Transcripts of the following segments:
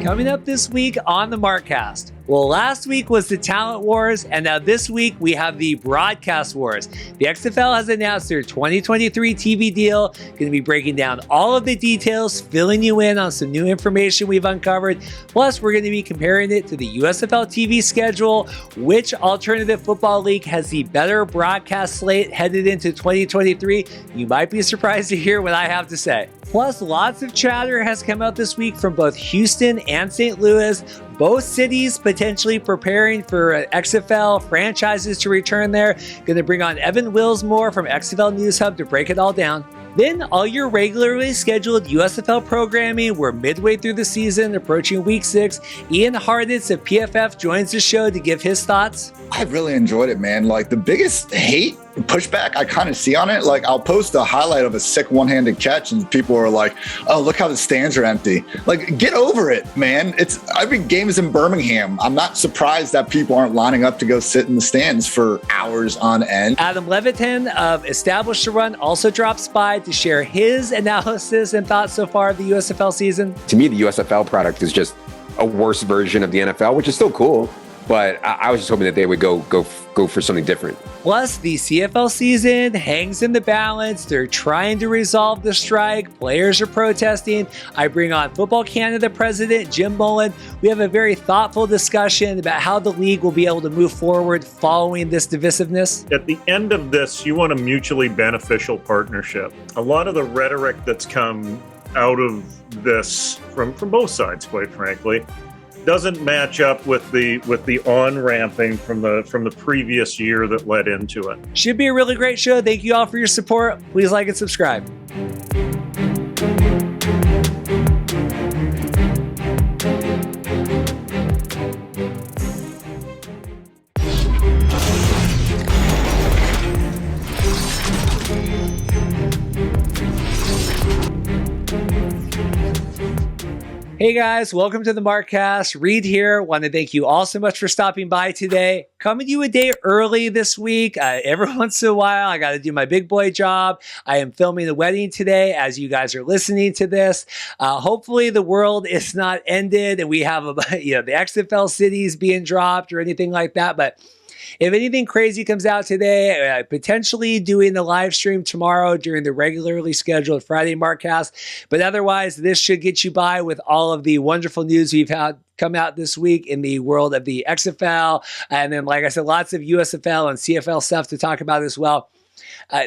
Coming up this week on the Markcast. Well, last week was the Talent Wars, and now this week we have the Broadcast Wars. The XFL has announced their 2023 TV deal. Going to be breaking down all of the details, filling you in on some new information we've uncovered. Plus, we're going to be comparing it to the USFL TV schedule. Which alternative football league has the better broadcast slate headed into 2023? You might be surprised to hear what I have to say. Plus, lots of chatter has come out this week from both Houston and St. Louis. Both cities potentially preparing for XFL franchises to return there. Going to bring on Evan Willsmore from XFL News Hub to break it all down. Then all your regularly scheduled USFL programming. We're midway through the season, approaching week 6. Ian Hartitz of PFF joins the show to give his thoughts. I really enjoyed it, man. Like, the biggest pushback I kind of see on it, like, I'll post a highlight of a sick one-handed catch and people are like, oh, look how the stands are empty. Like, get over it, man. Every game is in Birmingham. I'm not surprised that people aren't lining up to go sit in the stands for hours on end. Adam Levitan of Established to Run also drops by to share his analysis and thoughts so far of the USFL season. To me, the USFL product is just a worse version of the NFL, which is still cool. But I was just hoping that they would go for something different. Plus, the CFL season hangs in the balance. They're trying to resolve the strike. Players are protesting. I bring on Football Canada President Jim Mullin. We have a very thoughtful discussion about how the league will be able to move forward following this divisiveness. At the end of this, you want a mutually beneficial partnership. A lot of the rhetoric that's come out of this from both sides, quite frankly, doesn't match up with the on-ramping from the previous year that led into it. Should be a really great show. Thank you all for your support. Please like and subscribe. Hey guys, welcome to the Markcast. Reed here. Want to thank you all so much for stopping by today. Coming to you a day early this week. Every once in a while, I got to do my big boy job. I am filming the wedding today as you guys are listening to this. Hopefully the world is not ended and we have the XFL cities being dropped or anything like that. But if anything crazy comes out today, potentially doing the live stream tomorrow during the regularly scheduled Friday Markcast. But otherwise, this should get you by with all of the wonderful news we've had come out this week in the world of the XFL. And then, like I said, lots of USFL and CFL stuff to talk about as well.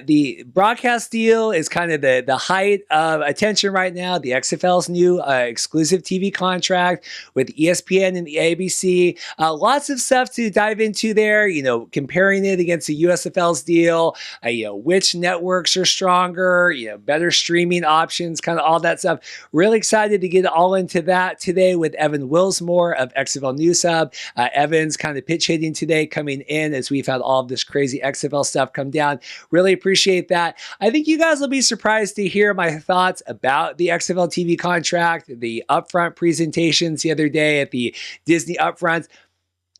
The broadcast deal is kind of the height of attention right now. The XFL's new exclusive TV contract with ESPN and the ABC. Lots of stuff to dive into there, comparing it against the USFL's deal, which networks are stronger, better streaming options, kind of all that stuff. Really excited to get all into that today with Evan Willsmore of XFL News Hub. Evan's kind of pitch hitting today, coming in as we've had all of this crazy XFL stuff come down. Really appreciate that. I think you guys will be surprised to hear my thoughts about the XFL TV contract, the upfront presentations the other day at the Disney upfronts.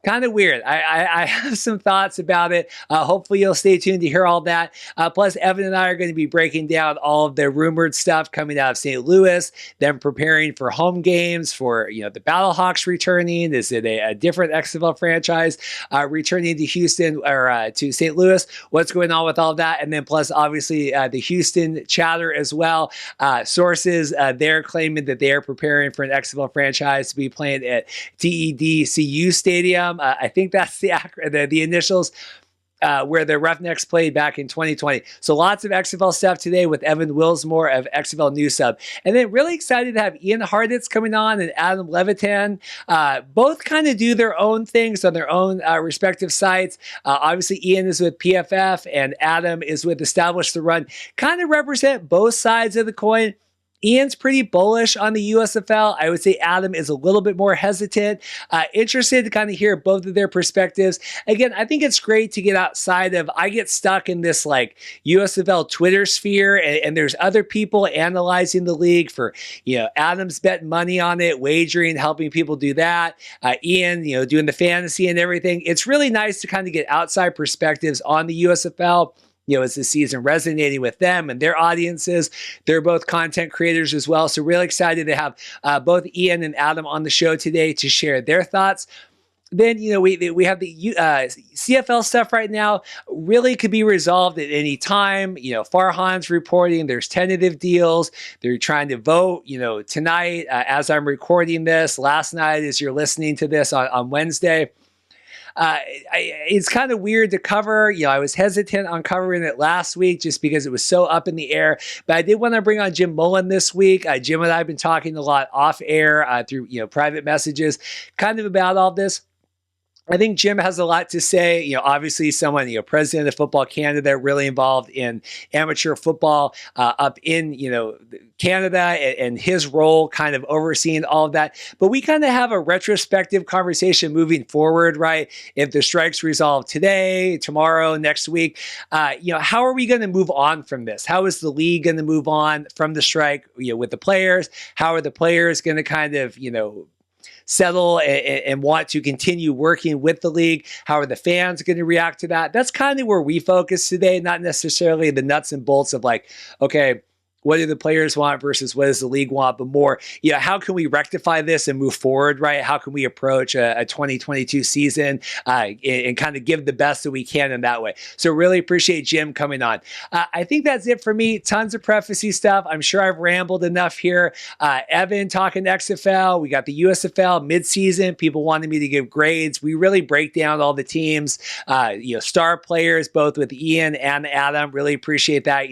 Kind of weird. I have some thoughts about it. Hopefully you'll stay tuned to hear all that. Plus, Evan and I are going to be breaking down all of the rumored stuff coming out of St. Louis, them preparing for home games for, the Battlehawks returning. Is it a different XFL franchise returning to Houston or to St. Louis? What's going on with all of that? And then plus, obviously, the Houston chatter as well. Sources, they're claiming that they are preparing for an XFL franchise to be playing at TEDCU Stadium. I think that's the initials where the Roughnecks played back in 2020. So lots of XFL stuff today with Evan Willsmore of XFL News Hub. And then really excited to have Ian Hartitz coming on and Adam Levitan. Both kind of do their own things on their own respective sites. Obviously, Ian is with PFF and Adam is with Established to Run. Kind of represent both sides of the coin. Ian's pretty bullish on the USFL. I would say Adam is a little bit more hesitant. Interested to kind of hear both of their perspectives. Again, I think it's great to get outside of, I get stuck in this like USFL Twitter sphere and there's other people analyzing the league for, Adam's betting money on it, wagering, helping people do that. Ian, doing the fantasy and everything. It's really nice to kind of get outside perspectives on the USFL. is the season resonating with them and their audiences? They're both content creators as well. So really excited to have both Ian and Adam on the show today to share their thoughts. Then, we have the CFL stuff right now, really could be resolved at any time. Farhan's reporting there's tentative deals. They're trying to vote, tonight as I'm recording this. Last night as you're listening to this on Wednesday. It's kind of weird to cover. I was hesitant on covering it last week just because it was so up in the air. But I did want to bring on Jim Mullin this week. Jim and I have been talking a lot off air through private messages, kind of about all this. I think Jim has a lot to say. Obviously someone, president of Football Canada, really involved in amateur football up in, Canada and his role kind of overseeing all of that. But we kind of have a retrospective conversation moving forward, right? If the strike's resolved today, tomorrow, next week, how are we going to move on from this? How is the league going to move on from the strike, with the players? How are the players going to kind of, settle and want to continue working with the league? How are the fans going to react to that? That's kind of where we focus today, not necessarily the nuts and bolts of like, okay, what do the players want versus what does the league want, but more, how can we rectify this and move forward, right? How can we approach a 2022 season and kind of give the best that we can in that way? So really appreciate Jim coming on. I think that's it for me. Tons of preface stuff. I'm sure I've rambled enough here. Evan talking XFL. We got the USFL midseason. People wanted me to give grades. We really break down all the teams, star players, both with Ian and Adam. Really appreciate that.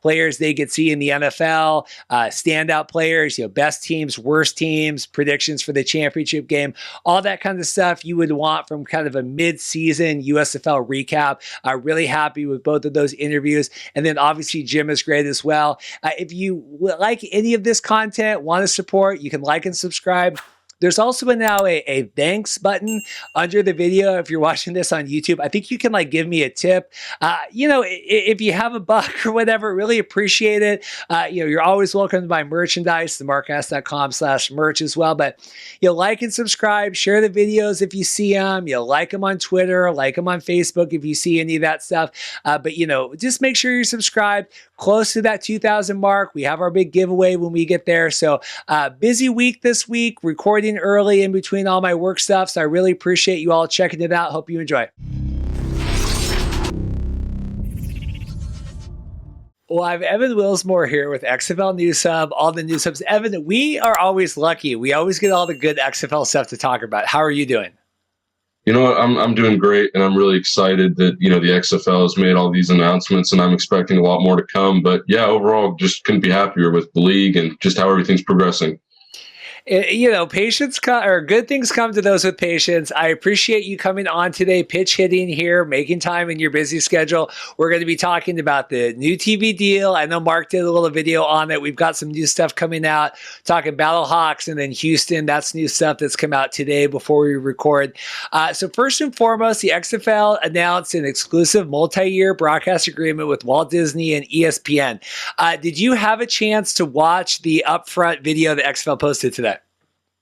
Players they could see in the NFL, standout players, best teams, worst teams, predictions for the championship game, all that kind of stuff you would want from kind of a mid-season USFL recap. Really happy with both of those interviews. And then obviously Jim is great as well. If you like any of this content, want to support, you can like and subscribe. There's also now a thanks button under the video. If you're watching this on YouTube, I think you can give me a tip. If you have $1 or whatever, really appreciate it. You're always welcome to buy merchandise, the markcast.com/merch as well. But like and subscribe, share the videos if you see them. Like them on Twitter, like them on Facebook if you see any of that stuff. But just make sure you're subscribed. Close to that 2,000 mark. We have our big giveaway when we get there. So busy week this week, recording early in between all my work stuff. So I really appreciate you all checking it out. Hope you enjoy. Well, I have Evan Willsmore here with XFL News Hub, all the news hubs. Evan, we are always lucky. We always get all the good XFL stuff to talk about. How are you doing? I'm doing great, and I'm really excited that, the XFL has made all these announcements, and I'm expecting a lot more to come. But yeah, overall, just couldn't be happier with the league and just how everything's progressing. Patience good things come to those with patience. I appreciate you coming on today, pitch hitting here, making time in your busy schedule. We're going to be talking about the new TV deal. I know Mark did a little video on it. We've got some new stuff coming out, talking Battlehawks and then Houston. That's new stuff that's come out today before we record. So first and foremost, the XFL announced an exclusive multi-year broadcast agreement with Walt Disney and ESPN. Did you have a chance to watch the upfront video that XFL posted today?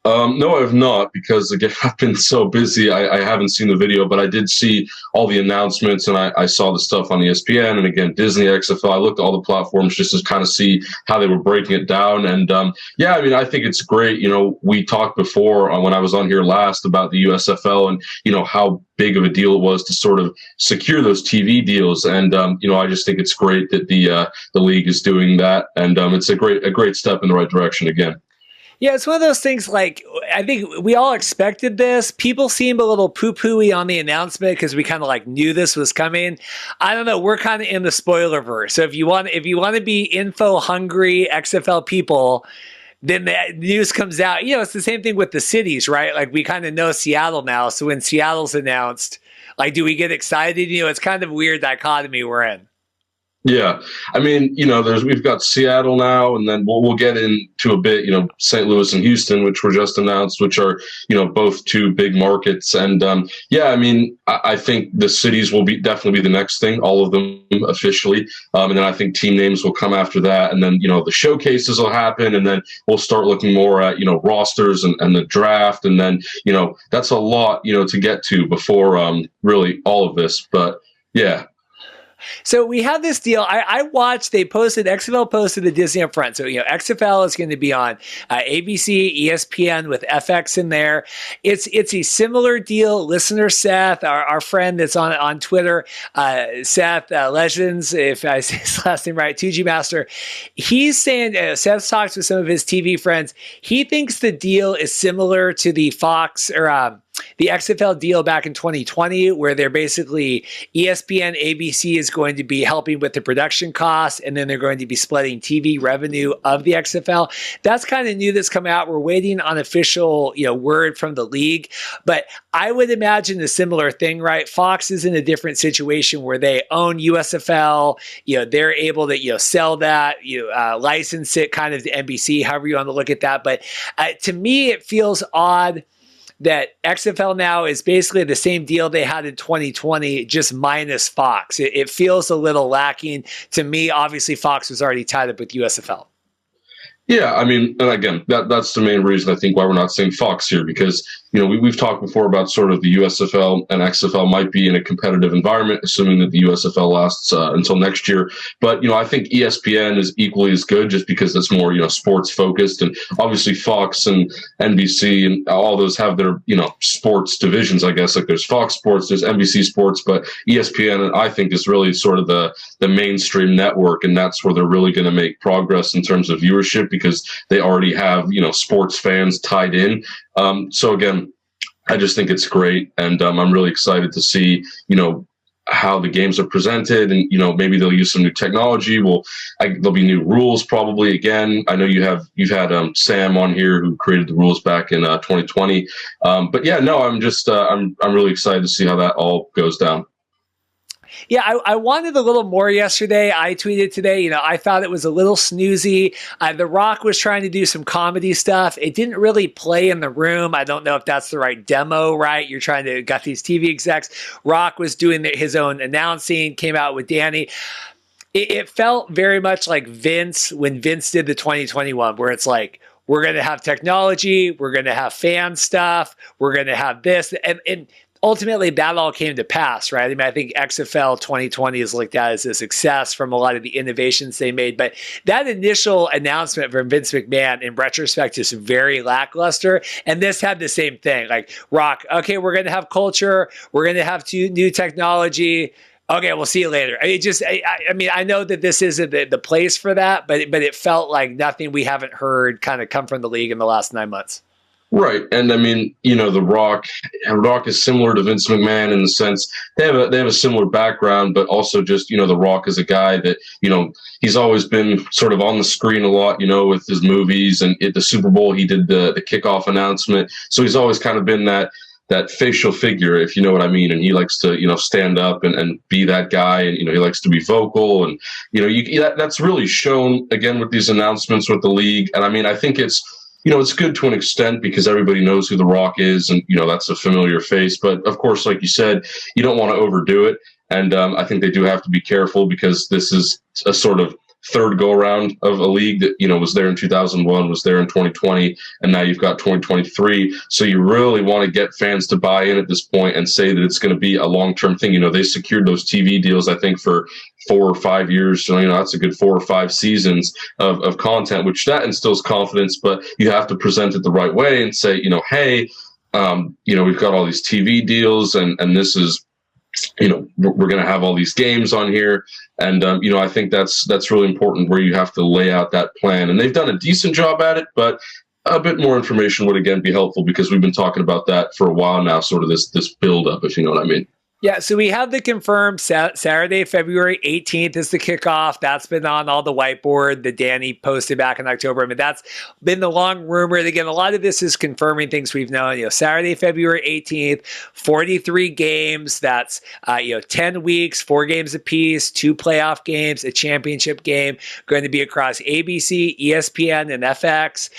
No, I have not, because again, I've been so busy. I haven't seen the video, but I did see all the announcements, and I saw the stuff on ESPN and again, Disney, XFL. I looked at all the platforms just to kind of see how they were breaking it down. And I think it's great. We talked before when I was on here last about the USFL and, how big of a deal it was to sort of secure those TV deals. And, I just think it's great that the league is doing that. And it's a great step in the right direction again. Yeah, it's one of those things I think we all expected this. People seemed a little poo-pooey on the announcement because we kind of knew this was coming. I don't know. We're kind of in the spoilerverse. So if you want to be info hungry XFL people, then the news comes out. It's the same thing with the cities, right? We kind of know Seattle now. So when Seattle's announced, do we get excited? It's kind of a weird dichotomy we're in. Yeah. We've got Seattle now, and then we'll get into a bit, St. Louis and Houston, which were just announced, which are, both two big markets. And I think the cities will definitely be the next thing, all of them officially. And then I think team names will come after that. And then, the showcases will happen, and then we'll start looking more at, rosters and the draft. And then, that's a lot, to get to before really all of this. But yeah. So we have this deal. I watched, XFL posted the Disney up front. So, XFL is going to be on ABC, ESPN with FX in there. It's a similar deal. Listener Seth, our friend that's on Twitter, Seth Legends, if I say his last name right, 2G Master, he's saying, Seth talks with some of his TV friends. He thinks the deal is similar to the Fox or the XFL deal back in 2020, where they're basically ESPN, ABC is going to be helping with the production costs, and then they're going to be splitting TV revenue of the XFL. That's kind of new that's come out. We're waiting on official, word from the league, but I would imagine a similar thing, right? Fox is in a different situation where they own USFL. They're able to, sell that, license it kind of to NBC, however you want to look at that. But to me, it feels odd that XFL now is basically the same deal they had in 2020, just minus Fox. It feels a little lacking to me. Obviously, Fox was already tied up with USFL. Yeah, I mean, and again, that's the main reason I think why we're not saying Fox here, because we've talked before about sort of the USFL and XFL might be in a competitive environment, assuming that the USFL lasts until next year. But I think ESPN is equally as good, just because it's more sports focused, and obviously Fox and NBC and all those have their sports divisions. I guess like there's Fox Sports, there's NBC Sports, but ESPN I think is really sort of the mainstream network, and that's where they're really going to make progress in terms of viewership, because they already have, sports fans tied in. So again, I just think it's great. And I'm really excited to see, how the games are presented, and, maybe they'll use some new technology. There'll be new rules probably again. I know you've had Sam on here who created the rules back in 2020. But yeah, no, I'm just, I'm really excited to see how that all goes down. Yeah, I wanted a little more yesterday. I tweeted today, I thought it was a little snoozy. The Rock was trying to do some comedy stuff. It didn't really play in the room. I don't know if that's the right demo, right? You're trying to got these TV execs. Rock was doing his own announcing, came out with Danny. It felt very much like Vince, when Vince did the 2021, where it's like, we're going to have technology, we're going to have fan stuff, we're going to have this. And ultimately, that all came to pass, right? I mean, I think XFL 2020 is looked at as a success from a lot of the innovations they made. But that initial announcement from Vince McMahon, in retrospect, is very lackluster. And this had the same thing. Like, Rock, okay, we're going to have culture. We're going to have new technology. Okay, we'll see you later. I mean, I know that this isn't the place for that, but it felt like nothing we haven't heard kind of come from the league in the last 9 months. Right. And I mean, The Rock is similar to Vince McMahon in the sense they have a similar background, but also just, The Rock is a guy that, he's always been sort of on the screen a lot, with his movies, and at the Super Bowl, he did the kickoff announcement. So he's always kind of been that facial figure, if you know what I mean. And he likes to, stand up and be that guy. And, he likes to be vocal. And, that's really shown again with these announcements with the league. And I mean, I think it's good to an extent because everybody knows who The Rock is, and, that's a familiar face. But of course, like you said, you don't want to overdo it. And I think they do have to be careful, because this is a sort of third go around of a league that, was there in 2001, was there in 2020, and now you've got 2023. So you really want to get fans to buy in at this point and say that it's going to be a long-term thing. They secured those TV deals, I think, for 4 or 5 years. So, that's a good 4 or 5 seasons of content, which that instills confidence, but you have to present it the right way and say, hey, we've got all these TV deals, and this is, we're going to have all these games on here. And, I think that's really important, where you have to lay out that plan. And they've done a decent job at it, but a bit more information would, again, be helpful, because we've been talking about that for a while now, sort of this build up, if you know what I mean. Yeah, so we have the confirmed Saturday, February 18th is the kickoff. That's been on all the whiteboard that Danny posted back in October. I mean, that's been the long rumor. And again, a lot of this is confirming things we've known. Saturday, February 18th, 43 games. That's 10 weeks, 4 games apiece, 2 playoff games, a championship game, going to be across ABC, ESPN, and FX.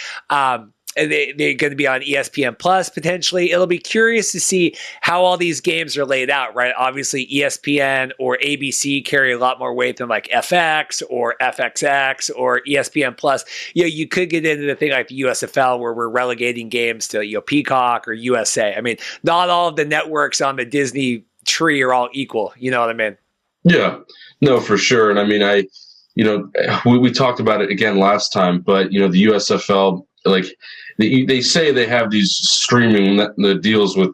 They're going to be on ESPN Plus potentially. It'll be curious to see how all these games are laid out, right? Obviously, ESPN or ABC carry a lot more weight than like FX or FXX or ESPN Plus. You could get into the thing like the USFL, where we're relegating games to Peacock or USA. I mean, not all of the networks on the Disney tree are all equal. You know what I mean? Yeah, no, for sure. And I mean, we talked about it again last time, but the USFL, like they say they have these streaming the deals with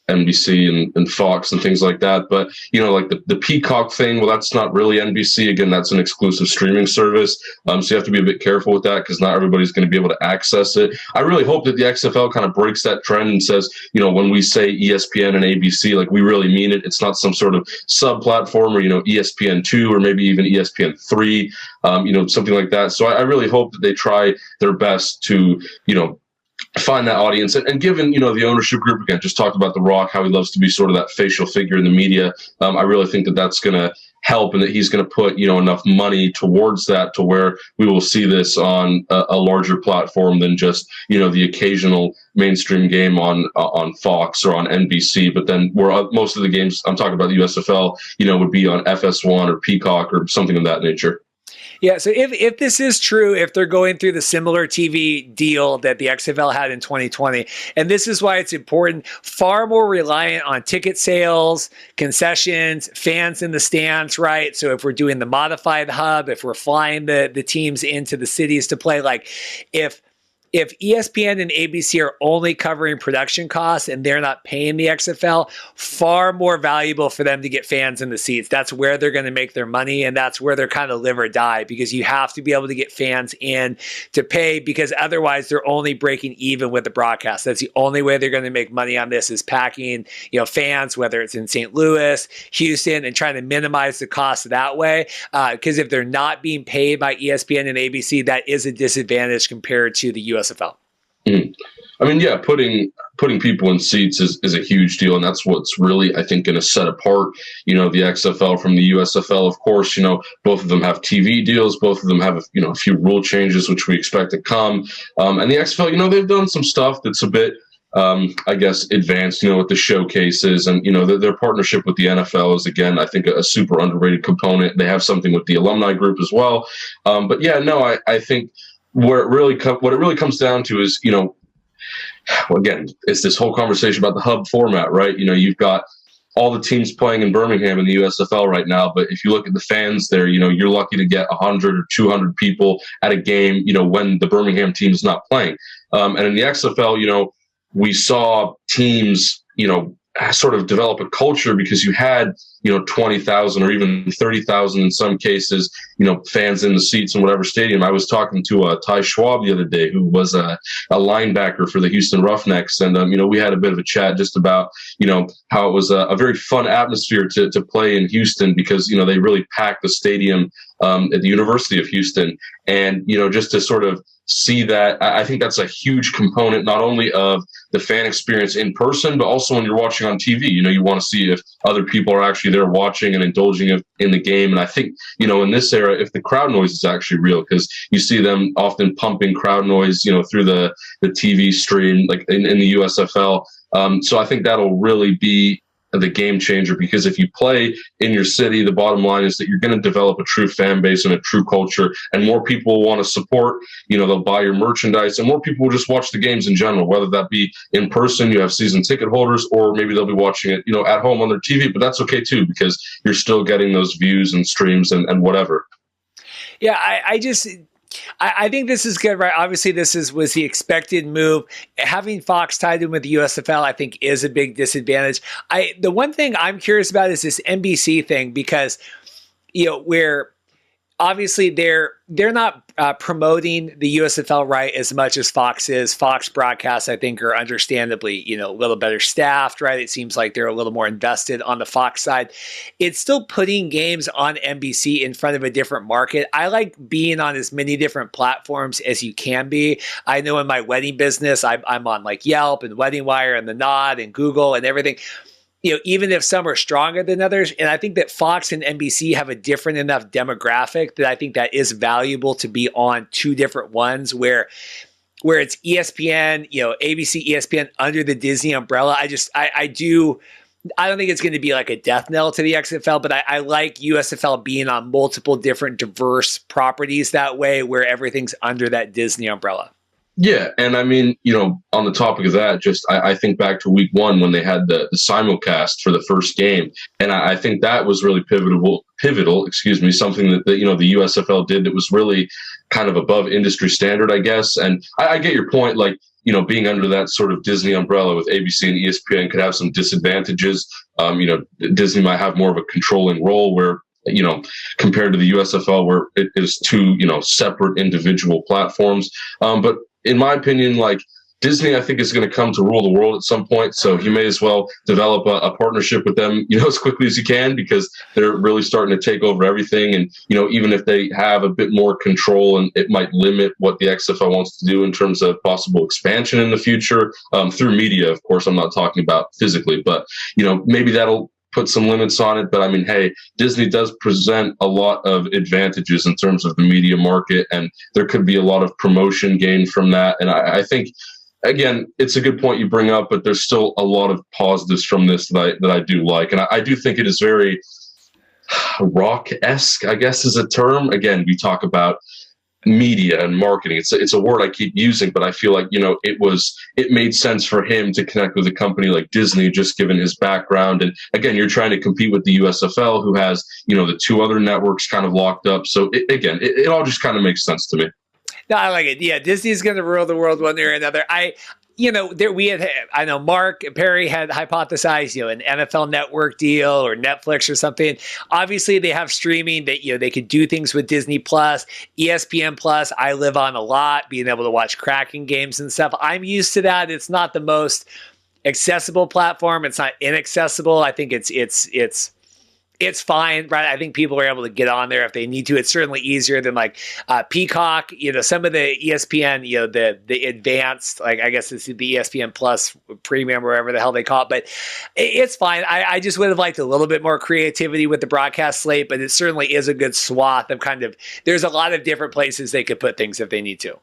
NBC and Fox and things like that. But, like the Peacock thing, well, that's not really NBC. Again, that's an exclusive streaming service. So you have to be a bit careful with that because not everybody's going to be able to access it. I really hope that the XFL kind of breaks that trend and says, when we say ESPN and ABC, like we really mean it. It's not some sort of sub platform or, ESPN2 or maybe even ESPN3, something like that. So I really hope that they try their best to, find that audience. And given, the ownership group, again, just talked about The Rock, how he loves to be sort of that facial figure in the media. I really think that that's going to help and that he's going to put, enough money towards that to where we will see this on a larger platform than just, the occasional mainstream game on Fox or on NBC. But then where most of the games I'm talking about the USFL, would be on FS1 or Peacock or something of that nature. Yeah, so if this is true, if they're going through the similar TV deal that the XFL had in 2020, and this is why it's important, far more reliant on ticket sales, concessions, fans in the stands, right? So if we're doing the modified hub, if we're flying the teams into the cities to play, like if ESPN and ABC are only covering production costs and they're not paying the XFL, far more valuable for them to get fans in the seats. That's where they're going to make their money, and that's where they're kind of live or die, because you have to be able to get fans in to pay, because otherwise they're only breaking even with the broadcast. That's the only way they're going to make money on this, is packing, fans, whether it's in St. Louis, Houston, and trying to minimize the cost that way. Because if they're not being paid by ESPN and ABC, that is a disadvantage compared to the USFL. I mean, yeah, putting people in seats is a huge deal, and that's what's really, I think, going to set apart, the XFL from the USFL. Of course, both of them have TV deals, both of them have a few rule changes which we expect to come, and the XFL, they've done some stuff that's a bit, I guess, advanced, with the showcases, and their partnership with the NFL is, again, I think, a super underrated component. They have something with the alumni group as well, but yeah, no, I think. What it really comes down to is, again, it's this whole conversation about the hub format, right? You've got all the teams playing in Birmingham in the USFL right now, but if you look at the fans there, you're lucky to get 100 or 200 people at a game, when the Birmingham team is not playing. And in the XFL, we saw teams, sort of develop a culture because you had, 20,000 or even 30,000 in some cases, fans in the seats in whatever stadium. I was talking to Ty Schwab the other day, who was a linebacker for the Houston Roughnecks. And, we had a bit of a chat just about, how it was a very fun atmosphere to play in Houston because, they really packed the stadium at the University of Houston. And, just to sort of see that, I think that's a huge component, not only of the fan experience in person, but also when you're watching on TV. You want to see if other people are actually there watching and indulging in the game. And I think, in this era, if the crowd noise is actually real, because you see them often pumping crowd noise, through the TV stream, like in the USFL. So I think that'll really be the game changer, because if you play in your city, the bottom line is that you're going to develop a true fan base and a true culture, and more people will want to support, they'll buy your merchandise, and more people will just watch the games in general, whether that be in person, you have season ticket holders, or maybe they'll be watching it, at home on their TV, but that's okay too, because you're still getting those views and streams and whatever. Yeah, I think this is good, right? Obviously, was the expected move. Having Fox tied in with the USFL, I think, is a big disadvantage. The one thing I'm curious about is this NBC thing, because where obviously they're not promoting the USFL right as much as Fox is. Fox broadcasts, I think, are understandably, a little better staffed, right? It seems like they're a little more invested on the Fox side. It's still putting games on NBC in front of a different market. I like being on as many different platforms as you can be. I know in my wedding business, I'm on like Yelp and Wedding Wire and The Nod and Google and everything. Even if some are stronger than others. And I think that Fox and NBC have a different enough demographic that I think that is valuable to be on two different ones where it's ESPN, ABC, ESPN under the Disney umbrella. I don't think it's going to be like a death knell to the XFL, but I like USFL being on multiple different diverse properties that way, where everything's under that Disney umbrella. Yeah, and I mean, on the topic of that, just I think back to week 1 when they had the simulcast for the first game, and I think that was really pivotal. Something that the USFL did that was really kind of above industry standard, I guess. And I get your point, like being under that sort of Disney umbrella with ABC and ESPN could have some disadvantages. Disney might have more of a controlling role where, compared to the USFL, where it is two, separate individual platforms. But in my opinion, like Disney, I think is going to come to rule the world at some point. So you may as well develop a partnership with them, as quickly as you can, because they're really starting to take over everything. And, even if they have a bit more control, and it might limit what the XFL wants to do in terms of possible expansion in the future, through media, of course, I'm not talking about physically, but, maybe that'll put some limits on it. But I mean, hey, Disney does present a lot of advantages in terms of the media market, and there could be a lot of promotion gained from that. And I think, again, it's a good point you bring up, but there's still a lot of positives from this that I do like. And I do think it is very rock-esque, I guess is a term. Again, we talk about media and marketing. It's a word I keep using, but I feel like, it made sense for him to connect with a company like Disney, just given his background. And again, you're trying to compete with the USFL, who has, the 2 other networks kind of locked up. So it all just kind of makes sense to me. No, I like it. Yeah, Disney's going to rule the world one way or another. I know Mark Perry had hypothesized, an NFL Network deal or Netflix or something. Obviously, they have streaming that, they could do things with Disney Plus, ESPN Plus. I live on a lot, being able to watch Kraken games and stuff. I'm used to that. It's not the most accessible platform. It's not inaccessible. I think it's fine, right? I think people are able to get on there if they need to. It's certainly easier than like Peacock, some of the ESPN, the advanced, like I guess it's the ESPN Plus Premium or whatever the hell they call it, but it's fine. I just would have liked a little bit more creativity with the broadcast slate, but it certainly is a good swath of there's a lot of different places they could put things if they need to.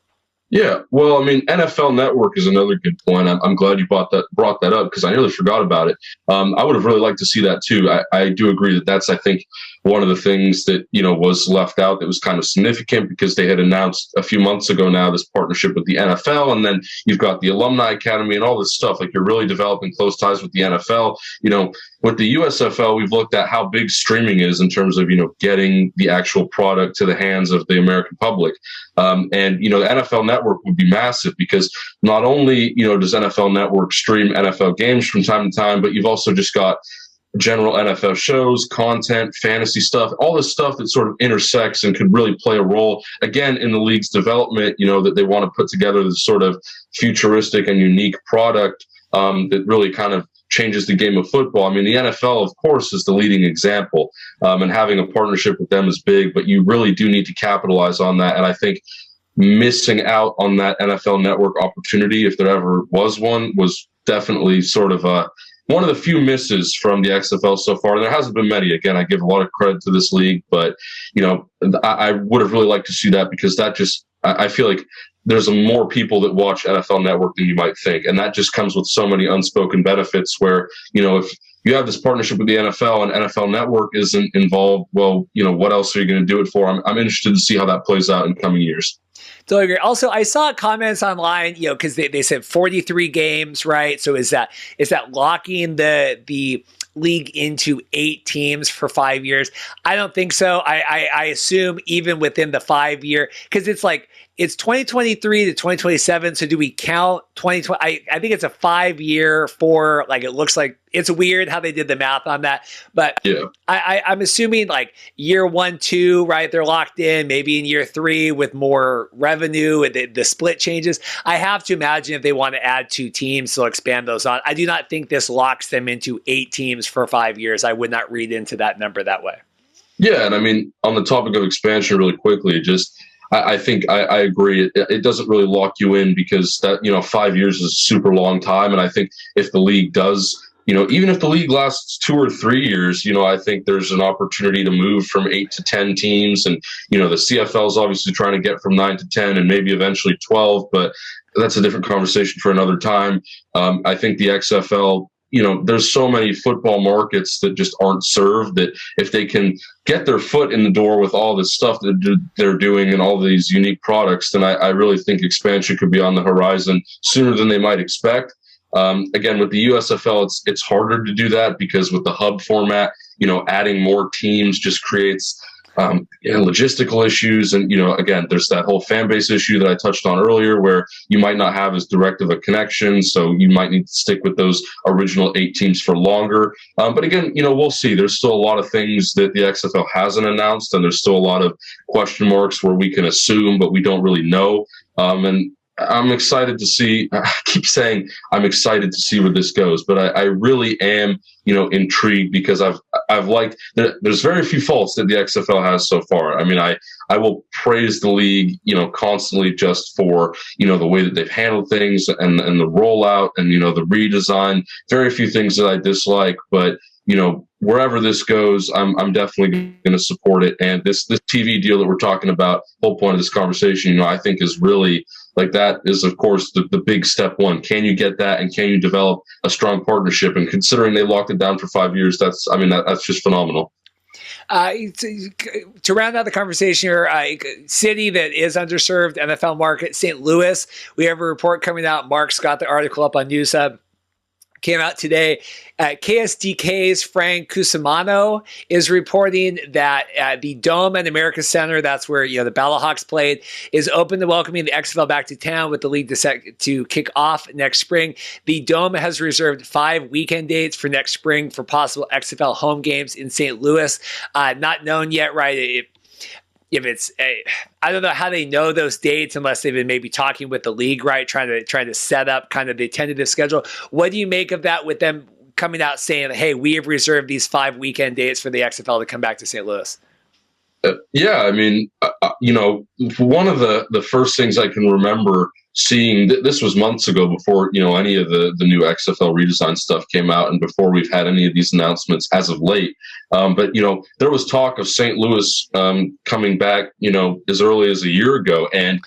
Yeah, well, I mean, NFL Network is another good point. I'm glad you brought that up, because I nearly forgot about it. I would have really liked to see that too. I do agree that that's, I think, one of the things that, was left out that was kind of significant, because they had announced a few months ago now this partnership with the NFL, and then you've got the Alumni Academy and all this stuff. Like, you're really developing close ties with the NFL. With the USFL, we've looked at how big streaming is in terms of, getting the actual product to the hands of the American public. And, the NFL Network would be massive, because not only, does NFL Network stream NFL games from time to time, but you've also just got general NFL shows, content, fantasy stuff, all this stuff that sort of intersects and could really play a role, again, in the league's development, that they want to put together this sort of futuristic and unique product that really kind of changes the game of football. I mean, the NFL, of course, is the leading example, and having a partnership with them is big, but you really do need to capitalize on that. And I think missing out on that NFL Network opportunity, if there ever was one, was definitely sort of one of the few misses from the XFL so far. There hasn't been many. Again, I give a lot of credit to this league, but I would have really liked to see that, because that just, I feel like there's more people that watch NFL Network than you might think. And that just comes with so many unspoken benefits where, if you have this partnership with the NFL and NFL Network isn't involved, well, what else are you going to do it for? I'm interested to see how that plays out in coming years. Totally agree. Also, I saw comments online, because they said 43 games, right? So is that locking the league into 8 teams for 5 years? I don't think so. I assume even within the 5 year, because it's 2023 to 2027. So do we count 2020? I think it's a 5 year for, like, it looks like it's weird how they did the math on that. But yeah, I'm assuming like year 1, 2, right? They're locked in. Maybe in year 3 with more revenue, the split changes. I have to imagine if they want to add 2 teams, they'll expand those on. I do not think this locks them into 8 teams for 5 years. I would not read into that number that way. Yeah. And I mean, on the topic of expansion really quickly, I think I agree. It doesn't really lock you in, because that, 5 years is a super long time. And I think if the league does, even if the league lasts 2 or 3 years, I think there's an opportunity to move from 8 to 10 teams. And, the CFL is obviously trying to get from 9 to 10 and maybe eventually 12, but that's a different conversation for another time. I think the XFL, there's so many football markets that just aren't served, that if they can get their foot in the door with all this stuff that they're doing and all these unique products, then I really think expansion could be on the horizon sooner than they might expect. Again, with the USFL, it's harder to do that because with the hub format, adding more teams just creates logistical issues. And, again, there's that whole fan base issue that I touched on earlier where you might not have as direct of a connection. So you might need to stick with those original 8 teams for longer. But again, we'll see. There's still a lot of things that the XFL hasn't announced, and there's still a lot of question marks where we can assume, but we don't really know. And I'm excited to see, I keep saying I'm excited to see where this goes, but I really am, intrigued because I've liked, there's very few faults that the XFL has so far. I mean, I will praise the league, constantly just for, the way that they've handled things and the rollout and, the redesign. Very few things that I dislike, but, wherever this goes, I'm definitely going to support it. And this TV deal that we're talking about, whole point of this conversation, I think is really, like, that is, of course, the big step one. Can you get that, and can you develop a strong partnership? And considering they locked it down for 5 years, that's just phenomenal. To round out the conversation here, city that is underserved NFL market, St. Louis. We have a report coming out. Mark's got the article up on NewsHub. Came out today. KSDK's Frank Cusimano is reporting that the Dome at America Center, that's where the Battlehawks played, is open to welcoming the XFL back to town with the league to kick off next spring. The Dome has reserved 5 weekend dates for next spring for possible XFL home games in St. Louis. Not known yet, right? If it's I don't know how they know those dates unless they've been maybe talking with the league, right? Trying to set up kind of the tentative schedule. What do you make of that with them coming out saying, hey, we have reserved these 5 weekend dates for the XFL to come back to St. Louis? Yeah, I mean, one of the first things I can remember seeing, this was months ago before, any of the new XFL redesign stuff came out and before we've had any of these announcements as of late. But, there was talk of St. Louis coming back, as early as a year ago. And,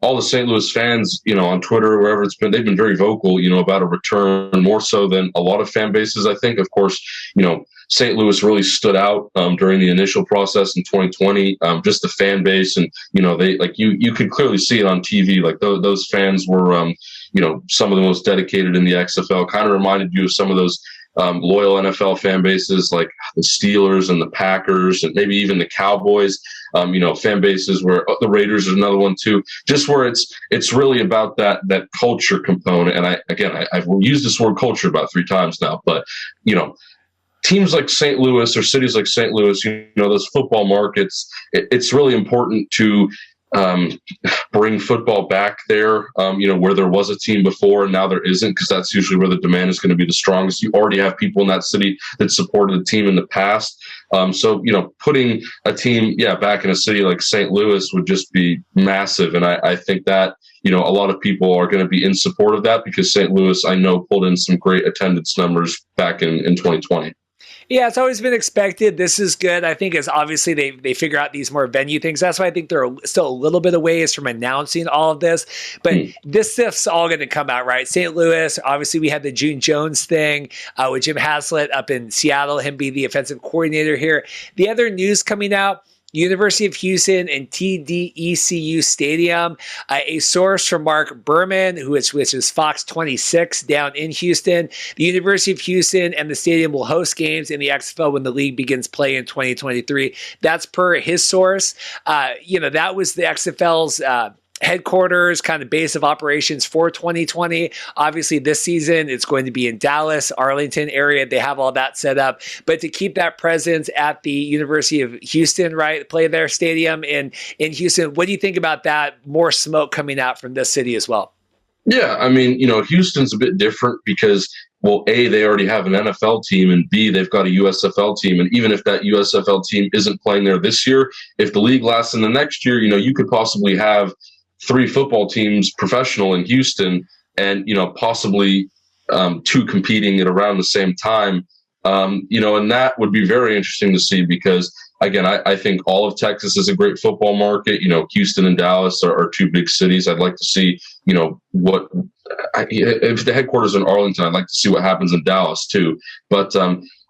all the St. Louis fans, on Twitter, wherever it's been, they've been very vocal, about a return, more so than a lot of fan bases, I think. Of course, St. Louis really stood out during the initial process in 2020. Just the fan base, and they you could clearly see it on TV. Like those fans were, some of the most dedicated in the XFL. Kind of reminded you of some of those loyal NFL fan bases, like the Steelers and the Packers, and maybe even the Cowboys. Fan bases where the Raiders is another one too. Just where it's really about that culture component. And I've used this word culture about 3 times now, but teams like St. Louis or cities like St. Louis, those football markets, it's really important to bring football back there, where there was a team before and now there isn't, because that's usually where the demand is going to be the strongest. You already have people in that city that supported the team in the past. So putting a team, back in a city like St. Louis would just be massive. And I think that, a lot of people are going to be in support of that because St. Louis, I know, pulled in some great attendance numbers back in 2020. Yeah, it's always been expected. This is good. I think as obviously they figure out these more venue things. That's why I think they're still a little bit of ways from announcing all of this. But this stuff's all going to come out, right? St. Louis, obviously we had the June Jones thing with Jim Haslett up in Seattle, him be the offensive coordinator here. The other news coming out, University of Houston and TDECU Stadium. A source from Mark Berman, which is Fox 26 down in Houston. The University of Houston and the stadium will host games in the XFL when the league begins play in 2023. That's per his source. That was the XFL's headquarters, kind of base of operations for 2020. Obviously, this season, it's going to be in Dallas, Arlington area. They have all that set up. But to keep that presence at the University of Houston, right, play their stadium in Houston, what do you think about that? More smoke coming out from this city as well? Yeah, I mean, Houston's a bit different because, well, A, they already have an NFL team, and B, they've got a USFL team. And even if that USFL team isn't playing there this year, if the league lasts in the next year, you could possibly have 3 football teams professional in Houston and, possibly 2 competing at around the same time. And that would be very interesting to see because again, I think all of Texas is a great football market. Houston and Dallas are two big cities. I'd like to see, if the headquarters in Arlington, I'd like to see what happens in Dallas too. But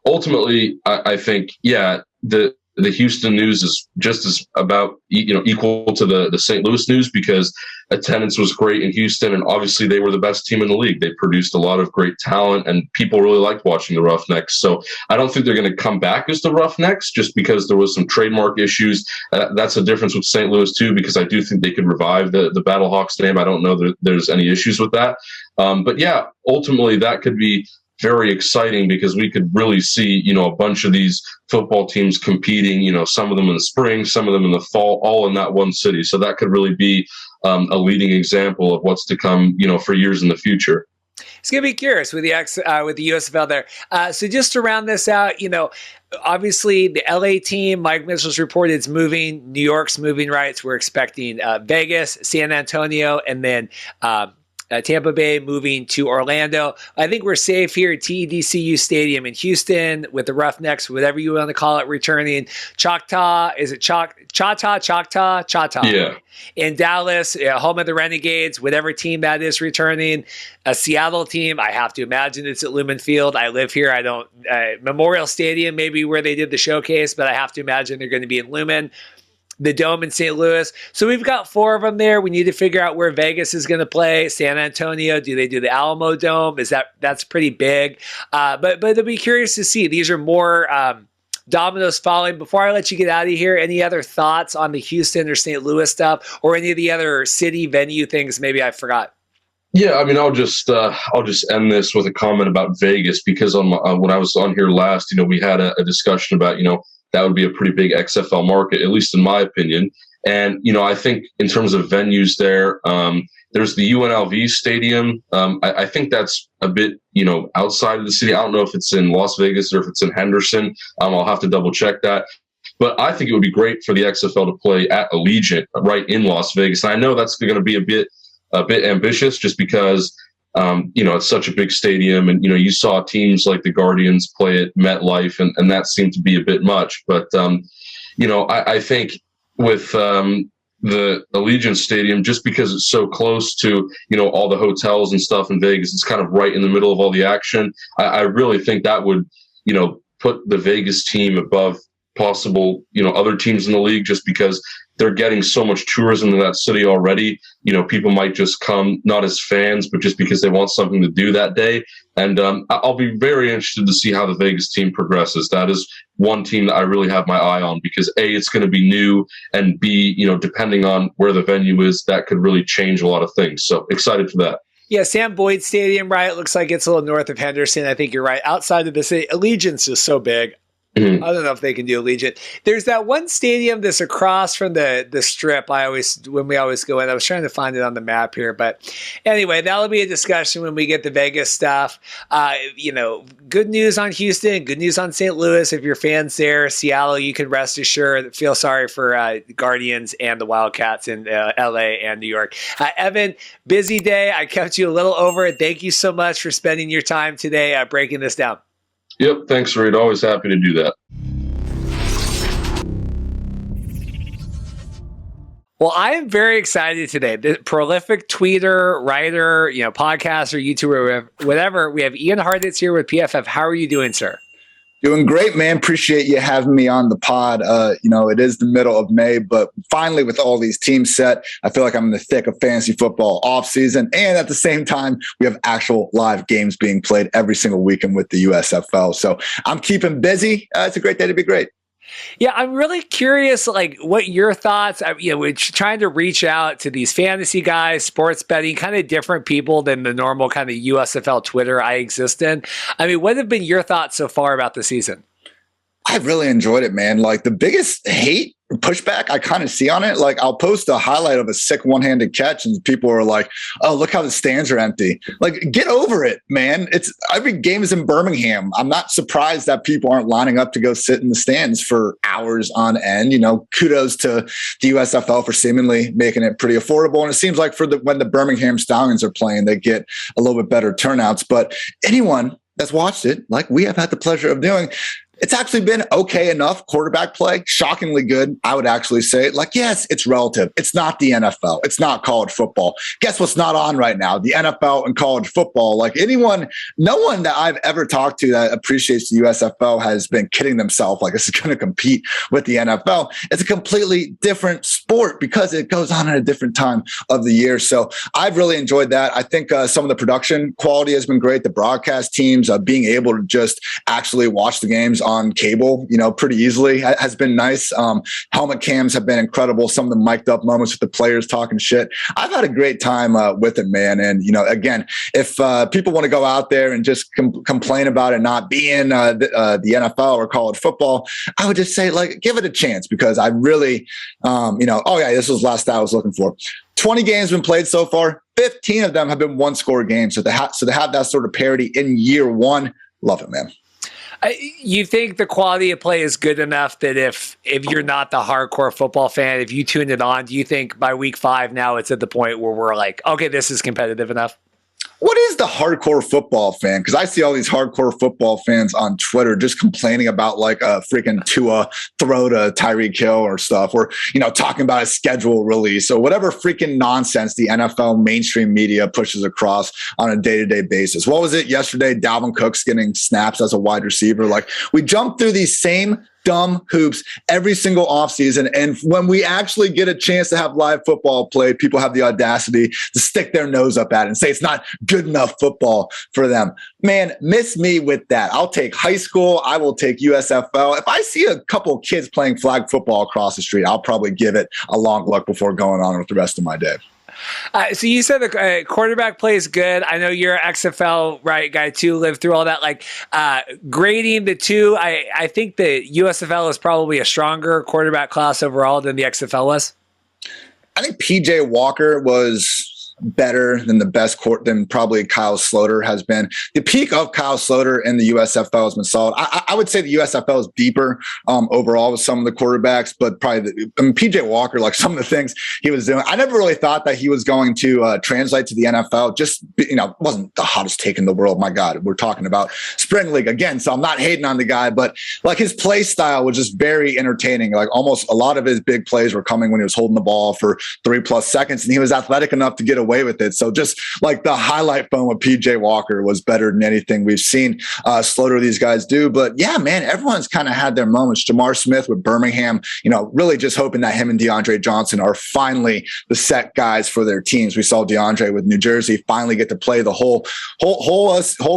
ultimately, I think, the Houston news is just as about, equal to the St. Louis news, because attendance was great in Houston, and obviously they were the best team in the league. They produced a lot of great talent, and people really liked watching the Roughnecks. So I don't think they're going to come back as the Roughnecks just because there was some trademark issues. That's a difference with St. Louis too, because I do think they could revive the Battlehawks name. I don't know that there's any issues with that. But yeah, ultimately that could be very exciting, because we could really see, a bunch of these football teams competing, some of them in the spring, some of them in the fall, all in that one city. So that could really be a leading example of what's to come, for years in the future. It's going to be curious with the USFL there. So just to round this out, obviously the LA team, Mike Mitchell's reported it's moving. New York's moving rights. We're expecting Vegas, San Antonio, and then Tampa Bay moving to Orlando. I think we're safe here at TEDCU Stadium in Houston with the Roughnecks, whatever you want to call it, returning. Choctaw, is it Choctaw? Yeah. In Dallas, home of the Renegades, whatever team that is returning. A Seattle team, I have to imagine it's at Lumen Field. I live here. Memorial Stadium, maybe where they did the showcase, but I have to imagine they're going to be in Lumen. The Dome in St. Louis. So we've got 4 of them there. We need to figure out where Vegas is going to play. San Antonio, do they do the Alamo Dome? That's pretty big. But it'll be curious to see. These are more dominoes falling. Before I let you get out of here, any other thoughts on the Houston or St. Louis stuff, or any of the other city venue things maybe I forgot? Yeah, I mean, I'll just end this with a comment about Vegas, because when I was on here last, we had a discussion about, that would be a pretty big XFL market, at least in my opinion. And, I think in terms of venues there, there's the UNLV Stadium. I think that's a bit, outside of the city. I don't know if it's in Las Vegas or if it's in Henderson. I'll have to double check that. But I think it would be great for the XFL to play at Allegiant right in Las Vegas. And I know that's going to be a bit ambitious, just because it's such a big stadium, and you saw teams like the Guardians play at MetLife, and that seemed to be a bit much. But I think with the Allegiant Stadium, just because it's so close to all the hotels and stuff in Vegas, it's kind of right in the middle of all the action. I really think that would put the Vegas team above possible other teams in the league, just because they're getting so much tourism in that city already. People might just come not as fans, but just because they want something to do that day. And I'll be very interested to see how the Vegas team progresses. That is one team that I really have my eye on, because A, it's going to be new, and B, depending on where the venue is, that could really change a lot of things. So excited for that. Yeah, Sam Boyd Stadium, right? It looks like it's a little north of Henderson. I think you're right. Outside of the city, Allegiant's is so big. Mm-hmm. I don't know if they can do Allegiant. There's that one stadium that's across from the strip. When we always go in, I was trying to find it on the map here, but anyway, that'll be a discussion when we get the Vegas stuff. Good news on Houston, good news on St. Louis. If you're fans there, Seattle, you can rest assured. Feel sorry for the Guardians and the Wildcats in LA and New York. Evan, busy day. I kept you a little over it. Thank you so much for spending your time today breaking this down. Yep. Thanks, Reed. Always happy to do that. Well, I am very excited today. The prolific tweeter, writer, podcaster, YouTuber, whatever. We have Ian Hartitz here with PFF. How are you doing, sir? Doing great, man. Appreciate you having me on the pod. It is the middle of May, but finally with all these teams set, I feel like I'm in the thick of fantasy football off season. And at the same time, we have actual live games being played every single weekend with the USFL. So I'm keeping busy. It's a great day to be great. Yeah, I'm really curious, what your thoughts. We're trying to reach out to these fantasy guys, sports betting, kind of different people than the normal kind of USFL Twitter I exist in. What have been your thoughts so far about the season? I really enjoyed it, man. The biggest hate pushback I kind of see on it, I'll post a highlight of a sick one-handed catch and people are like, oh, look how the stands are empty. Get over it, man. Every game is in Birmingham. I'm not surprised that people aren't lining up to go sit in the stands for hours on end. Kudos to the USFL for seemingly making it pretty affordable. And it seems like when the Birmingham Stallions are playing, they get a little bit better turnouts. But anyone that's watched it, like we have had the pleasure of doing, It's actually been okay enough quarterback play, shockingly good. I would actually say, like, yes, it's relative. It's not the NFL. It's not college football. Guess what's not on right now? The NFL and college football. Like no one that I've ever talked to that appreciates the USFL has been kidding themselves like this is going to compete with the NFL. It's a completely different sport because it goes on at a different time of the year. So I've really enjoyed that. I think some of the production quality has been great. The broadcast teams being able to just actually watch the games on cable, pretty easily has been nice. Helmet cams have been incredible. Some of the mic'd up moments with the players talking shit. I've had a great time with it, man. And, again, if people want to go out there and just complain about it not being the NFL or college football, I would just say, like, give it a chance because I really, this was the last stat I was looking for. 20 games been played so far. 15 of them have been one-score games. So to have that sort of parity in year one, love it, man. You think the quality of play is good enough that if you're not the hardcore football fan, if you tune it on, do you think by week 5 now it's at the point where we're like, okay, this is competitive enough? What is the hardcore football fan? Because I see all these hardcore football fans on Twitter just complaining about like a freaking Tua throw to Tyreek Hill or stuff, or, talking about a schedule release or whatever freaking nonsense the NFL mainstream media pushes across on a day-to-day basis. What was it yesterday? Dalvin Cook's getting snaps as a wide receiver. Like, we jump through these same dumb hoops every single offseason. And when we actually get a chance to have live football played, people have the audacity to stick their nose up at it and say it's not good enough football for them. Man, miss me with that. I'll take high school. I will take USFL. If I see a couple of kids playing flag football across the street, I'll probably give it a long look before going on with the rest of my day. So you said the quarterback play is good. I know you're an XFL guy too, lived through all that. Like grading the two, I think the USFL is probably a stronger quarterback class overall than the XFL was. I think PJ Walker was better than the best than probably Kyle Sloter has been. The peak of Kyle Sloter in the USFL has been solid. I would say the USFL is deeper overall with some of the quarterbacks, but probably PJ Walker, like some of the things he was doing, I never really thought that he was going to translate to the NFL. Just, wasn't the hottest take in the world. My God, we're talking about spring league again. So I'm not hating on the guy, but like his play style was just very entertaining. Like almost a lot of his big plays were coming when he was holding the ball for 3+ seconds, and he was athletic enough to get away with it. So just like the highlight film of PJ Walker was better than anything we've seen Sloter these guys do. But yeah, man, everyone's kind of had their moments. Jamar Smith with Birmingham, really just hoping that him and DeAndre Johnson are finally the set guys for their teams. We saw DeAndre with New Jersey finally get to play the whole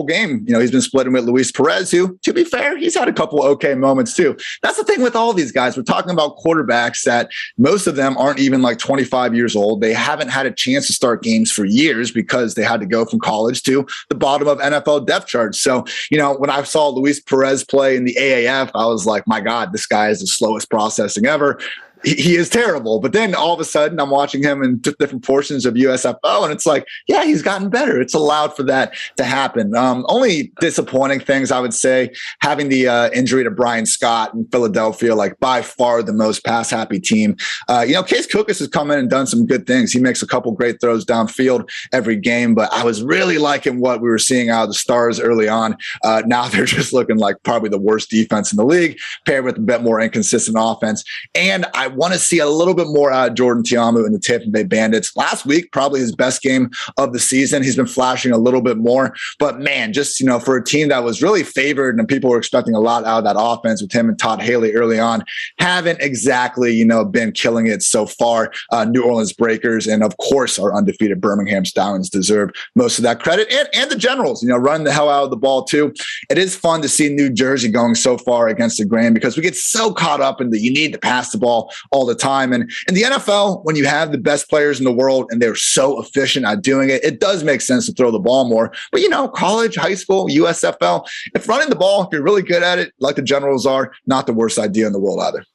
game. He's been splitting with Luis Perez, who, to be fair, he's had a couple okay moments too. That's the thing with all these guys. We're talking about quarterbacks that most of them aren't even like 25 years old. They haven't had a chance to start games for years because they had to go from college to the bottom of NFL depth charts. So, when I saw Luis Perez play in the AAF, I was like, my God, this guy is the slowest processing ever. He is terrible. But then all of a sudden I'm watching him in different portions of USFL and it's like, yeah, he's gotten better. It's allowed for that to happen. Only disappointing things, I would say, having the injury to Brian Scott in Philadelphia, like by far the most pass happy team. Case Cookus has come in and done some good things. He makes a couple great throws downfield every game, but I was really liking what we were seeing out of the Stars early on. Now they're just looking like probably the worst defense in the league, paired with a bit more inconsistent offense. And I want to see a little bit more out of Jordan Tiamu and the Tampa Bay Bandits. Last week, probably his best game of the season. He's been flashing a little bit more, but man, just, for a team that was really favored and people were expecting a lot out of that offense with him and Todd Haley early on, haven't exactly, been killing it so far. New Orleans Breakers and of course our undefeated Birmingham Stallions deserve most of that credit, and the Generals, running the hell out of the ball too. It is fun to see New Jersey going so far against the grain because we get so caught up in you need to pass the ball all the time. And in the NFL, when you have the best players in the world and they're so efficient at doing it, it does make sense to throw the ball more. But, college, high school, USFL, if running the ball, if you're really good at it, like the Generals are, not the worst idea in the world either.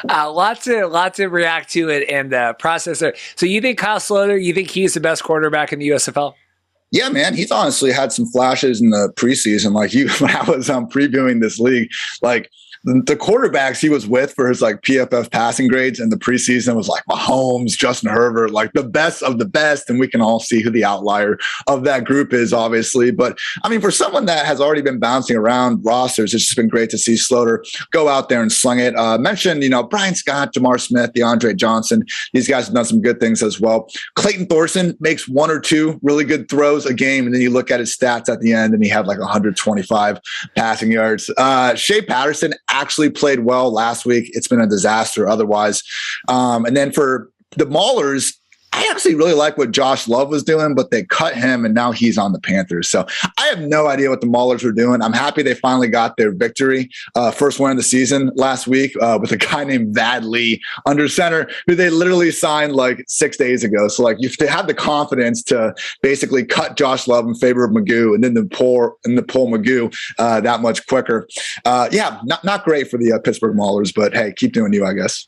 Lots to react to it and process it. So you think Kyle Sloter, you think he's the best quarterback in the USFL? Yeah, man, he's honestly had some flashes in the preseason. Like when I was previewing this league, like the quarterbacks he was with for his like PFF passing grades in the preseason was like Mahomes, Justin Herbert, like the best of the best. And we can all see who the outlier of that group is, obviously. But I mean, for someone that has already been bouncing around rosters, it's just been great to see Slaughter go out there and sling it. Mentioned, Brian Scott, Jamar Smith, DeAndre Johnson. These guys have done some good things as well. Clayton Thorson makes one or two really good throws a game. And then you look at his stats at the end and he had like 125 passing yards. Shea Patterson actually played well last week. It's been a disaster otherwise. And then for the Maulers, I actually really like what Josh Love was doing, but they cut him and now he's on the Panthers. So I have no idea what the Maulers were doing. I'm happy they finally got their victory. First win of the season last week with a guy named Vad Lee under center, who they literally signed like 6 days ago. So like you have the confidence to basically cut Josh Love in favor of Magoo and then pull Magoo that much quicker. Not great for the Pittsburgh Maulers, but hey, keep doing you, I guess.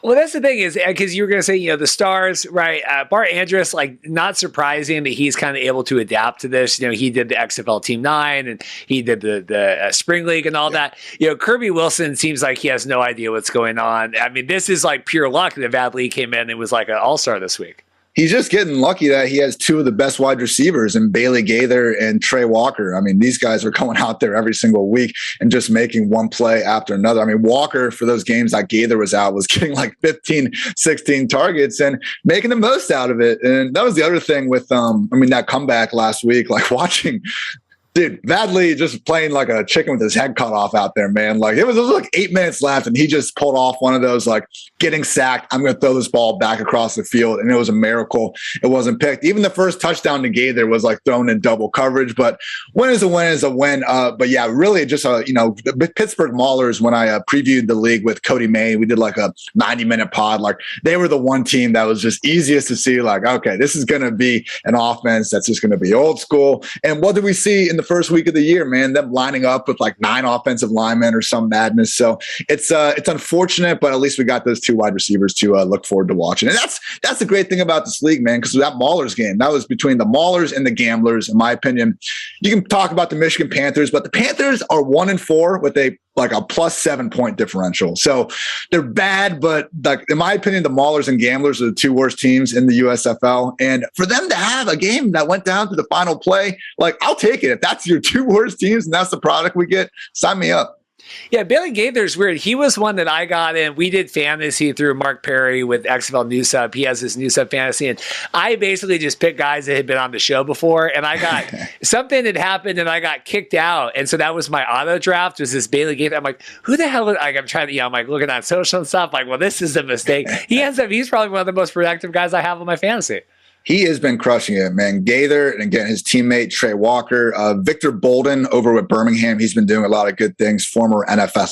Well, that's the thing is, because you were going to say, the Stars, right? Bart Andrus, like, not surprising that he's kind of able to adapt to this. He did the XFL Team 9 and he did the Spring League and all that. Kirby Wilson seems like he has no idea what's going on. I mean, this is like pure luck that Vad Lee came in and was like an all-star this week. He's just getting lucky that he has two of the best wide receivers in Bailey Gaither and Trey Walker. I mean, these guys are going out there every single week and just making one play after another. I mean, Walker, for those games that Gaither was out, was getting like 15, 16 targets and making the most out of it. And that was the other thing with, that comeback last week, like watching dude, Vad Lee just playing like a chicken with his head cut off out there, man. Like it was like 8 minutes left and he just pulled off one of those, like, getting sacked, I'm going to throw this ball back across the field. And it was a miracle it wasn't picked. Even the first touchdown to Gaither was like thrown in double coverage, but win is a win is a win. But yeah, really just, the Pittsburgh Maulers, when I previewed the league with Cody May, we did like a 90-minute pod. Like they were the one team that was just easiest to see, like, okay, this is going to be an offense that's just going to be old school. And what did we see in the first week of the year, man? Them lining up with like 9 offensive linemen or some madness. So it's unfortunate, but at least we got those 2 wide receivers to look forward to watching. And that's the great thing about this league, man, because that Maulers game, that was between the Maulers and the Gamblers, in my opinion. You can talk about the Michigan Panthers, but the Panthers are 1-4 with a plus 7 point differential. So they're bad, but like, in my opinion, the Maulers and Gamblers are the 2 worst teams in the USFL. And for them to have a game that went down to the final play, like, I'll take it. If that's your 2 worst teams and that's the product we get, sign me up. Yeah, Bailey Gaither's weird. He was one that I got in. We did fantasy through Mark Perry with XFL New Sub. He has his New Sub fantasy. And I basically just picked guys that had been on the show before. And I got something had happened and I got kicked out. And so that was my auto draft, was this Bailey Gaither. I'm like, who the hell? I'm trying to, I'm like looking on social and stuff. Like, well, this is a mistake. He's probably one of the most productive guys I have on my fantasy. He has been crushing it, man. Gaither, and again, his teammate, Trey Walker. Victor Bolden over with Birmingham. He's been doing a lot of good things, former NFLer,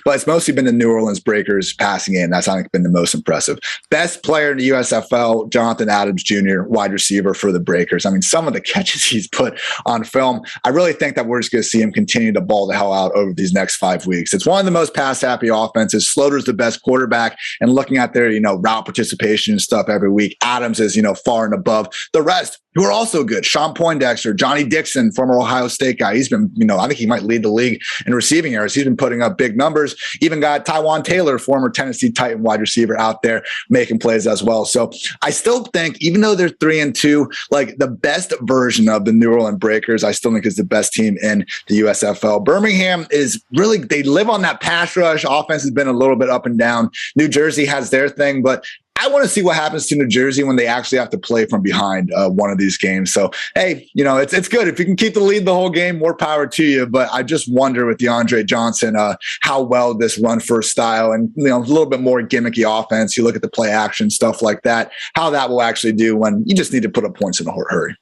but it's mostly been the New Orleans Breakers passing game. That's, I think, been the most impressive. Best player in the USFL, Jonathan Adams Jr., wide receiver for the Breakers. I mean, some of the catches he's put on film, I really think that we're just going to see him continue to ball the hell out over these next 5 weeks. It's one of the most pass-happy offenses. Slaughter's the best quarterback, and looking at their, route participation and stuff every week, Adams is, far and above the rest, who are also good. Sean Poindexter, Johnny Dixon, former Ohio State guy. He's been, I think he might lead the league in receiving errors. He's been putting up big numbers. Even got Tywan Taylor, former Tennessee Titan wide receiver, out there making plays as well. So I still think, even though they're 3-2, like the best version of the New Orleans Breakers, I still think is the best team in the USFL. Birmingham is really, they live on that pass rush. Offense has been a little bit up and down. New Jersey has their thing, but I want to see what happens to New Jersey when they actually have to play from behind one of these games. So, hey, it's good. If you can keep the lead the whole game, more power to you. But I just wonder with DeAndre Johnson how well this run-first style and, a little bit more gimmicky offense, you look at the play action, stuff like that, how that will actually do when you just need to put up points in a hurry.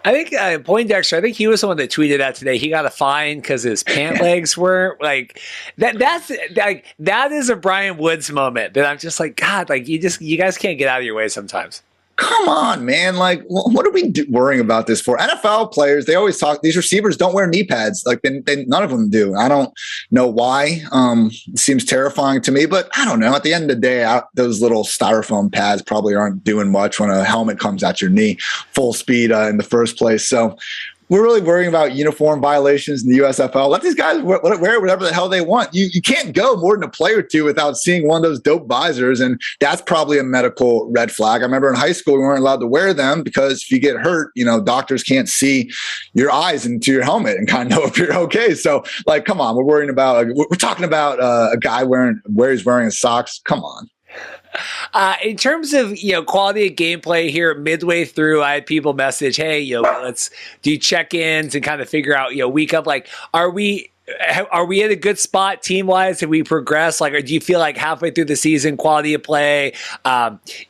I think Poindexter, I think he was the one that tweeted that today. He got a fine because his pant legs weren't like that. That is a Brian Woods moment that I'm just like, God, like you guys can't get out of your way sometimes. Come on, man. Like, what are we worrying about this for? NFL players, they always talk, these receivers don't wear knee pads. Like, none of them do. I don't know why. It seems terrifying to me, but I don't know. At the end of the day, those little styrofoam pads probably aren't doing much when a helmet comes at your knee full speed in the first place. So we're really worrying about uniform violations in the USFL. Let these guys wear whatever the hell they want. You can't go more than a play or two without seeing one of those dope visors, and that's probably a medical red flag. I remember in high school we weren't allowed to wear them because if you get hurt, doctors can't see your eyes into your helmet and kind of know if you're okay. So, like, come on, we're talking about a guy where he's wearing his socks. Come on. In terms of quality of gameplay here, midway through, I had people message, "Hey, let's do check-ins and kind of figure out week up. Like, are we in a good spot team wise? Have we progressed? Like, or do you feel like halfway through the season, quality of play,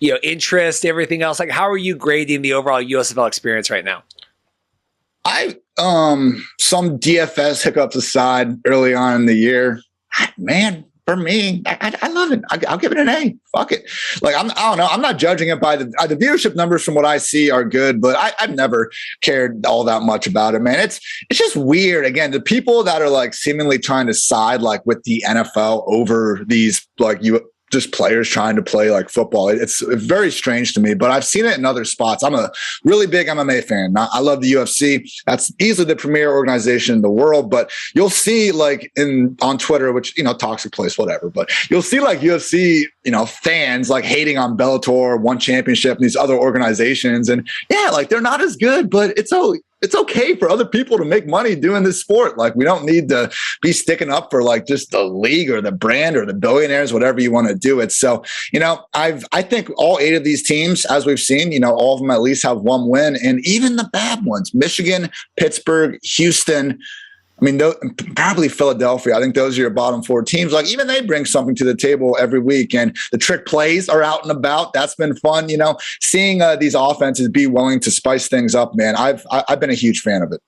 interest, everything else? Like, how are you grading the overall USFL experience right now?" Some DFS hiccups aside, early on in the year, man. For me, I love it. I'll give it an A. Fuck it. Like, I don't know. I'm not judging it by the viewership numbers from what I see are good, but I've never cared all that much about it, man. It's just weird. Again, the people that are like seemingly trying to side like with the NFL over these like just players trying to play like football. It's very strange to me, but I've seen it in other spots. I'm a really big MMA fan. I love the UFC. That's easily the premier organization in the world, but you'll see like on Twitter, which, toxic place, whatever, but you'll see like UFC, fans like hating on Bellator, One Championship, and these other organizations. And yeah, like they're not as good, but it's okay for other people to make money doing this sport. Like, we don't need to be sticking up for like just the league or the brand or the billionaires, whatever you want to do it. So, I think all 8 of these teams, as we've seen, all of them at least have one win, and even the bad ones, Michigan, Pittsburgh, Houston, probably Philadelphia. I think those are your bottom 4 teams. Like, even they bring something to the table every week, and the trick plays are out and about. That's been fun, seeing these offenses be willing to spice things up, man. I've been a huge fan of it.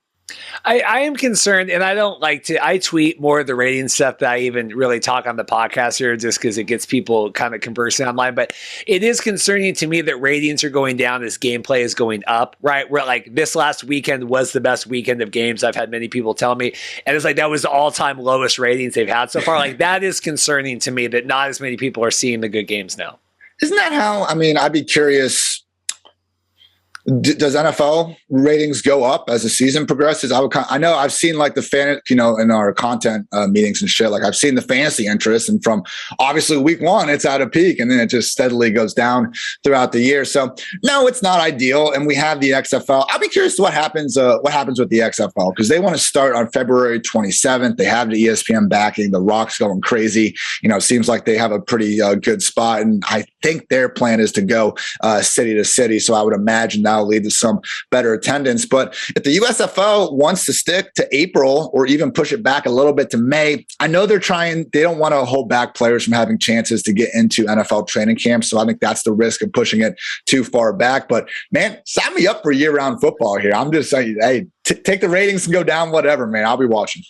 I am concerned, and I don't like to, I tweet more of the rating stuff that I even really talk on the podcast here just because it gets people kind of conversing online. But it is concerning to me that ratings are going down as gameplay is going up, right? Where like this last weekend was the best weekend of games. I've had many people tell me, and it's like that was the all-time lowest ratings they've had so far. Like, that is concerning to me that not as many people are seeing the good games now. Isn't that how, I'd be curious. Does NFL ratings go up as the season progresses? I know I've seen like the fan, in our content meetings and shit, like I've seen the fantasy interest, and from obviously week 1, it's at a peak, and then it just steadily goes down throughout the year. So no, it's not ideal. And we have the XFL. I'll be curious what happens with the XFL, because they want to start on February 27th. They have the ESPN backing. The Rock's going crazy. It seems like they have a pretty good spot, and I think their plan is to go city to city. So I would imagine that'll lead to some better attendance. But if the USFL wants to stick to April or even push it back a little bit to May, I know they don't want to hold back players from having chances to get into NFL training camps. So I think that's the risk of pushing it too far back. But man, sign me up for year-round football here. I'm just saying, hey, take the ratings and go down, whatever, man. I'll be watching.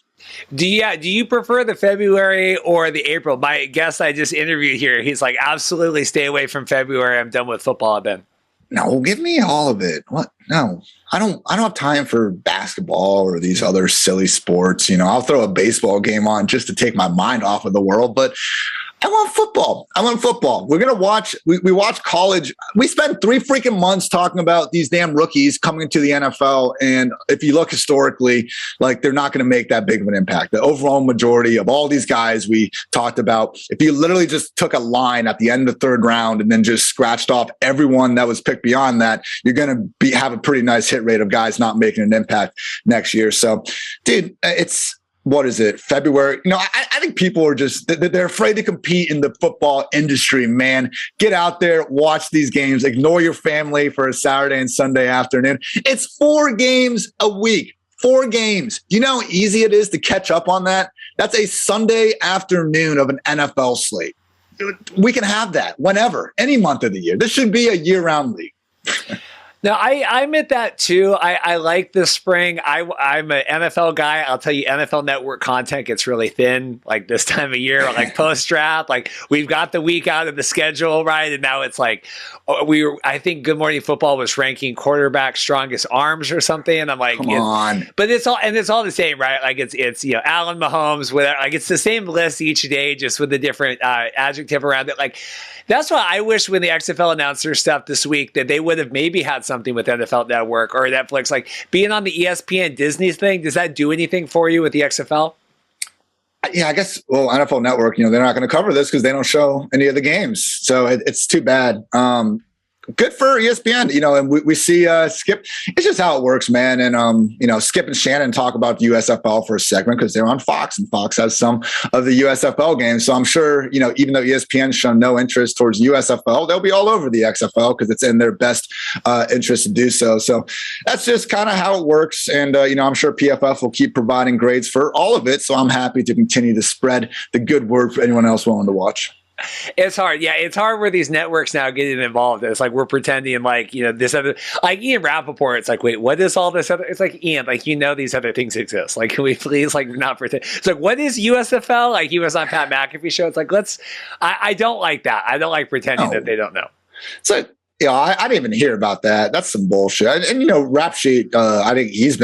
Do you prefer the February or the April? My guest I just interviewed here, he's like, absolutely stay away from February. I'm done with football. Ben. No, give me all of it. What? No, I don't have time for basketball or these other silly sports. I'll throw a baseball game on just to take my mind off of the world, but I want football. We're going to watch, we watch college. We spent 3 freaking months talking about these damn rookies coming into the NFL. And if you look historically, like, they're not going to make that big of an impact. The overall majority of all these guys we talked about, if you literally just took a line at the end of the 3rd round and then just scratched off everyone that was picked beyond that, you're going to have a pretty nice hit rate of guys not making an impact next year. So, dude, what is it, February? I think people are just, they're afraid to compete in the football industry, man. Get out there, watch these games, ignore your family for a Saturday and Sunday afternoon. It's 4 games a week, 4 games. Do you know how easy it is to catch up on that? That's a Sunday afternoon of an NFL slate. We can have that whenever, any month of the year. This should be a year-round league. No, I admit that too. I like the spring. I'm an NFL guy. I'll tell you, NFL Network content gets really thin like this time of year, like post-draft. Like, we've got the week out of the schedule, right? And now it's like I think Good Morning Football was ranking quarterback strongest arms or something, and I'm like, come on. But it's all the same, right? Like it's Allen Mahomes, whatever. Like, it's the same list each day, just with a different adjective around it. Like, that's why I wish when the XFL announced their stuff this week that they would have maybe had something with NFL Network or Netflix, like being on the ESPN Disney thing, does that do anything for you with the XFL? Yeah, I guess, well, NFL Network, they're not going to cover this because they don't show any of the games. So it's too bad. Good for ESPN, and we see Skip. It's just how it works, man. And, Skip and Shannon talk about the USFL for a segment because they're on Fox, and Fox has some of the USFL games. So I'm sure, even though ESPN's shown no interest towards USFL, they'll be all over the XFL because it's in their best interest to do so. So that's just kind of how it works. And, I'm sure PFF will keep providing grades for all of it. So I'm happy to continue to spread the good word for anyone else willing to watch. It's hard. Yeah, it's hard where these networks now getting involved. It's like we're pretending like, this other, like Ian Rappaport, it's like, wait, what is all this other? It's like, Ian, like, these other things exist. Like, can we please, like, not pretend? It's like, what is USFL? Like, he was on Pat McAfee show. It's like, I don't like that. I don't like pretending that they don't know. It's like, I didn't even hear about that. That's some bullshit. And Rap Sheet, I think you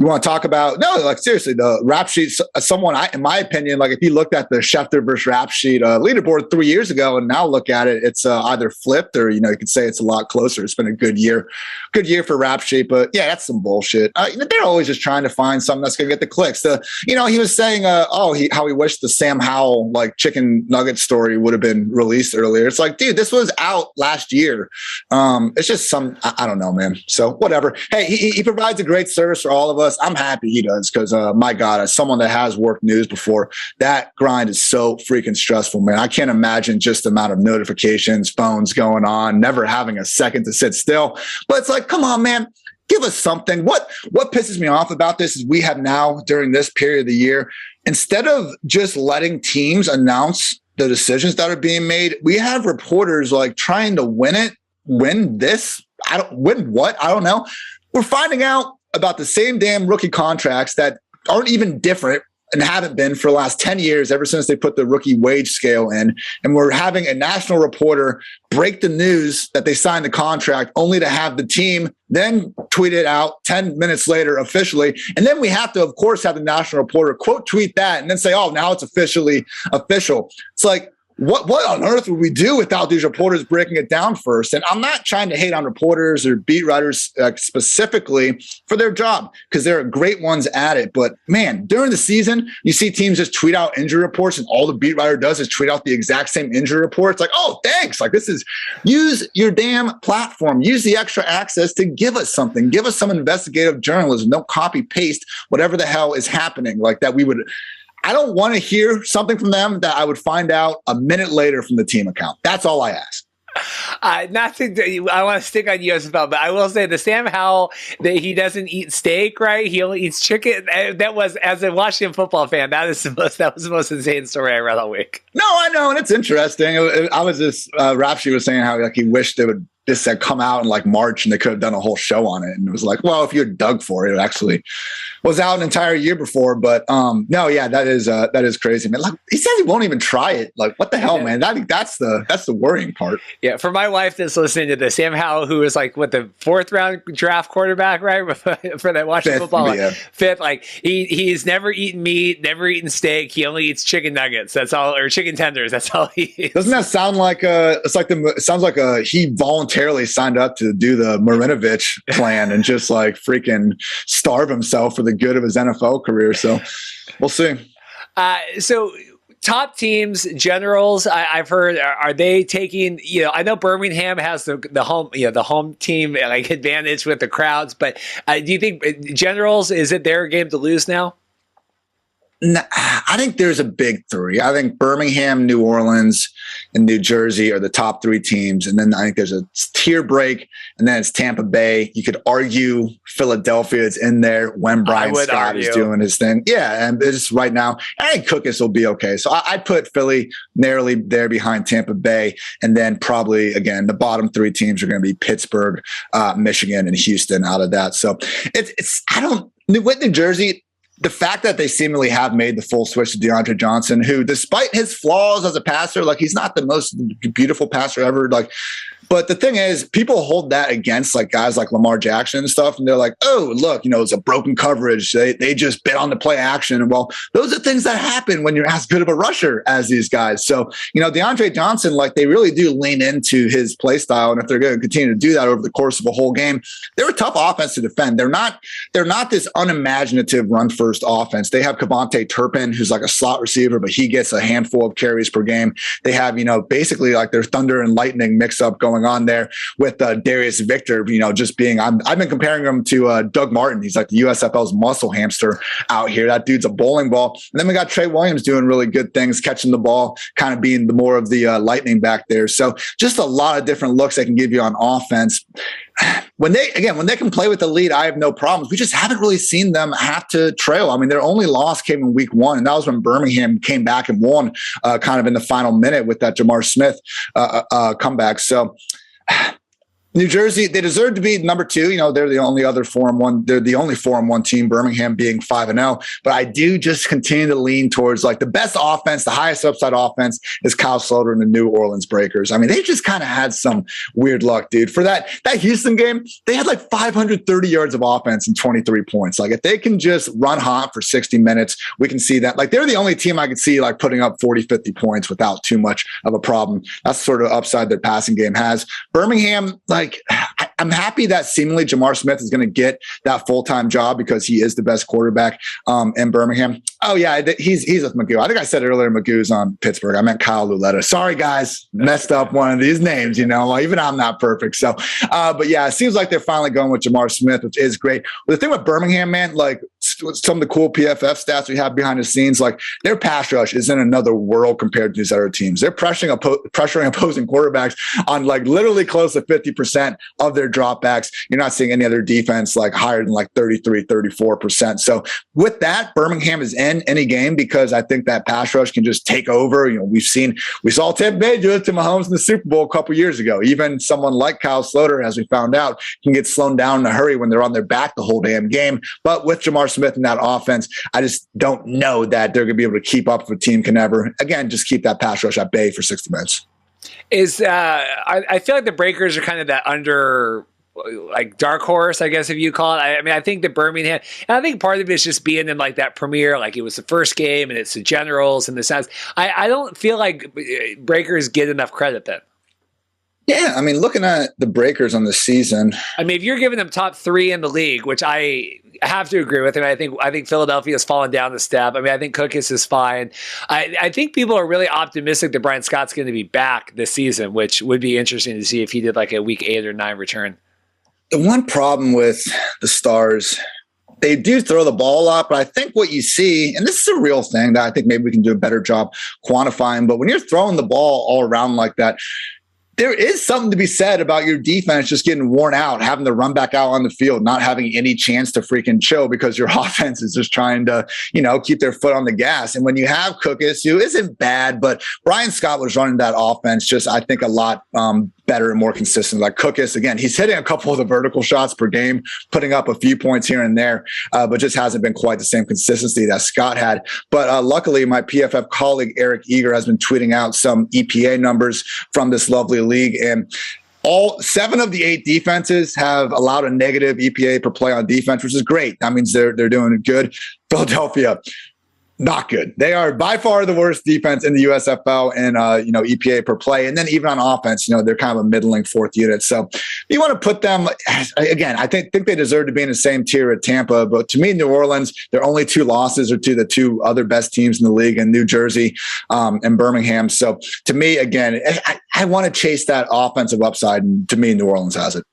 want to talk about, seriously, the Rap Sheet, someone, in my opinion, like if you looked at the Schefter versus Rap Sheet leaderboard 3 years ago and now look at it, it's either flipped or, you could say it's a lot closer. It's been a good year for Rap Sheet, but yeah, that's some bullshit. They're always just trying to find something that's going to get the clicks. He was saying, how he wished the Sam Howell, like chicken nugget story would have been released earlier. It's like, dude, this was out last year. It's just I don't know, man. So whatever. Hey, he provides a great service for all of us. I'm happy he does because, my God, as someone that has worked news before, that grind is so freaking stressful, man. I can't imagine just the amount of notifications, phones going on, never having a second to sit still. But it's like, come on, man. Give us something. What pisses me off about this is we have now, during this period of the year, instead of just letting teams announce the decisions that are being made, we have reporters like trying to win this. Win what? I don't know. We're finding out about the same damn rookie contracts that aren't even different and haven't been for the last 10 years, ever since they put the rookie wage scale in. And we're having a national reporter break the news that they signed the contract only to have the team then tweet it out 10 minutes later officially. And then we have to, of course, have the national reporter quote tweet that and then say, oh, now it's officially official. It's like, what on earth would we do without these reporters breaking it down first? And I'm not trying to hate on reporters or beat writers specifically for their job because they're great ones at it. But man, during the season, you see teams just tweet out injury reports and all the beat writer does is tweet out the exact same injury report. It's like, oh, thanks. Like use your damn platform, use the extra access to give us something, give us some investigative journalism, don't copy paste whatever the hell is happening like that. I don't want to hear something from them that I would find out a minute later from the team account. That's all I ask. I want to stick on USFL, but I will say the Sam Howell that he doesn't eat steak, right? He only eats chicken. That was, as a Washington football fan, that was the most insane story I read all week. No, I know, and it's interesting. I was just Rap Sheet was saying how like he wished they would just come out in like March and they could have done a whole show on it. And it was like, well, if you're dug for it, it actually was out an entire year before. But no, yeah, that is crazy, man. Like he says he won't even try it. Like what the hell, man? I think that's the worrying part. Yeah, for my wife that's listening to this, Sam Howell, who was like the 4th round draft quarterback, right, for that Washington football, yeah. 5th. Like he's never eaten meat, never eaten steak. He only eats chicken nuggets. That's all, or chicken tenders. That's all he eats. Doesn't that sound like it sounds like he voluntarily signed up to do the Marinovich plan and just like freaking starve himself for the good of his NFL career. So we'll see. So top teams, Generals, I've heard, are they taking, I know Birmingham has the home team like advantage with the crowds, but do you think Generals, is it their game to lose now? I think there's a big 3. I think Birmingham, New Orleans, and New Jersey are the top 3 teams. And then I think there's a tier break, and then it's Tampa Bay. You could argue Philadelphia is in there when Brian Scott is doing his thing. Yeah, and it's right now. I think Cookus will be okay. So I'd put Philly narrowly there behind Tampa Bay. And then probably, again, the bottom 3 teams are going to be Pittsburgh, Michigan, and Houston out of that. So with New Jersey, the fact that they seemingly have made the full switch to DeAndre Johnson, who, despite his flaws as a passer, like he's not the most beautiful passer ever. Like But the thing is, people hold that against like guys like Lamar Jackson and stuff. And they're like, oh, look, it's a broken coverage. They just bit on the play action. And well, those are things that happen when you're as good of a rusher as these guys. So, DeAndre Johnson, like they really do lean into his play style. And if they're going to continue to do that over the course of a whole game, they're a tough offense to defend. They're not this unimaginative run first offense. They have Kevontae Turpin, who's like a slot receiver, but he gets a handful of carries per game. They have, basically like their thunder and lightning mix up going on there with Darius Victor, just being, I've been comparing him to Doug Martin. He's like the USFL's muscle hamster out here. That dude's a bowling ball. And then we got Trey Williams doing really good things, catching the ball, kind of being the more of the lightning back there. So just a lot of different looks they can give you on offense. When they can play with the lead, I have no problems. We just haven't really seen them have to trail. I mean, their only loss came in week 1, and that was when Birmingham came back and won kind of in the final minute with that Jamar Smith comeback. So New Jersey, they deserve to be number 2. They're the only other 4-1. They're the only 4-1 team, Birmingham being 5-0. But I do just continue to lean towards like the best offense, the highest upside offense is Kyle Sloter and the New Orleans Breakers. I mean, they just kind of had some weird luck, dude. For that Houston game, they had like 530 yards of offense and 23 points. Like if they can just run hot for 60 minutes, we can see that. Like they're the only team I could see like putting up 40, 50 points without too much of a problem. That's sort of upside their passing game has. Birmingham, I'm happy that seemingly Jamar Smith is going to get that full-time job because he is the best quarterback in Birmingham. Oh yeah, he's with Magoo. I think I said earlier Magoo's on Pittsburgh. I meant Kyle Luletta. Sorry guys, messed up one of these names. Even I'm not perfect. So, but yeah, it seems like they're finally going with Jamar Smith, which is great. But the thing with Birmingham, man, like some of the cool PFF stats we have behind the scenes, like their pass rush is in another world compared to these other teams. They're pressuring opposing quarterbacks on like literally close to 50% of their dropbacks. You're not seeing any other defense like higher than like 33, 34%. So with that, Birmingham is in any game because I think that pass rush can just take over. We saw Tampa Bay do it to Mahomes in the Super Bowl a couple years ago. Even someone like Kyle Sloter, as we found out, can get slowed down in a hurry when they're on their back the whole damn game. But with Jamar Smith in that offense, I just don't know that they're going to be able to keep up if a team can ever, again, just keep that pass rush at bay for 60 minutes. I feel like the Breakers are kind of that under like dark horse, I guess, if you call it. I mean, I think that Birmingham, and I think part of it is just being in like that premiere, like it was the first game and it's the Generals and the Sounds. I don't feel like Breakers get enough credit then. Yeah, I mean, looking at the Breakers on the season, I mean, if you're giving them top 3 in the league, which I have to agree with him, I think Philadelphia has fallen down the step. I mean, I think Cookus is fine. I think people are really optimistic that Brian Scott's going to be back this season, which would be interesting to see if he did like a week 8 or 9 return. The one problem with the Stars, they do throw the ball a lot, but I think what you see, and this is a real thing that I think maybe we can do a better job quantifying, but when you're throwing the ball all around like that, there is something to be said about your defense just getting worn out, having to run back out on the field, not having any chance to freaking chill because your offense is just trying to, keep their foot on the gas. And when you have Cookus, who isn't bad, but Brian Scott was running that offense just, I think, a lot better and more consistent. Like Cookus, again, he's hitting a couple of the vertical shots per game, putting up a few points here and there, but just hasn't been quite the same consistency that Scott had. But luckily, my PFF colleague, Eric Eager, has been tweeting out some EPA numbers from this lovely league. And all 7 of the 8 defenses have allowed a negative EPA per play on defense, which is great. That means they're doing good. Philadelphia, not good. They are by far the worst defense in the USFL and EPA per play. And then even on offense, they're kind of a middling 4th unit. So you want to put them, again, I think they deserve to be in the same tier at Tampa. But to me, New Orleans, their only 2 losses are to the 2 other best teams in the league in New Jersey and Birmingham. So to me, again, I want to chase that offensive upside. And to me, New Orleans has it.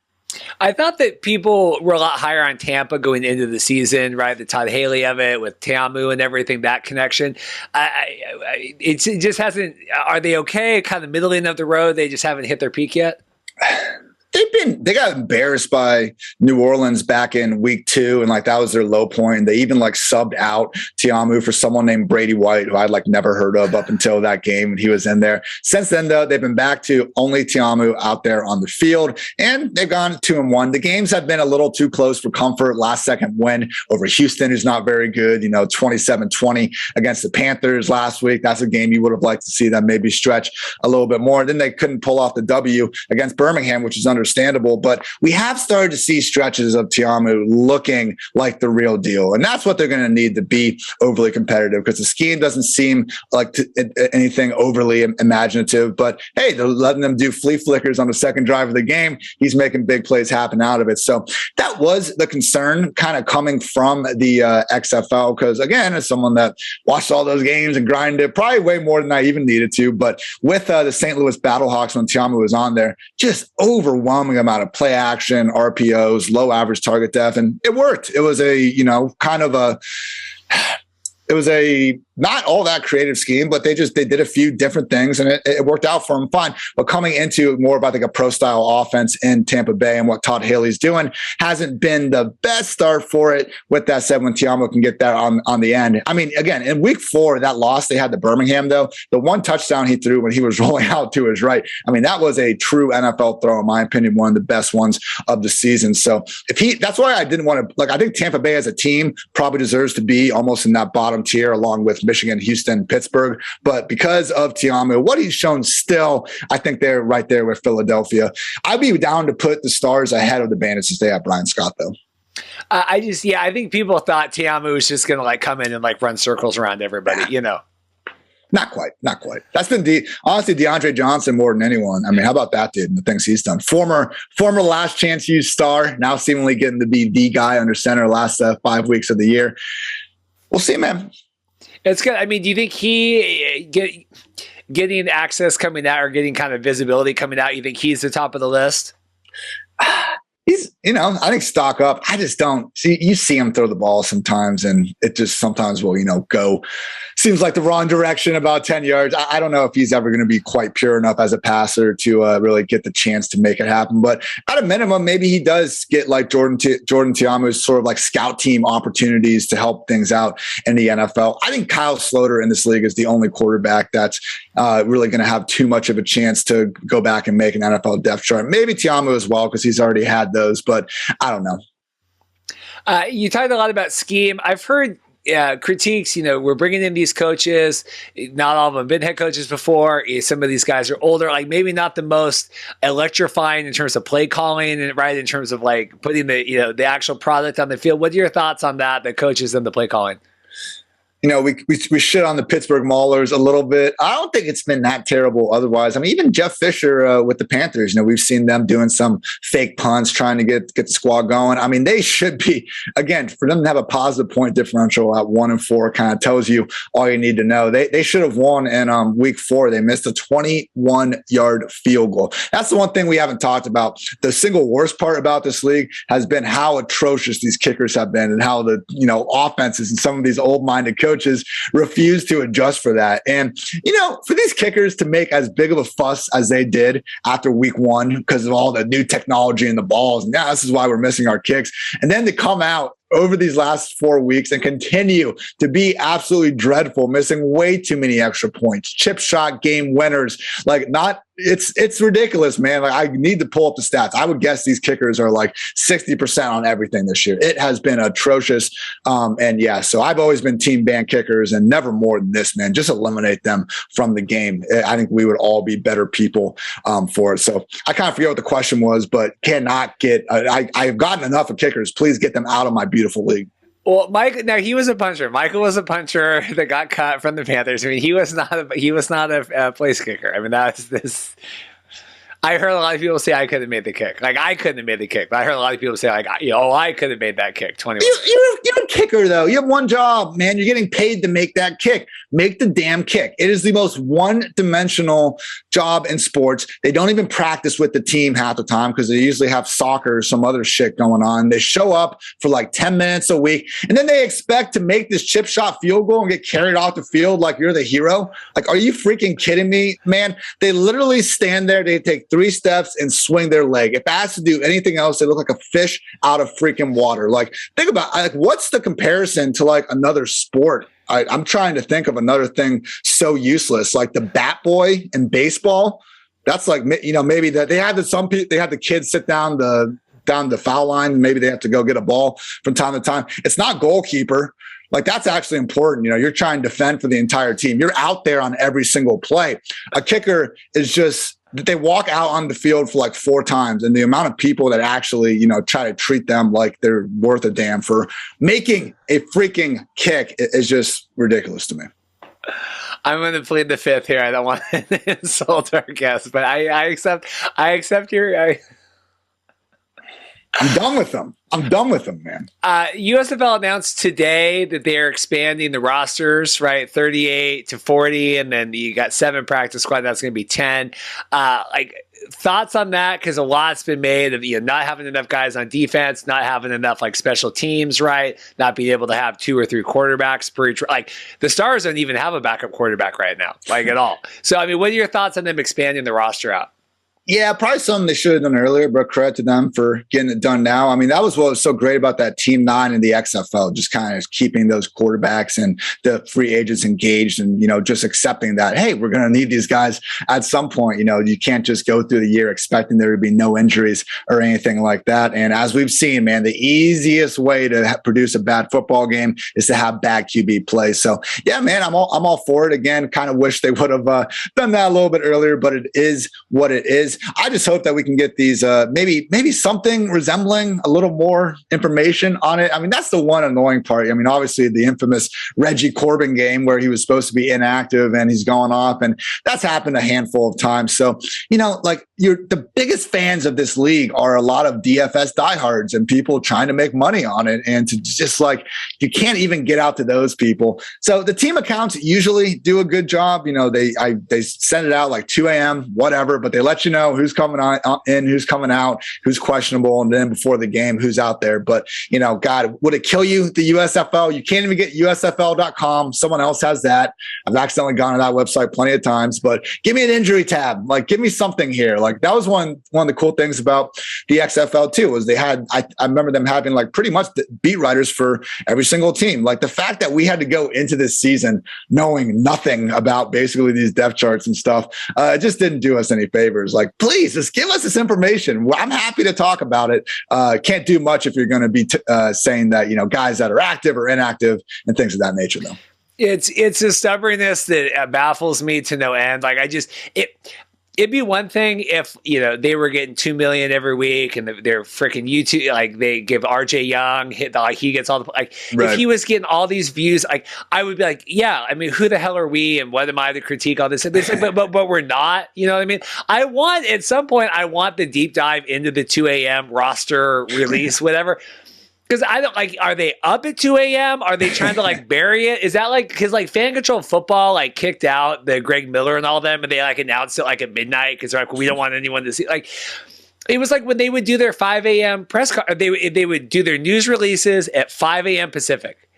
I thought that people were a lot higher on Tampa going into the season, right? The Todd Haley of it with Teamu and everything, that connection. It just hasn't. Are they okay? Kind of middling of the road. They just haven't hit their peak yet. They got embarrassed by New Orleans back in week 2, and like that was their low point. They even like subbed out Tiamu for someone named Brady White, who I'd like never heard of up until that game when he was in there. Since then, though, they've been back to only Tiamu out there on the field, and they've gone 2-1. The games have been a little too close for comfort. Last second win over Houston is not very good. 27-20 against the Panthers last week. That's a game you would have liked to see them maybe stretch a little bit more. Then they couldn't pull off the W against Birmingham, which is understandable, but we have started to see stretches of Tiamu looking like the real deal. And that's what they're going to need to be overly competitive, because the scheme doesn't seem like anything overly imaginative. But hey, they're letting them do flea flickers on the second drive of the game. He's making big plays happen out of it. So that was the concern kind of coming from the XFL, because again, as someone that watched all those games and grinded probably way more than I even needed to, but with the St. Louis Battlehawks when Tiamu was on there, just overwhelming amount of play action, RPOs, low average target depth, and it worked. It was a not all that creative scheme, but they did a few different things, and it worked out for them fine. But coming into more about like a pro style offense in Tampa Bay and what Todd Haley's doing hasn't been the best start for it. With that said, when Tiamu can get that on the end, I mean, again, in week 4, that loss they had to Birmingham, though, the one touchdown he threw when he was rolling out to his right, I mean, that was a true NFL throw, in my opinion, one of the best ones of the season. So that's why I didn't want to, I think Tampa Bay as a team probably deserves to be almost in that bottom tier along with Michigan, Houston, Pittsburgh. But because of Tiamu, what he's shown still, I think they're right there with Philadelphia. I'd be down to put the Stars ahead of the Bandits since they have Brian Scott, though. I think people thought Tiamu was just going to come in and run circles around everybody, Not quite. That's been honestly DeAndre Johnson more than anyone. I mean, how about that dude and the things he's done? Former last chance used star, now seemingly getting to be the guy under center last 5 weeks of the year. We'll see, man. It's good. I mean, do you think getting access coming out or getting kind of visibility coming out, you think he's the top of the list? He's, I think stock up. I just don't see, you see him throw the ball sometimes, and it just sometimes will, go, seems like the wrong direction about 10 yards. I don't know if he's ever going to be quite pure enough as a passer to really get the chance to make it happen. But at a minimum, maybe he does get like Jordan Tiamu's sort of like scout team opportunities to help things out in the NFL. I think Kyle Sloter in this league is the only quarterback that's really going to have too much of a chance to go back and make an NFL depth chart. Maybe Tiamu as well, because he's already had those, but I don't know. You talked a lot about scheme. I've heard critiques, we're bringing in these coaches. Not all of them have been head coaches before. Some of these guys are older, maybe not the most electrifying in terms of play calling and right in terms of putting the actual product on the field. What are your thoughts on that, the coaches and the play calling? We shit on the Pittsburgh Maulers a little bit. I don't think it's been that terrible otherwise. I mean, even Jeff Fisher with the Panthers, we've seen them doing some fake punts, trying to get the squad going. I mean, they should be, again, for them to have a positive point differential at 1-4 kind of tells you all you need to know. They should have won in week 4. They missed a 21-yard field goal. That's the one thing we haven't talked about. The single worst part about this league has been how atrocious these kickers have been, and how the offenses and some of these old-minded coaches refuse to adjust for that. And, for these kickers to make as big of a fuss as they did after week 1 because of all the new technology and the balls, and this is why we're missing our kicks. And then to come out over these last 4 weeks and continue to be absolutely dreadful, missing way too many extra points, chip shot game winners, it's ridiculous, man. I need to pull up the stats. I would guess these kickers are 60% on everything this year. It has been atrocious. So I've always been team ban kickers, and never more than this, man. Just eliminate them from the game. I think we would all be better people for it. So I kind of forget what the question was, but cannot get, I've gotten enough of kickers. Please get them out of my beautiful league. Well, he was a puncher. Michael was a puncher that got cut from the Panthers. I mean, he was not a place kicker. I mean, that's this. I heard a lot of people say I couldn't have made the kick. I couldn't have made the kick, but I heard a lot of people say I could have made that kick. 21. You're a kicker, though. You have one job, man. You're getting paid to make that kick. Make the damn kick. It is the most one-dimensional job in sports. They don't even practice with the team half the time because they usually have soccer or some other shit going on. They show up for 10 minutes a week, and then they expect to make this chip shot field goal and get carried off the field like you're the hero. Are you freaking kidding me, man? They literally stand there. They take 3 steps and swing their leg. If it has to do anything else, they look like a fish out of freaking water. Like, think about, like, what's the comparison to like another sport? I'm trying to think of another thing so useless, like the bat boy in baseball. That's like, you know, maybe that they have the kids sit down the foul line. Maybe they have to go get a ball from time to time. It's not goalkeeper. Like, that's actually important. You know, you're trying to defend for the entire team. You're out there on every single play. A kicker is just, they walk out on the field for like 4 times, and the amount of people that actually, you know, try to treat them like they're worth a damn for making a freaking kick is just ridiculous to me. I'm going to plead the fifth here. I don't want to insult our guest, but I accept your. I'm done with them. Man. USFL announced today that they're expanding the rosters, right? 38 to 40, and then you got 7 practice squad. That's going to be 10. Like, thoughts on that? Because a lot's been made of, you know, not having enough guys on defense, not having enough like special teams, right? Not being able to have 2 or 3 quarterbacks per each. Like, the Stars don't even have a backup quarterback right now, like, at all. So, I mean, what are your thoughts on them expanding the roster out? Yeah, probably something they should have done earlier, but credit to them for getting it done now. I mean, that was what was so great about that Team 9 in the XFL, just kind of keeping those quarterbacks and the free agents engaged and, you know, just accepting that, hey, we're going to need these guys at some point. You know, you can't just go through the year expecting there to be no injuries or anything like that. And as we've seen, man, the easiest way to produce a bad football game is to have bad QB play. So, yeah, man, I'm all for it. Again, kind of wish they would have done that a little bit earlier, but it is what it is. I just hope that we can get these maybe something resembling a little more information on it. I mean, that's the one annoying part. I mean, obviously the infamous Reggie Corbin game where he was supposed to be inactive and he's gone off, and that's happened a handful of times. So, you know, like, the biggest fans of this league are a lot of DFS diehards and people trying to make money on it, and to just like, you can't even get out to those people. So the team accounts usually do a good job. You know, they send it out like 2 a.m., whatever, but they let you know who's coming on in, who's coming out, who's questionable, and then before the game, who's out there. But, you know, God, would it kill you, the USFL? You can't even get USFL.com. Someone else has that. I've accidentally gone to that website plenty of times, but give me an injury tab. Like, give me something here. Like, that was one of the cool things about the XFL too, was they had, I remember them having like pretty much the beat writers for every single team. Like, the fact that we had to go into this season knowing nothing about basically these depth charts and stuff, it just didn't do us any favors. Like, please just give us this information. I'm happy to talk about it. Can't do much if you're going to be saying that, you know, guys that are active or inactive and things of that nature, though. It's a stubbornness that baffles me to no end. Like, it'd be one thing if, you know, they were getting 2 million every week and they're freaking YouTube, like, they give RJ Young he gets all the, like, right. If he was getting all these views, like, I would be like, yeah, I mean, who the hell are we and what am I to critique all this? But we're not, you know what I mean? At some point, I want the deep dive into the 2 a.m. roster release, whatever. Because I don't, like, are they up at 2 a.m.? Are they trying to like bury it? Is that like, because like Fan Control Football like kicked out the Greg Miller and all them, and they like announced it like at midnight because they're like, well, we don't want anyone to see. Like, it was like when they would do their 5 a.m. they would do their news releases at 5 a.m. Pacific,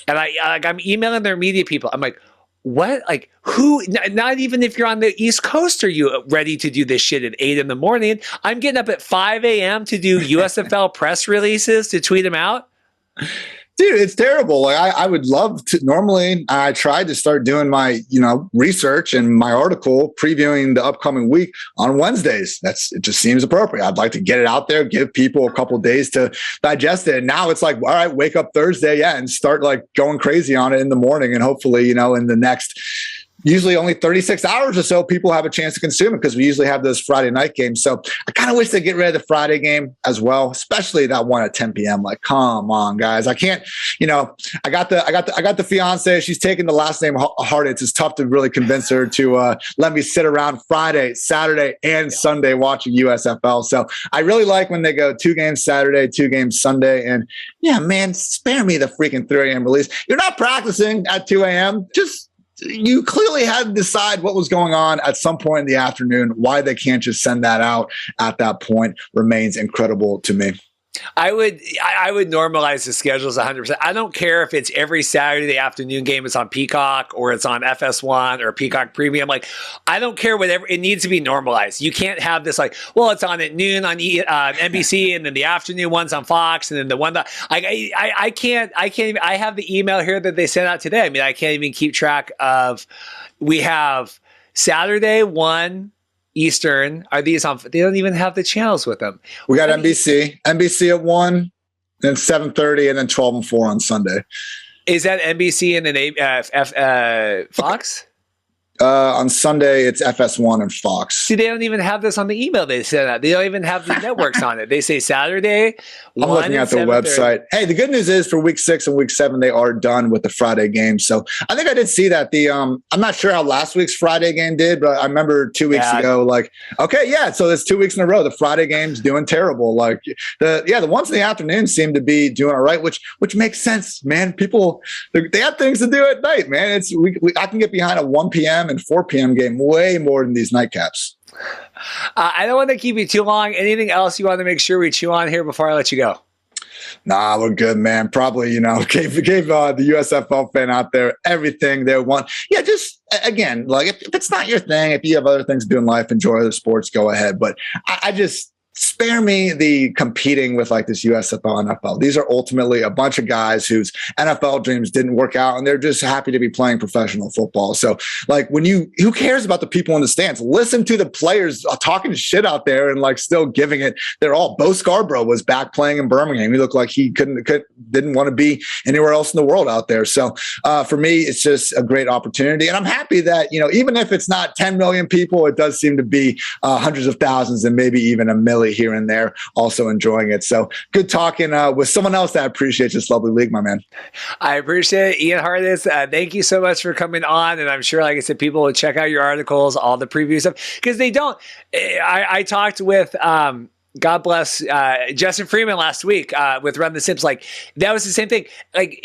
and I'm emailing their media people. I'm like, what? Like, who? Not even if you're on the East Coast are you ready to do this shit at 8 in the morning. I'm getting up at 5 a.m. to do USFL press releases to tweet them out. Dude, it's terrible. Like, I would love to. Normally, I tried to start doing my, you know, research and my article previewing the upcoming week on Wednesdays. It just seems appropriate. I'd like to get it out there, give people a couple of days to digest it. And now it's like, all right, wake up Thursday, and start like going crazy on it in the morning. And hopefully, you know, in the next usually only 36 hours or so, people have a chance to consume it because we usually have those Friday night games. So I kind of wish they'd get rid of the Friday game as well, especially that one at 10 p.m. Like, come on, guys. I can't, you know, I got the fiance. She's taking the last name Hartitz. It's tough to really convince her to let me sit around Friday, Saturday, and Sunday watching USFL. So I really like when they go 2 games Saturday, 2 games Sunday. And yeah, man, spare me the freaking 3 a.m. release. You're not practicing at 2 a.m. You clearly had to decide what was going on at some point in the afternoon. Why they can't just send that out at that point remains incredible to me. I would normalize the schedules 100%. I don't care if it's every Saturday afternoon game is on Peacock or it's on FS1 or Peacock Premium. Like, I don't care, whatever. It needs to be normalized. You can't have this like, well, it's on at noon on NBC and then the afternoon one's on Fox and then the one that I can't even, I have the email here that they sent out today. I mean, I can't even keep track of, we have Saturday 1 Eastern. Are these on? They don't even have the channels with them. We got NBC at 1, then 7:30, and then 12 and 4 on Sunday. Is that NBC and then Fox? On Sunday, it's FS1 and Fox. See, they don't even have this on the email they sent out. They don't even have the networks on it. They say Saturday. I'm looking at the website. Hey, the good news is for week 6 and week 7, they are done with the Friday game. So I think I did see that. I'm not sure how last week's Friday game did, but I remember 2 weeks ago, like, okay, yeah, so it's 2 weeks in a row. The Friday game's doing terrible. Like the ones in the afternoon seem to be doing all right, which makes sense, man. People, they have things to do at night, man. I can get behind a 1 p.m. and 4 p.m. game way more than these nightcaps. I don't want to keep you too long. Anything else you want to make sure we chew on here before I let you go? Nah, we're good, man. Probably, gave the USFL fan out there everything they want. Yeah, just, again, like, if it's not your thing, if you have other things to do in life, enjoy other sports, go ahead. But I just spare me the competing with like this USFL and NFL. These are ultimately a bunch of guys whose NFL dreams didn't work out and they're just happy to be playing professional football. So like who cares about the people in the stands? Listen to the players talking shit out there and like still giving it. They're all, Bo Scarborough was back playing in Birmingham. He looked like he didn't want to be anywhere else in the world out there. So for me, it's just a great opportunity. And I'm happy that, even if it's not 10 million people, it does seem to be hundreds of thousands and maybe even a million here and there also enjoying it. So good talking with someone else that appreciates this lovely league, my man. I appreciate it. Ian Hartitz, thank you so much for coming on. And I'm sure, like I said, people will check out your articles, all the preview stuff, because they don't. I talked with God bless Justin Freeman last week with Run the Sims. Like, that was the same thing. Like,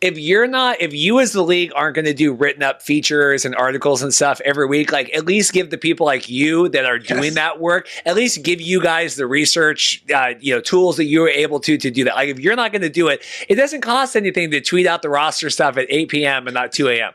if you as the league aren't going to do written up features and articles and stuff every week, like, at least give the people like you that are doing that work, at least give you guys the research, tools that you are able to do that. Like, if you're not going to do it, it doesn't cost anything to tweet out the roster stuff at 8 p.m. and not 2 a.m.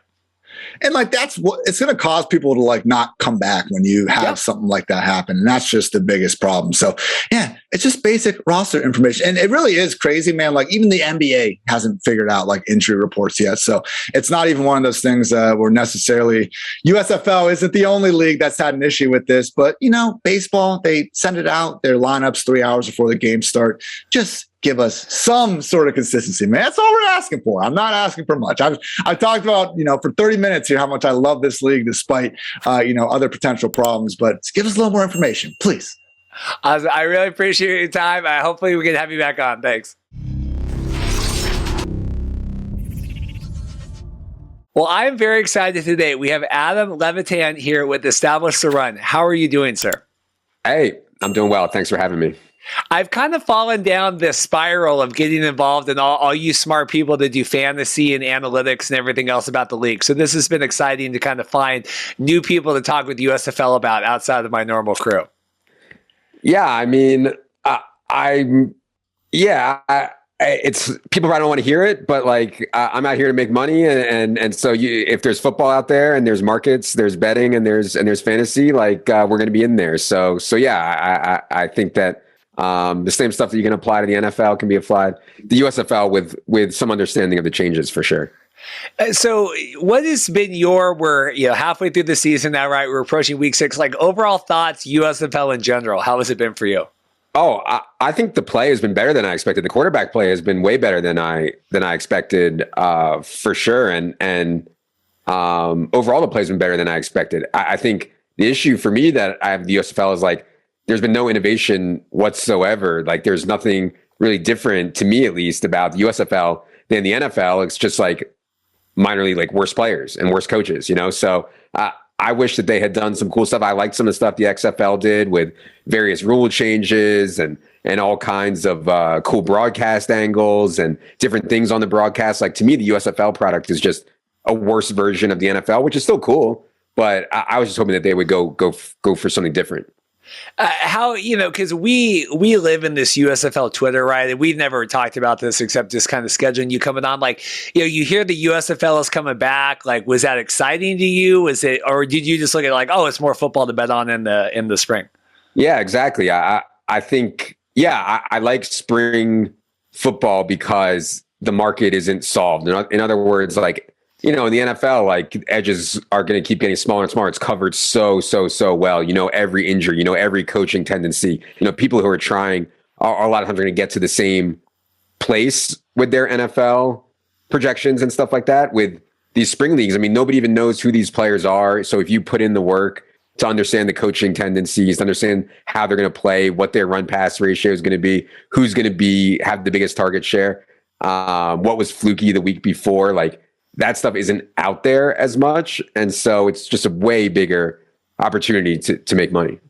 And like, that's what it's going to cause people to like not come back when you have something like that happen. And that's just the biggest problem. So yeah, it's just basic roster information. And it really is crazy, man. Like, even the NBA hasn't figured out like injury reports yet. So it's not even one of those things where necessarily USFL isn't the only league that's had an issue with this, but baseball, they send it out, their lineups 3 hours before the game start. Just give us some sort of consistency, man. That's all we're asking for. I'm not asking for much. I've talked about, for 30 minutes here, how much I love this league despite, other potential problems, but give us a little more information, please. I really appreciate your time. Hopefully we can have you back on. Thanks. Well, I'm very excited today. We have Adam Levitan here with Establish the Run. How are you doing, sir? Hey, I'm doing well. Thanks for having me. I've kind of fallen down this spiral of getting involved in all you smart people that do fantasy and analytics and everything else about the league. So this has been exciting to kind of find new people to talk with USFL about outside of my normal crew. Yeah, I mean, it's people probably don't want to hear it, but like, I'm out here to make money, and so if there's football out there and there's markets, there's betting, and there's fantasy, like we're going to be in there. So yeah, I think that the same stuff that you can apply to the NFL can be applied to the USFL with some understanding of the changes for sure. So what has been we're halfway through the season now, right? We're approaching week 6. Like, overall thoughts, USFL in general, how has it been for you? Oh, I think the play has been better than I expected. The quarterback play has been way better than I expected, for sure. And overall, the play has been better than I expected. I think the issue for me that I have the USFL is like, there's been no innovation whatsoever. Like, there's nothing really different, to me at least, about the USFL than the NFL. It's just like minorly like worse players and worse coaches, So I wish that they had done some cool stuff. I liked some of the stuff the XFL did with various rule changes and all kinds of cool broadcast angles and different things on the broadcast. Like, to me, the USFL product is just a worse version of the NFL, which is still cool. But I was just hoping that they would go for something different. How, because we live in this USFL Twitter, right? And we've never talked about this except just kind of scheduling you coming on. Like, you hear the USFL is coming back. Like, was that exciting to you? Or did you just look at it like, oh, it's more football to bet on in the spring? Yeah, exactly. I think, I like spring football because the market isn't solved. In other words, like, in the NFL, like edges are going to keep getting smaller and smaller. It's covered so well. Every injury, every coaching tendency, people who are trying are a lot of times going to get to the same place with their NFL projections and stuff like that. With these spring leagues, I mean, nobody even knows who these players are. So if you put in the work to understand the coaching tendencies, to understand how they're going to play, what their run pass ratio is going to be, who's going to have the biggest target share, what was fluky the week before, like, that stuff isn't out there as much. And so it's just a way bigger opportunity to make money.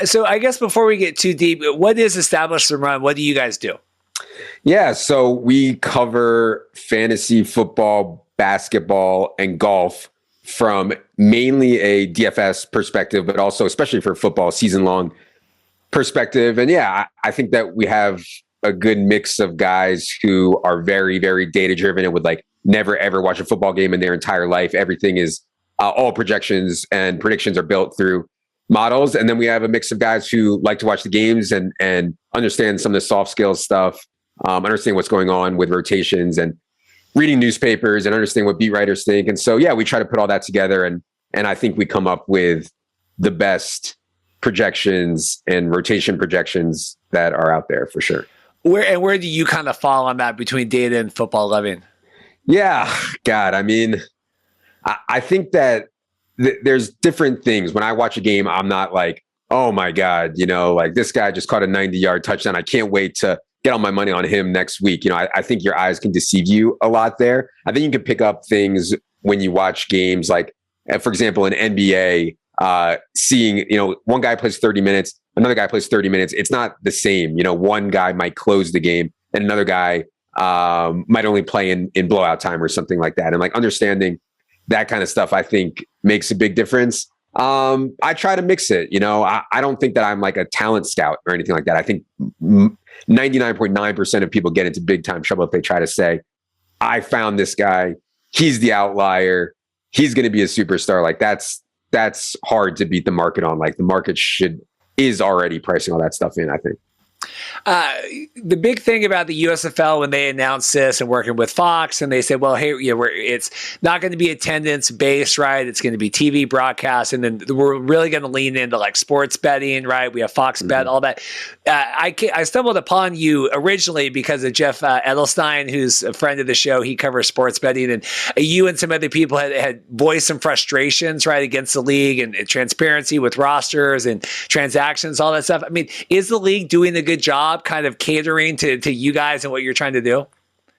So I guess before we get too deep, what is Establish the Run? What do you guys do? Yeah, so we cover fantasy football, basketball, and golf from mainly a DFS perspective, but also especially for football, season-long perspective. And I think that we have a good mix of guys who are very, very data-driven and would like never ever watch a football game in their entire life. Everything is all projections and predictions are built through models. And then we have a mix of guys who like to watch the games and understand some of the soft skills stuff, understand what's going on with rotations and reading newspapers and understand what beat writers think. And so, we try to put all that together. And I think we come up with the best projections and rotation projections that are out there for sure. Where do you kind of fall on that between data and football loving? Yeah, God, I mean, I think that there's different things. When I watch a game, I'm not like, oh my God, like this guy just caught a 90-yard touchdown. I can't wait to get all my money on him next week. I think your eyes can deceive you a lot there. I think you can pick up things when you watch games, like, for example, in NBA, seeing, one guy plays 30 minutes, another guy plays 30 minutes. It's not the same. One guy might close the game and another guy might only play in blowout time or something like that. And like understanding that kind of stuff, I think makes a big difference. I try to mix it. I don't think that I'm like a talent scout or anything like that. I think 99.9% of people get into big time trouble if they try to say, I found this guy, he's the outlier, he's going to be a superstar. Like that's hard to beat the market on. Like the market is already pricing all that stuff in, I think. The big thing about the USFL when they announced this and working with Fox, and they said, well, hey, it's not going to be attendance based, right? It's going to be TV broadcast. And then we're really going to lean into like sports betting, right? We have Fox Bet, all that. I stumbled upon you originally because of Jeff Edelstein, who's a friend of the show. He covers sports betting, and you and some other people had voiced some frustrations, right, against the league and transparency with rosters and transactions, all that stuff. I mean, is the league doing a good job kind of catering to you guys and what you're trying to do?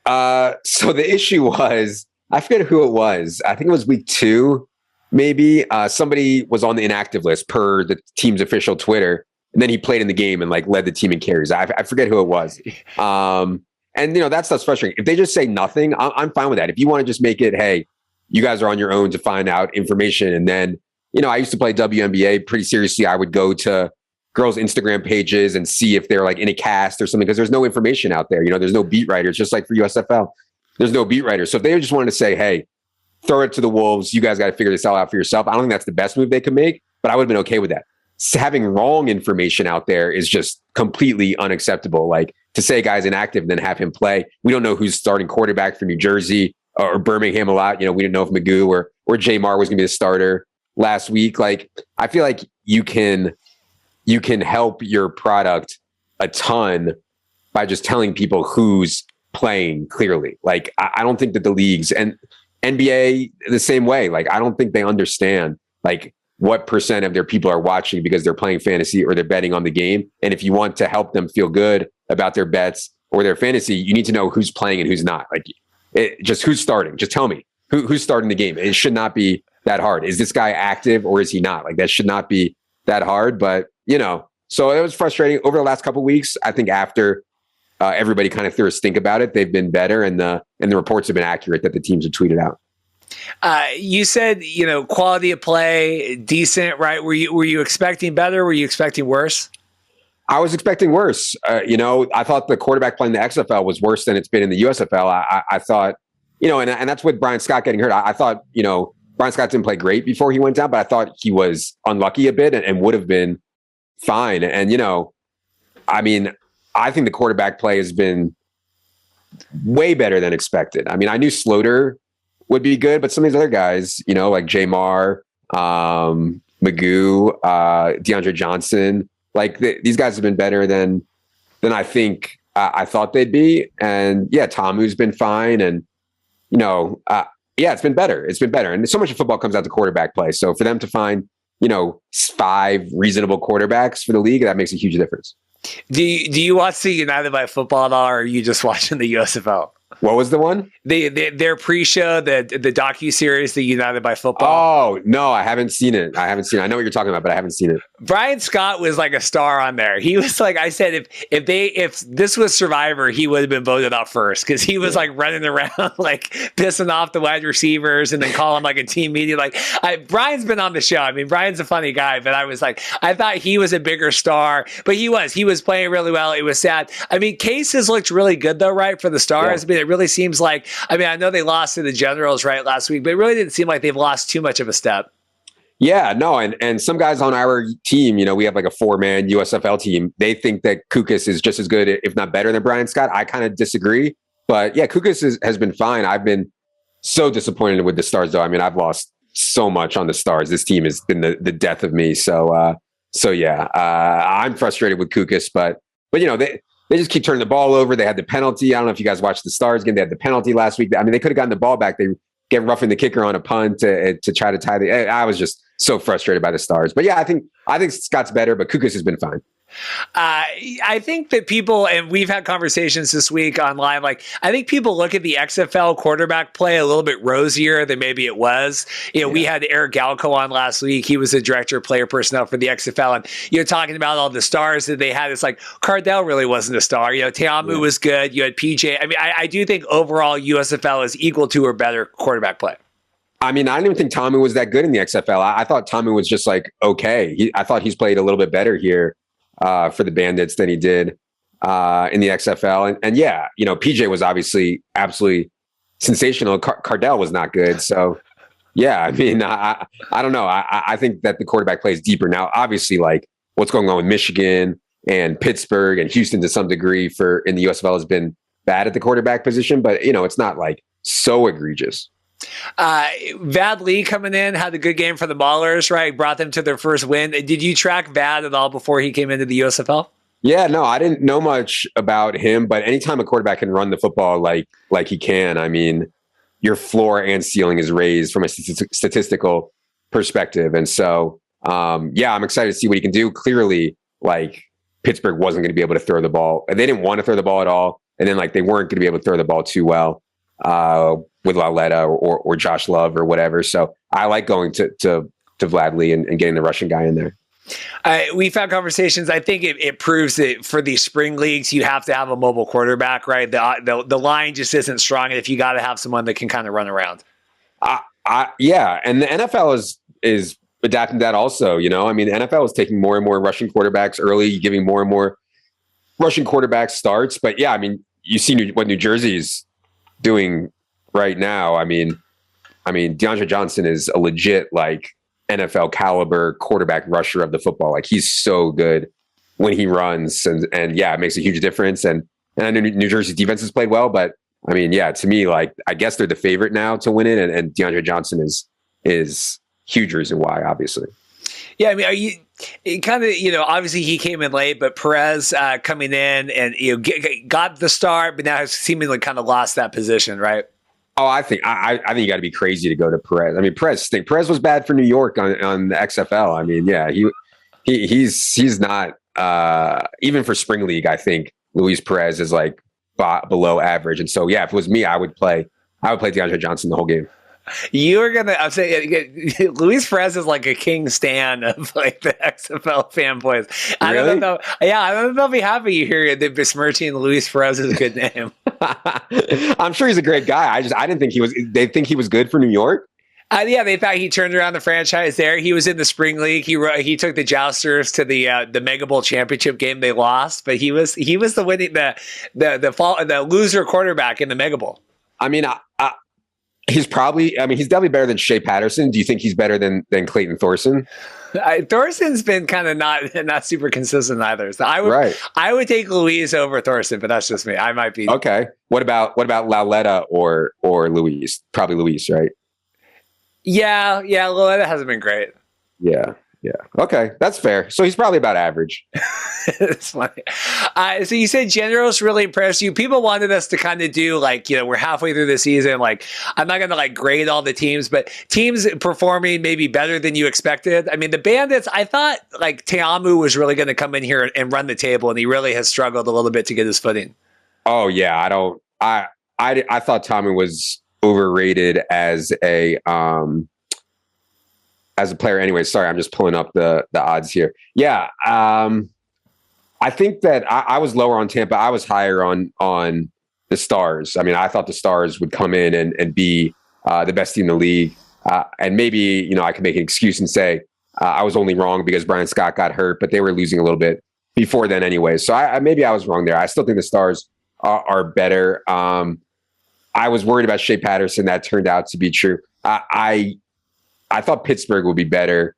So the issue was, I forget who it was. I think it was week 2, maybe. Somebody was on the inactive list per the team's official Twitter, and then he played in the game and like led the team in carries. I forget who it was. And that stuff's frustrating. If they just say nothing, I'm fine with that. If you want to just make it, hey, you guys are on your own to find out information. And then, I used to play WNBA pretty seriously. I would go to girls' Instagram pages and see if they're like in a cast or something, because there's no information out there. There's no beat writers, just like for USFL. There's no beat writers. So if they just wanted to say, hey, throw it to the wolves, you guys got to figure this all out for yourself, I don't think that's the best move they could make, but I would have been okay with that. Having wrong information out there is just completely unacceptable. Like to say a guy's inactive and then have him play. We don't know who's starting quarterback for New Jersey or Birmingham a lot. We didn't know if Magoo or Jamar was going to be the starter last week. Like, I feel like you can help your product a ton by just telling people who's playing clearly. Like, I don't think that the leagues and NBA the same way. Like, I don't think they understand like what percent of their people are watching because they're playing fantasy or they're betting on the game. And if you want to help them feel good about their bets or their fantasy, you need to know who's playing and who's not. Like, just who's starting. Just tell me who's starting the game. It should not be that hard. Is this guy active or is he not? Like, that should not be that hard. But so it was frustrating over the last couple of weeks. I think after everybody kind of threw a stink about it, they've been better, and the reports have been accurate that the teams have tweeted out. You said, quality of play, decent, right? Were you expecting better? Were you expecting worse? I was expecting worse. I thought the quarterback play in the XFL was worse than it's been in the USFL. I thought, and that's with Brian Scott getting hurt. I thought, Brian Scott didn't play great before he went down, but I thought he was unlucky a bit and would have been fine. And, I think the quarterback play has been way better than expected. I mean, I knew Sloter would be good, but some of these other guys, like Jamar, Magoo, DeAndre Johnson, these guys have been better than I think I thought they'd be. And yeah, Tamu's been fine. And, it's been better. It's been better. And so much of football comes out to quarterback play. So for them to find, 5 reasonable quarterbacks for the league, that makes a huge difference. Do you watch the United by Football at all, or are you just watching the USFL? What was the one? Their pre-show, the docu-series, the United by Football. Oh, no, I haven't seen it. I know what you're talking about, but I haven't seen it. Brian Scott was like a star on there. He was like, I said, if this was Survivor, he would have been voted out first, because he was like running around, like pissing off the wide receivers and then calling like a team meeting. Brian's been on the show. I mean, Brian's a funny guy, but I was like, I thought he was a bigger star, but he was playing really well. It was sad. I mean, Case has looked really good though, right? For the Stars. Yeah. I mean, it really seems like, I know they lost to the Generals right last week, but it really didn't seem like they've lost too much of a step. Yeah, no, and some guys on our team, we have like a 4-man USFL team. They think that Kukas is just as good, if not better, than Brian Scott. I kind of disagree, but yeah, Kukas has been fine. I've been so disappointed with the Stars, though. I mean, I've lost so much on the Stars. This team has been the death of me. So yeah, I'm frustrated with Kukas, but they just keep turning the ball over. They had the penalty. I don't know if you guys watched the Stars game. They had the penalty last week. I mean, they could have gotten the ball back. They get roughing the kicker on a punt to try to tie the. I was just so frustrated by the Stars. But yeah, I think Scott's better, but Kukas has been fine. I think that people, and we've had conversations this week online, I think people look at the XFL quarterback play a little bit rosier than maybe it was. We had Eric Galco on last week. He was the director of player personnel for the XFL. And you're talking about all the stars that they had. It's like Cardell really wasn't a star. Teamu was good. You had PJ. I mean, I do think overall USFL is equal to or better quarterback play. I mean, I didn't even think Tamu was that good in the XFL. I thought Tamu was just okay. I thought he's played a little bit better here for the Bandits than he did in the XFL. And yeah, PJ was obviously absolutely sensational. Cardell was not good. So yeah, I mean, I don't know. I think that the quarterback play is deeper now. Obviously, what's going on with Michigan and Pittsburgh and Houston to some degree in the USFL has been bad at the quarterback position, but it's not so egregious. Vad Lee coming in had a good game for the Maulers, right? Brought them to their first win. Did you track Vad at all before he came into the USFL? Yeah, no, I didn't know much about him, but anytime a quarterback can run the football like he can, I mean, your floor and ceiling is raised from a statistical perspective. And so, yeah, I'm excited to see what he can do. Clearly, Pittsburgh wasn't going to be able to throw the ball. They didn't want to throw the ball at all. And then they weren't going to be able to throw the ball too well with Lauletta or Josh Love or whatever. So I like going to Vlad Lee and getting the Russian guy in there. We've had conversations. I think it proves that for these spring leagues, you have to have a mobile quarterback, right? The line just isn't strong. And if you got to have someone that can kind of run around. Yeah. And the NFL is adapting that also, I mean, the NFL is taking more and more rushing quarterbacks early, giving more and more rushing quarterbacks starts. But yeah, I mean, you see what New Jersey's doing right now. I mean, DeAndre Johnson is a legit NFL caliber quarterback rusher of the football. He's so good when he runs, and yeah, it makes a huge difference. And I know New Jersey's defense has played well, but I mean, yeah, to me, I guess they're the favorite now to win it, and DeAndre Johnson is huge reason why, obviously. Yeah, I mean, are you kind of, obviously he came in late, but Perez coming in and got the start, but now has seemingly kind of lost that position, right? Oh, I think you got to be crazy to go to Perez. I mean, Perez was bad for New York on the XFL. I mean, yeah, he's not even for spring league. I think Luis Perez is below average, and so yeah, if it was me, I would play DeAndre Johnson the whole game. I'm saying Luis Perez is like a king stan of the XFL fanboys. I don't know. Yeah, I don't know if they'll be happy you hear they're besmirching Luis Perez's good name. I'm sure he's a great guy. I didn't think he was. They think he was good for New York. Yeah, they thought he turned around the franchise there. He was in the spring league. He took the Jousters to the Mega Bowl championship game. They lost, but he was the winning the loser quarterback in the Mega Bowl. I mean, he's definitely better than Shea Patterson. Do you think he's better than Clayton Thorson? Thorson's been kind of not super consistent either. So I would take Luis over Thorson, but that's just me. I might be okay. What about Lauletta or Luis? Probably Luis, right? Yeah. Lauletta hasn't been great. Yeah. Okay, that's fair. So he's probably about average. It's funny. So you said Generals really impressed you. People wanted us to kind of do we're halfway through the season. Like, I'm not going to grade all the teams, but teams performing maybe better than you expected. I mean, the Bandits, I thought Teamu was really going to come in here and run the table, and he really has struggled a little bit to get his footing. Oh yeah, I thought Teamu was overrated as a player. Anyway, sorry, I'm just pulling up the odds here. Yeah. I think that I was lower on Tampa. I was higher on the Stars. I mean, I thought the Stars would come in and be the best team in the league. And maybe, I could make an excuse and say I was only wrong because Brian Scott got hurt, but they were losing a little bit before then anyway. So maybe I was wrong there. I still think the Stars are better. I was worried about Shea Patterson. That turned out to be true. I thought Pittsburgh would be better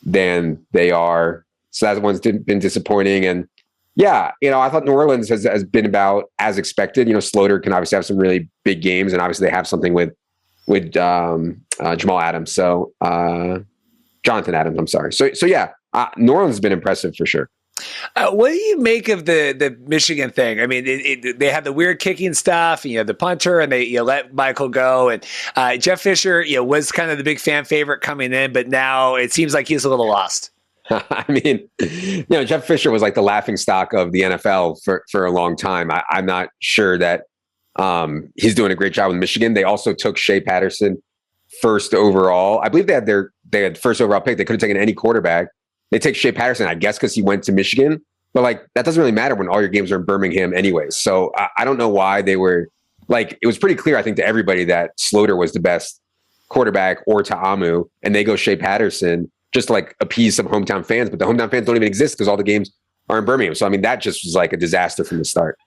than they are. So that one's been disappointing. And yeah, I thought New Orleans has been about as expected. Slaughter can obviously have some really big games, and obviously they have something with Jamal Adams. So Jonathan Adams, I'm sorry. So yeah, New Orleans has been impressive for sure. What do you make of the Michigan thing? I mean, they had the weird kicking stuff, the punter, and they let Michael go. And Jeff Fisher, was kind of the big fan favorite coming in, but now it seems like he's a little lost. I mean, Jeff Fisher was like the laughing stock of the NFL for a long time. I'm not sure that he's doing a great job with Michigan. They also took Shea Patterson first overall. I believe they had first overall pick. They could have taken any quarterback. They take Shea Patterson, I guess, because he went to Michigan. But that doesn't really matter when all your games are in Birmingham anyways. So I don't know why they were it was pretty clear, I think, to everybody that Slaughter was the best quarterback or Ta'amu, and they go Shea Patterson just to appease some hometown fans. But the hometown fans don't even exist because all the games are in Birmingham. So I mean, that just was a disaster from the start.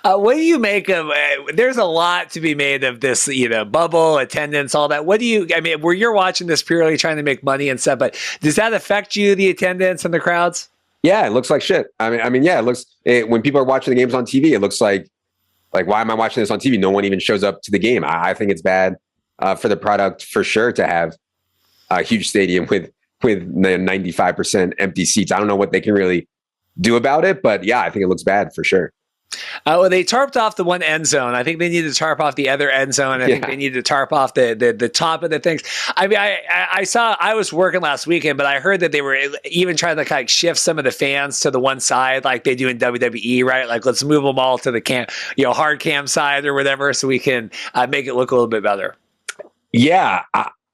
What do you make of? There's a lot to be made of this, bubble attendance, all that. Where you're watching this purely trying to make money and stuff, but does that affect you, the attendance and the crowds? Yeah, it looks like shit. I mean, yeah, when people are watching the games on TV, it looks like why am I watching this on TV? No one even shows up to the game. I think it's bad for the product for sure to have a huge stadium with 95% empty seats. I don't know what they can really do about it, but yeah, I think it looks bad for sure. Well, they tarped off the one end zone. I think they need to tarp off the other end zone. I think they need to tarp off the top of the things. I mean, I was working last weekend, but I heard that they were even trying to shift some of the fans to the one side like they do in WWE, right? Let's move them all to the hard cam side or whatever, so we can make it look a little bit better. Yeah,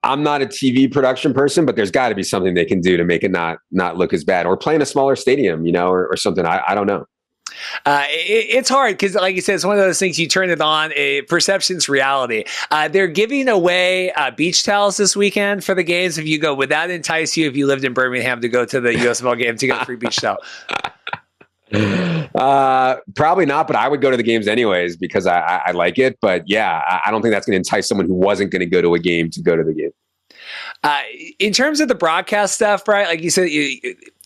I'm not a TV production person, but there's got to be something they can do to make it not look as bad, or play in a smaller stadium, or something. I don't know. It's hard because, like you said, it's one of those things you turn it on. Perception's reality. They're giving away beach towels this weekend for the games. If you go, would that entice you if you lived in Birmingham to go to the USFL game to get a free beach towel? Probably not, but I would go to the games anyways because I like it. But yeah, I don't think that's going to entice someone who wasn't going to go to a game to go to the game. In terms of the broadcast stuff, right? Like you said,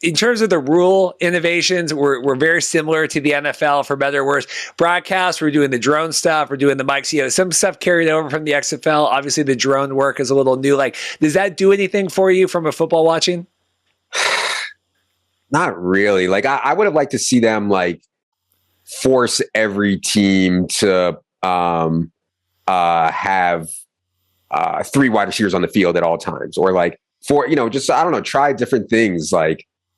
in terms of the rule innovations, we're very similar to the NFL for better or worse. Broadcast, we're doing the drone stuff, we're doing the mics. Some stuff carried over from the XFL. Obviously, the drone work is a little new. Does that do anything for you from a football watching? Not really. I would have liked to see them force every team to have 3 wide receivers on the field at all times, or just, I don't know, try different things,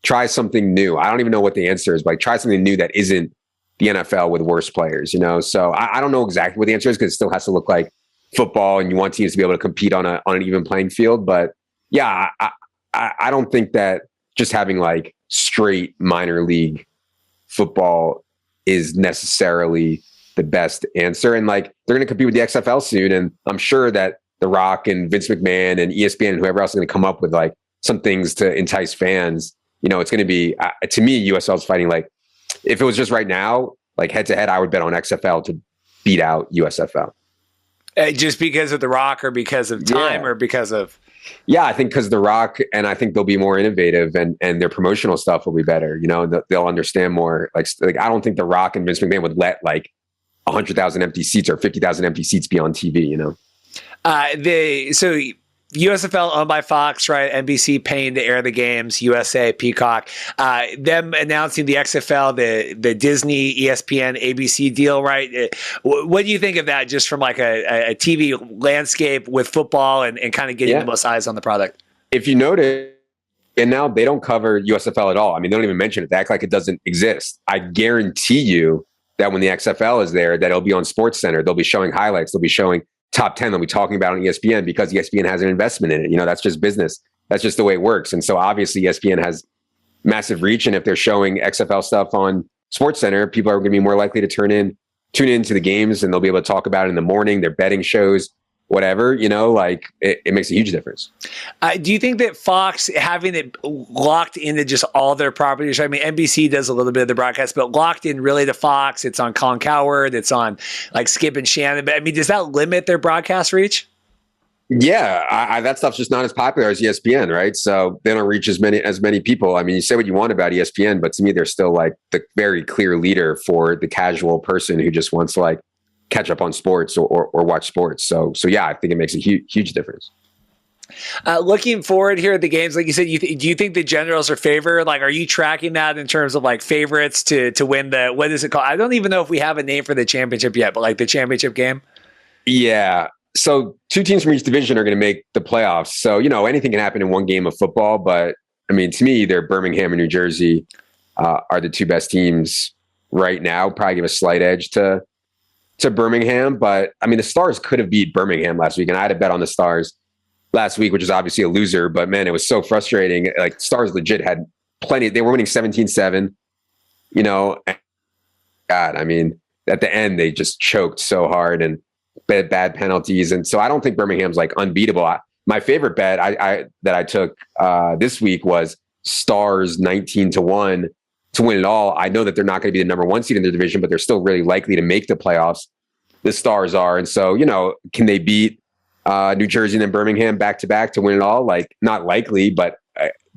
try something new. I don't even know what the answer is, but try something new that isn't the NFL with worse players, So I don't know exactly what the answer is because it still has to look like football and you want teams to be able to compete on an even playing field. But yeah, I don't think that just having straight minor league football is necessarily the best answer. And they're going to compete with the XFL soon. And I'm sure that The Rock and Vince McMahon and ESPN and whoever else is going to come up with like some things to entice fans. You know, it's going to be, to me, USL is fighting like, if it was just right now, like head to head, I would bet on XFL to beat out USFL. Just because of The Rock or because of time or because of... Yeah, I think because The Rock, and I think they'll be more innovative and their promotional stuff will be better. You know, they'll understand more. Like I don't think The Rock and Vince McMahon would let like 100,000 empty seats or 50,000 empty seats be on TV, you know? So USFL owned by Fox, right? NBC paying to air the games, USA, Peacock. Them announcing the XFL, the Disney, ESPN, ABC deal, right? What do you think of that just from like a TV landscape with football and kind of getting the most eyes on the product? If you notice, and now they don't cover USFL at all. I mean, they don't even mention it. They act like it doesn't exist. I guarantee you that when the XFL is there, that it'll be on SportsCenter. They'll be showing highlights. They'll be showing top 10 they'll be talking about on ESPN because ESPN has an investment in it. You know, that's just business. That's just the way it works. And so obviously ESPN has massive reach. And if they're showing XFL stuff on SportsCenter, people are going to be more likely to tune into the games, and they'll be able to talk about it in the morning, their betting shows, whatever, you know, like it makes a huge difference. Do you think that Fox having it locked into just all their properties? I mean, NBC does a little bit of the broadcast, but locked in really to Fox. It's on Colin Cowherd. It's on like Skip and Shannon. But I mean, does that limit their broadcast reach? Yeah, that stuff's just not as popular as ESPN, right? So they don't reach as many people. I mean, you say what you want about ESPN, but to me, they're still like the very clear leader for the casual person who just wants to like catch up on sports or watch sports. So yeah, I think it makes a huge difference. Looking forward here at the games, like you said, do you think the Generals are favored? Like, are you tracking that in terms of like favorites to win the, what is it called? I don't even know if we have a name for the championship yet, but like the championship game. Yeah. So 2 teams from each division are going to make the playoffs. So, you know, anything can happen in one game of football, but I mean, to me, either Birmingham and New Jersey are the 2 best teams right now. Probably give a slight edge to Birmingham, but I mean, the Stars could have beat Birmingham last week, and I had a bet on the Stars last week, which is obviously a loser, but man, it was so frustrating. Like Stars legit had plenty. They were winning 17-7, you know, God, I mean, at the end, they just choked so hard and bad penalties. And so I don't think Birmingham's like unbeatable. My favorite bet that I took this week was Stars 19-1 to win it all. I know that they're not going to be the number 1 seed in their division, but they're still really likely to make the playoffs. The Stars are. And so, you know, can they beat New Jersey and then Birmingham back to back to win it all? Like, not likely, but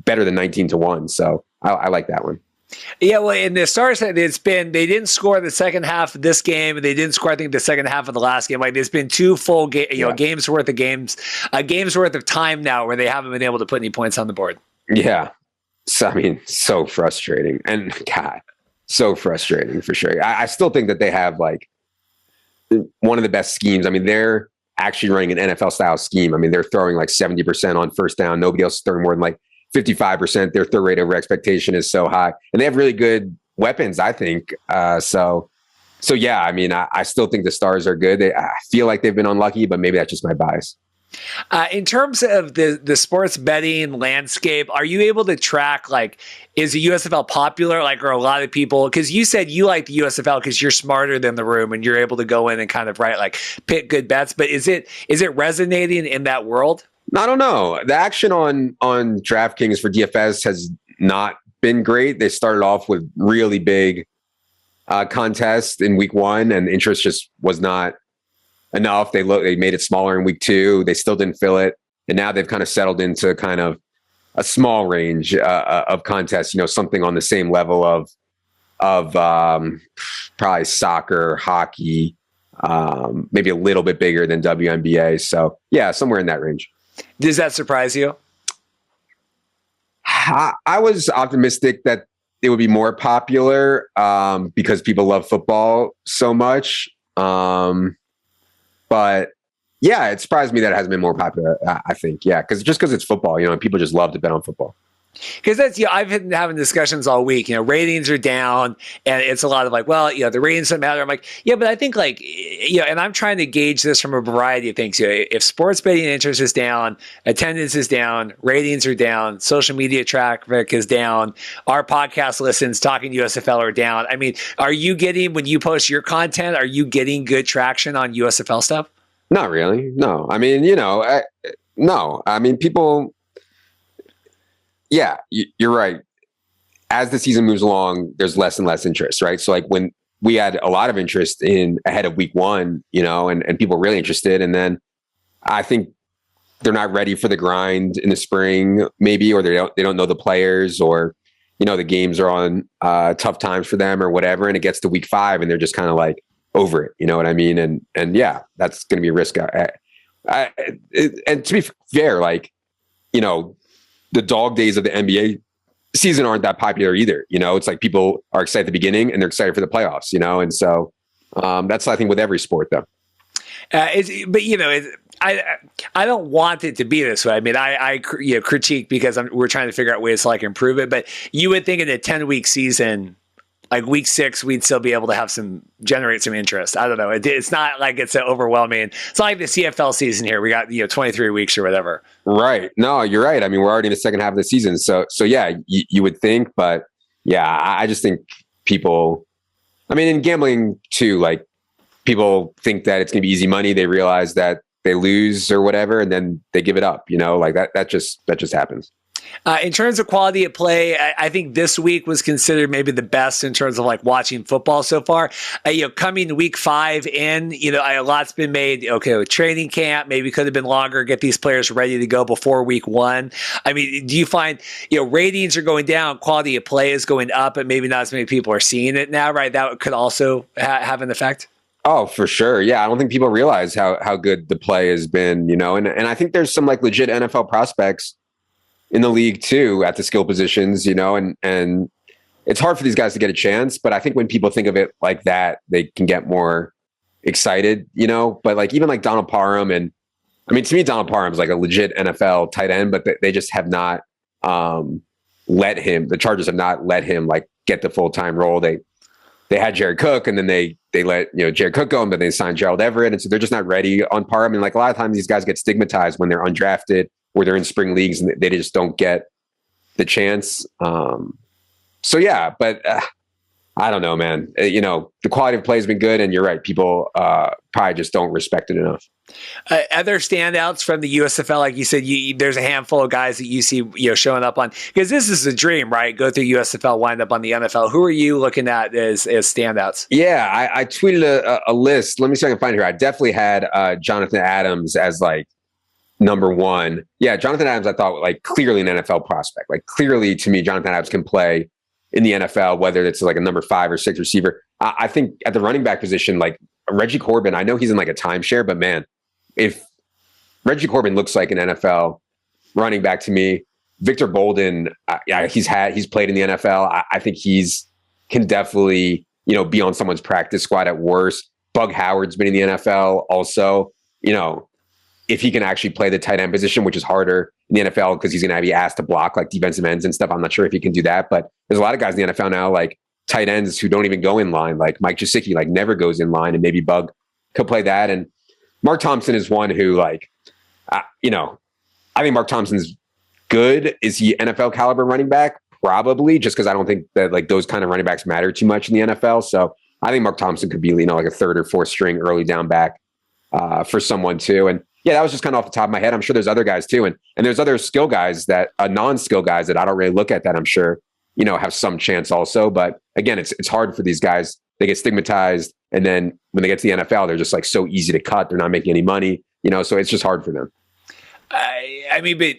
better than 19-1. So I like that one. Yeah, well, in the Stars, they didn't score the second half of this game, and they didn't score, I think, the second half of the last game. Like, there's been 2 full games worth of time now where they haven't been able to put any points on the board. Yeah. So, I mean, so frustrating. And God, so frustrating for sure. I still think that they have like one of the best schemes. I mean, they're actually running an NFL style scheme. I mean, they're throwing like 70% on first down. Nobody else is throwing more than like 55%. Their throw rate over expectation is so high, and they have really good weapons, I think. So yeah, I mean, I still think the Stars are good. I feel like they've been unlucky, but maybe that's just my bias. In terms of the sports betting landscape, are you able to track, like, is the USFL popular? Like, are a lot of people, because you said you like the USFL because you're smarter than the room and you're able to go in and kind of pick good bets, but is it resonating in that world? I don't know. The action on DraftKings for DFS has not been great. They started off with really big contests in week 1, and interest just was not enough. They made it smaller in week 2. They still didn't fill it, and now they've kind of settled into kind of a small range of contests. You know, something on the same level of probably soccer, hockey, maybe a little bit bigger than WNBA. So yeah, somewhere in that range. Does that surprise you? I was optimistic that it would be more popular because people love football so much. But yeah, it surprised me that it hasn't been more popular, I think. Yeah, because it's football, you know, and people just love to bet on football. Because that's, I've been having discussions all week, ratings are down, and it's a lot of like, well, the ratings don't matter. I'm like, yeah, but I think and I'm trying to gauge this from a variety of things. If sports betting interest is down, attendance is down, ratings are down, social media traffic is down, our podcast listens, Talking USFL are down. I mean, are you getting, when you post your content, are you getting good traction on USFL stuff? Not really. No. I mean, no. I mean, people. Yeah, you're right. As the season moves along, there's less and less interest, right? So like when we had a lot of interest in ahead of week 1, and people were really interested. And then I think they're not ready for the grind in the spring, maybe, or they don't know the players, or, the games are on tough times for them or whatever. And it gets to week 5 and they're just kind of like over it. You know what I mean? And yeah, that's going to be a risk. And to be fair, like, the dog days of the NBA season aren't that popular either. It's like people are excited at the beginning and they're excited for the playoffs, and so that's, I think, with every sport though. I don't want it to be this way. I mean, I critique because we're trying to figure out ways to like improve it, but you would think in a 10-week season, like week 6, we'd still be able to generate some interest. I don't know. It's not like it's overwhelming. It's not like the CFL season here. We got 23 weeks or whatever. Right. No, you're right. I mean, we're already in the second half of the season. So yeah, you would think, but yeah, I just think people. I mean, in gambling too, like people think that it's going to be easy money. They realize that they lose or whatever, and then they give it up. Like that just happens. In terms of quality of play, I think this week was considered maybe the best in terms of like watching football so far. Coming week 5 in, a lot's been made. Okay, with training camp, maybe could have been longer. Get these players ready to go before week 1. I mean, do you find ratings are going down, quality of play is going up, but maybe not as many people are seeing it now, right? That could also have an effect. Oh, for sure. Yeah, I don't think people realize how good the play has been. And I think there's some like legit NFL prospects in the league too at the skill positions, and it's hard for these guys to get a chance. But I think when people think of it like that, they can get more excited, but like even like Donald Parham, and I mean, to me, Donald Parham is like a legit NFL tight end, but they just have not the Chargers have not let him like get the full-time role. They had Jared Cook, and then they let Jared Cook go, but they signed Gerald Everett, and so they're just not ready on Parham. And like a lot of times these guys get stigmatized when they're undrafted, or they're in spring leagues and they just don't get the chance. So yeah, but I don't know, man. The quality of play has been good, and you're right. People probably just don't respect it enough. Other standouts from the USFL, like you said, there's a handful of guys that you see showing up on, because this is a dream, right? Go through USFL, wind up on the NFL. Who are you looking at as standouts? Yeah, I tweeted a list. Let me see if I can find it here. I definitely had Jonathan Adams as like number 1. Yeah, Jonathan Adams, I thought like clearly an NFL prospect. Like clearly to me, Jonathan Adams can play in the NFL, whether it's like a number 5 or 6 receiver. I think at the running back position, like Reggie Corbin, I know he's in like a timeshare, but man, if Reggie Corbin looks like an NFL running back to me, Victor Bolden, he's played in the NFL. I think can definitely, be on someone's practice squad at worst. Bug Howard's been in the NFL also, if he can actually play the tight end position, which is harder in the NFL because he's going to be asked to block like defensive ends and stuff. I'm not sure if he can do that, but there's a lot of guys in the NFL now, like tight ends who don't even go in line, like Mike Gesicki, like never goes in line, and maybe Bug could play that. And Mark Thompson is one who like, I think Mark Thompson's good. Is he NFL caliber running back? Probably, just because I don't think that like those kind of running backs matter too much in the NFL. So I think Mark Thompson could be, like a 3rd or 4th string early down back for someone too. And yeah, that was just kind of off the top of my head. I'm sure there's other guys too. And there's other skill guys that non-skill guys that I don't really look at that I'm sure, have some chance also. But again, it's hard for these guys. They get stigmatized. And then when they get to the NFL, they're just like so easy to cut. They're not making any money, so it's just hard for them. I mean, but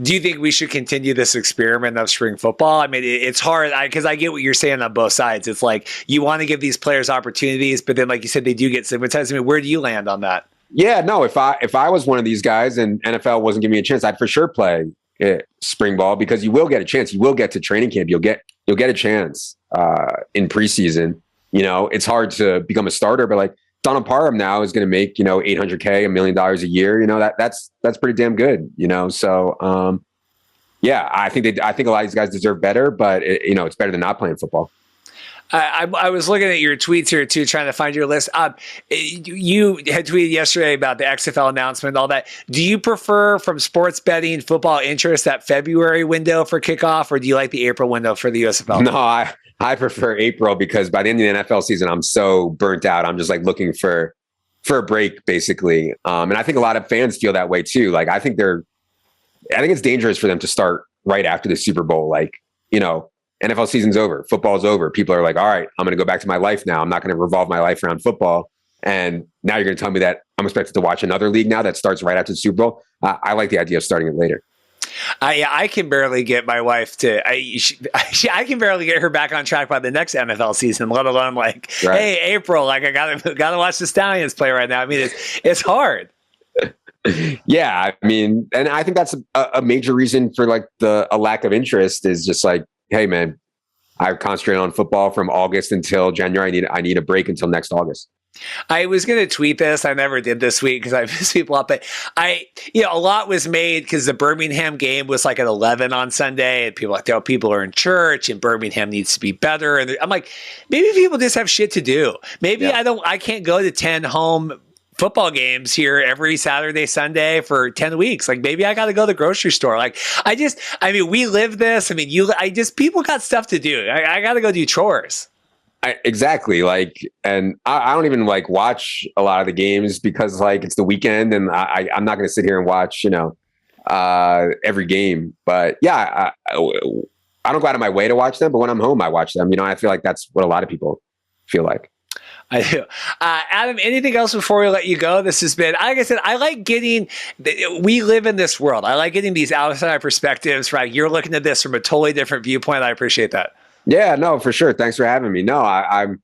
do you think we should continue this experiment of spring football? I mean, it's hard because I get what you're saying on both sides. It's like you want to give these players opportunities, but then like you said, they do get stigmatized. I mean, where do you land on that? Yeah, no, if I was one of these guys and NFL wasn't giving me a chance, I'd for sure play spring ball, because you will get a chance. You will get to training camp. You'll get a chance in preseason. It's hard to become a starter, but like Donald Parham now is going to make, $800K, $1 million a year. That's pretty damn good, So yeah, I think a lot of these guys deserve better, but it's better than not playing football. I was looking at your tweets here too, trying to find your list. You had tweeted yesterday about the XFL announcement and all that. Do you prefer, from sports betting, football interest, that February window for kickoff, or do you like the April window for the USFL? No, I prefer April, because by the end of the NFL season, I'm so burnt out. I'm just like looking for for a break, basically. And I think a lot of fans feel that way too. Like, I think it's dangerous for them to start right after the Super Bowl. Like, NFL season's over, football's over. People are like, all right, I'm going to go back to my life now. I'm not going to revolve my life around football. And now you're going to tell me that I'm expected to watch another league now that starts right after the Super Bowl. I like the idea of starting it later. I can barely get my wife to. I can barely get her back on track by the next NFL season. Let alone like, Right. Hey, April, like I gotta watch the Stallions play right now. I mean, it's hard. Yeah, I mean, and I think that's a major reason for like a lack of interest is just like, hey man, I concentrated on football from August until January. I need a break until next August. I was going to tweet this. I never did this week because I miss people up, but a lot was made because the Birmingham game was like at 11 on Sunday and people are in church and Birmingham needs to be better. And I'm like, maybe people just have shit to do. Maybe I can't go to 10 home football games here every Saturday, Sunday for 10 weeks. Like maybe I got to go to the grocery store. Like we live this. I mean, people got stuff to do. I got to go do chores. Exactly. Like, and I don't even like watch a lot of the games because like it's the weekend and I'm not going to sit here and watch, every game. But yeah, I don't go out of my way to watch them, but when I'm home, I watch them. I feel like that's what a lot of people feel like. I do. Adam, anything else before we let you go? This has been, like I said, we live in this world. I like getting these outside perspectives, right? You're looking at this from a totally different viewpoint. I appreciate that. Yeah, no, for sure. Thanks for having me. No, I don't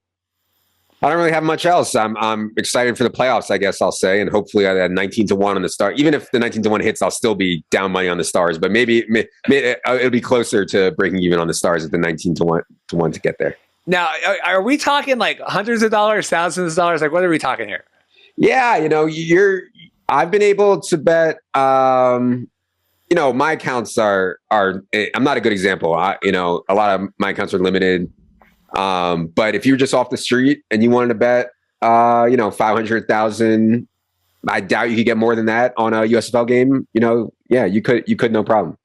really have much else. I'm excited for the playoffs, I guess I'll say, and hopefully I had 19-1 on the Stars. Even if the 19-1 hits, I'll still be down money on the Stars, but maybe it'll be closer to breaking even on the Stars at the 19-1 to get there. Now, are we talking like hundreds of dollars, thousands of dollars? Like, what are we talking here? Yeah, I've been able to bet. My accounts are. I'm not a good example. A lot of my accounts are limited. But if you're just off the street and you wanted to bet, 500,000, I doubt you could get more than that on a USFL game. Yeah, you could, no problem.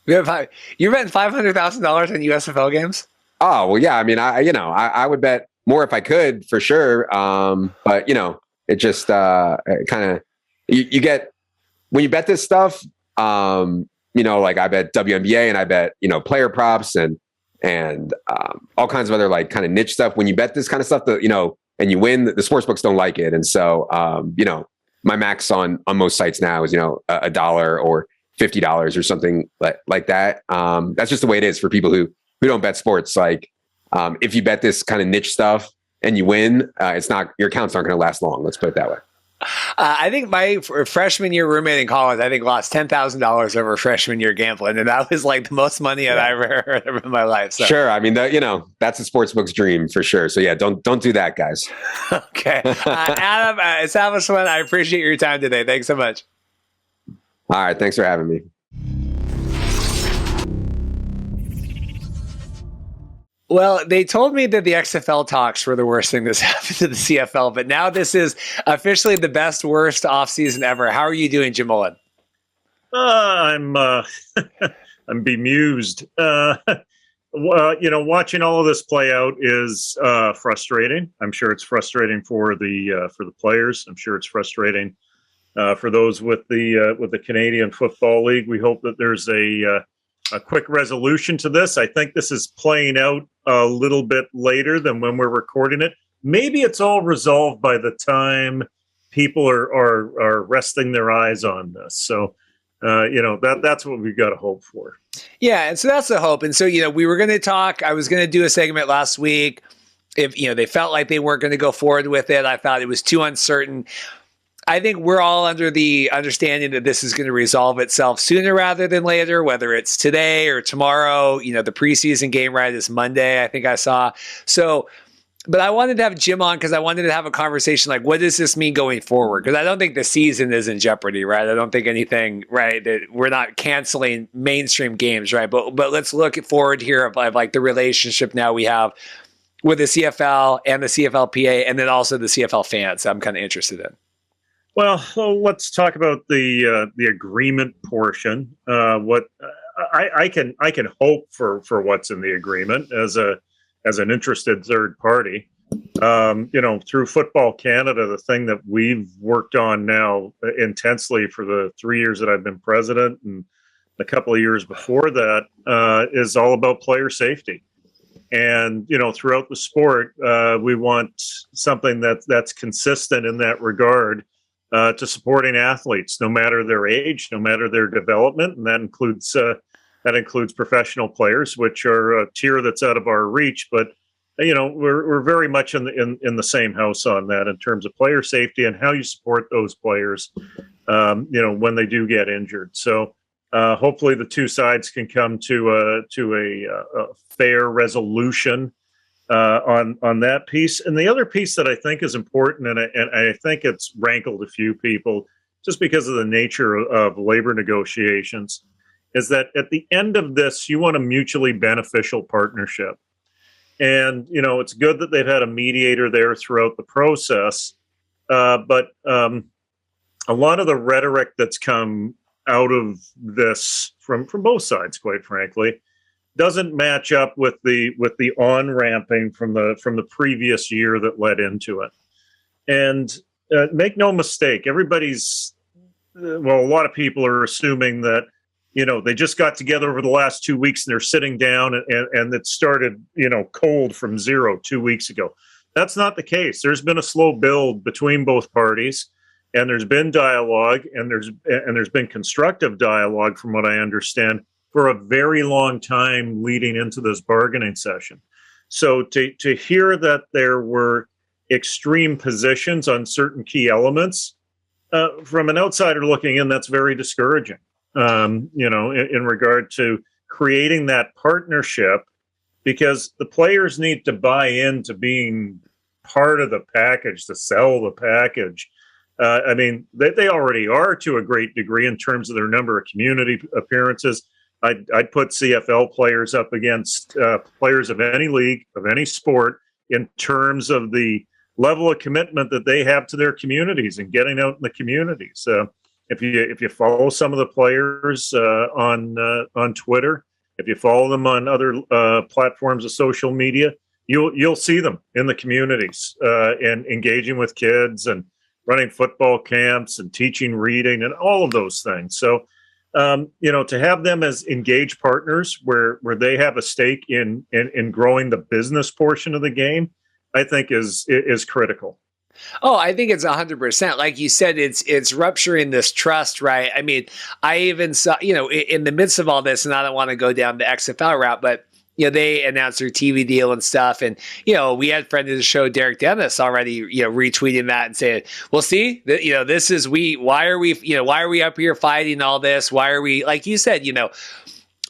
You're betting $500,000 on USFL games? Oh, well, yeah. I mean, I would bet more if I could for sure. But it just kind of, you get, when you bet this stuff, like I bet WNBA and I bet, player props and all kinds of other like kind of niche stuff. When you bet this kind of stuff, and you win, the sports books don't like it. And so, my max on most sites now is, $1 or $50 or something like that. That's just the way it is for people who don't bet sports. Like, if you bet this kind of niche stuff and you win, your accounts aren't going to last long. Let's put it that way. I think my freshman year roommate in college, lost $10,000 over freshman year gambling. And that was like the most money I've ever heard of in my life. So. Sure. I mean, that's a sportsbook's dream for sure. So yeah, don't do that, guys. Okay. Adam, it's that much fun. I appreciate your time today. Thanks so much. All right. Thanks for having me. Well, they told me that the XFL talks were the worst thing that's happened to the CFL, but now this is officially the best, worst offseason ever. How are you doing, Jim Mullin? I'm bemused. Watching all of this play out is frustrating. I'm sure it's frustrating for the players. I'm sure it's frustrating for those with the Canadian Football League. We hope that there's a quick resolution to this. I think this is playing out a little bit later than when we're recording it. Maybe it's all resolved by the time people are resting their eyes on this. So, that's what we've got to hope for. Yeah. And so that's the hope. And so, we were going to talk, I was going to do a segment last week. If, they felt like they weren't going to go forward with it, I thought it was too uncertain. I think we're all under the understanding that this is going to resolve itself sooner rather than later, whether it's today or tomorrow. The preseason game right is Monday, I think I saw. So, but I wanted to have Jim on because I wanted to have a conversation like, what does this mean going forward? Because I don't think the season is in jeopardy, right? I don't think anything, right, that we're not canceling mainstream games, right? But let's look forward here of like the relationship now we have with the CFL and the CFLPA and then also the CFL fans I'm kind of interested in. Well, let's talk about the agreement portion. What I can hope for what's in the agreement as an interested third party. Through Football Canada, the thing that we've worked on now intensely for the 3 years that I've been president and a couple of years before that is all about player safety. And, throughout the sport, we want something that's consistent in that regard to supporting athletes, no matter their age, no matter their development. And that includes professional players, which are a tier that's out of our reach. But, we're very much in the same house on that in terms of player safety and how you support those players, when they do get injured. So hopefully the two sides can come to a fair resolution on that piece. And the other piece that I think is important, and I think it's rankled a few people just because of the nature of labor negotiations, is that at the end of this, you want a mutually beneficial partnership. And, it's good that they've had a mediator there throughout the process. But a lot of the rhetoric that's come out of this from both sides, quite frankly, doesn't match up with the on-ramping from the previous year that led into it. And make no mistake, a lot of people are assuming that, they just got together over the last 2 weeks and they're sitting down and it started, cold from zero 2 weeks ago. That's not the case. There's been a slow build between both parties, and there's been dialogue, and there's been constructive dialogue, from what I understand, for a very long time leading into this bargaining session. So to hear that there were extreme positions on certain key elements, from an outsider looking in, that's very discouraging. In regard to creating that partnership, because the players need to buy into being part of the package, to sell the package. They already are to a great degree in terms of their number of community appearances. I'd put CFL players up against players of any league, of any sport, in terms of the level of commitment that they have to their communities and getting out in the communities. If you follow some of the players on Twitter, if you follow them on other platforms of social media, you'll see them in the communities and engaging with kids and running football camps and teaching reading and all of those things. So, to have them as engaged partners where they have a stake in growing the business portion of the game, I think is critical. Oh, I think it's 100%. Like you said, it's rupturing this trust, right? I even saw, in the midst of all this, and I don't want to go down the XFL route, but they announced their TV deal and stuff. And, we had friend of the show, Derek Dennis, already, retweeting that and saying, well, see, this is, why are we up here fighting all this? Why are we, like you said,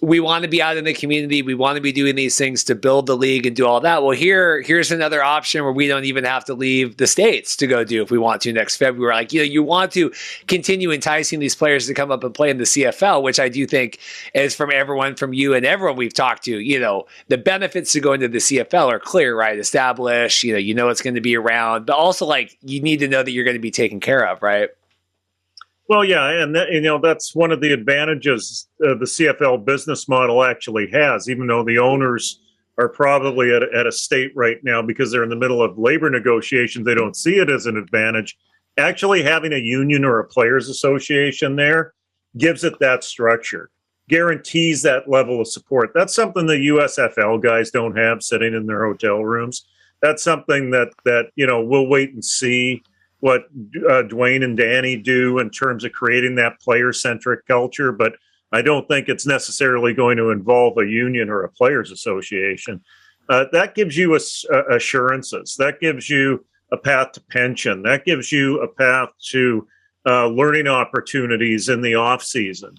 we want to be out in the community. We want to be doing these things to build the league and do all that. Well, here's another option where we don't even have to leave the States to go do if we want to next February. Like, you want to continue enticing these players to come up and play in the CFL, which I do think is, from everyone, from you and everyone we've talked to, the benefits to going to the CFL are clear, right? Established, it's going to be around, but also, like, you need to know that you're going to be taken care of, right? Well, yeah, and that's one of the advantages the CFL business model actually has, even though the owners are probably at a state right now because they're in the middle of labor negotiations. They don't see it as an advantage. Actually having a union or a players association there gives it that structure, guarantees that level of support. That's something the USFL guys don't have sitting in their hotel rooms. That's something that we'll wait and see what Dwayne and Danny do in terms of creating that player-centric culture, but I don't think it's necessarily going to involve a union or a players association. That gives you assurances. That gives you a path to pension. That gives you a path to learning opportunities in the off season.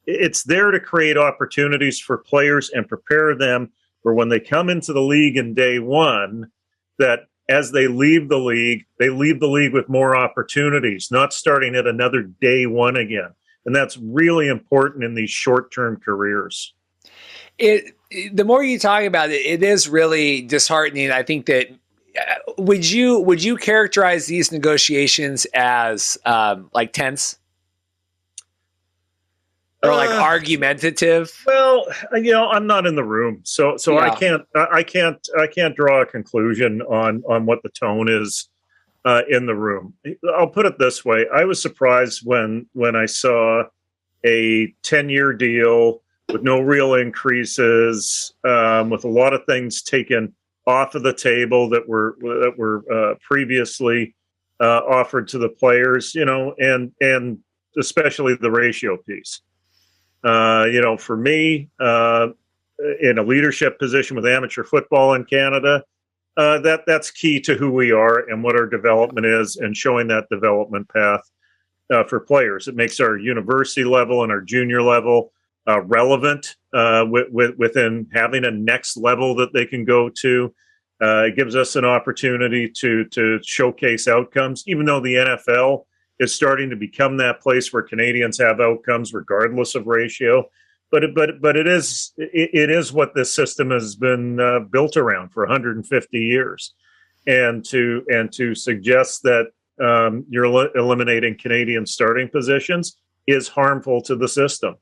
It's there to create opportunities for players and prepare them for when they come into the league in day one, that as they leave the league with more opportunities, not starting at another day one again. And that's really important in these short-term careers. The more you talk about it, it is really disheartening. I think that would you characterize these negotiations as like tense? or like argumentative? Well, I'm not in the room, so Yeah. I can't draw a conclusion on what the tone is in the room. I'll put it this way: I was surprised when I saw a 10-year deal with no real increases, with a lot of things taken off of the table that were previously offered to the players, and especially the ratio piece. For me, in a leadership position with amateur football in Canada, that's key to who we are and what our development is, and showing that development path for players. It makes our university level and our junior level relevant within having a next level that they can go to. It gives us an opportunity to showcase outcomes, even though the NFL is starting to become that place where Canadians have outcomes regardless of ratio. But it is what this system has been built around for 150 years, and to suggest that you're eliminating Canadian starting positions is harmful to the system.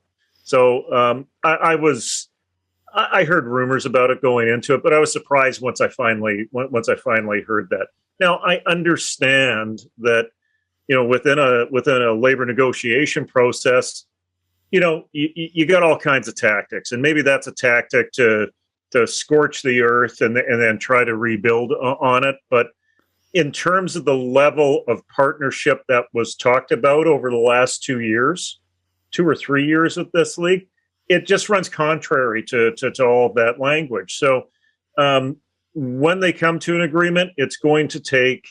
So I heard rumors about it going into it, but I was surprised once I finally heard that. Now I understand that, within a labor negotiation process, you got all kinds of tactics, and maybe that's a tactic to scorch the earth and then try to rebuild on it. But in terms of the level of partnership that was talked about over the last 2 or 3 years with this league, it just runs contrary to all of that language. So when they come to an agreement, it's going to take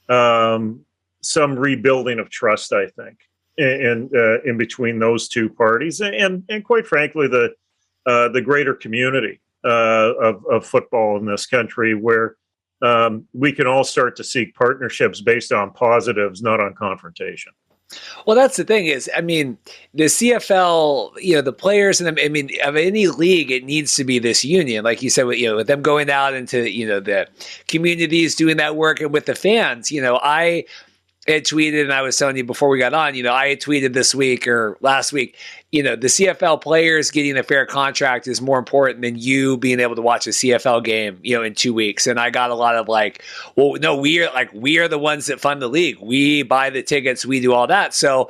some rebuilding of trust, I think, in between those two parties, and quite frankly, the greater community of football in this country, where we can all start to seek partnerships based on positives, not on confrontation. Well, that's the thing is, the CFL, the players, and of any league, it needs to be this union, like you said, with them going out into, the communities, doing that work, and with the fans. I had tweeted, and I was telling you before we got on, I had tweeted this week or last week, the CFL players getting a fair contract is more important than you being able to watch a CFL game, in 2 weeks. And I got a lot of well, no, we are the ones that fund the league. We buy the tickets, we do all that. So,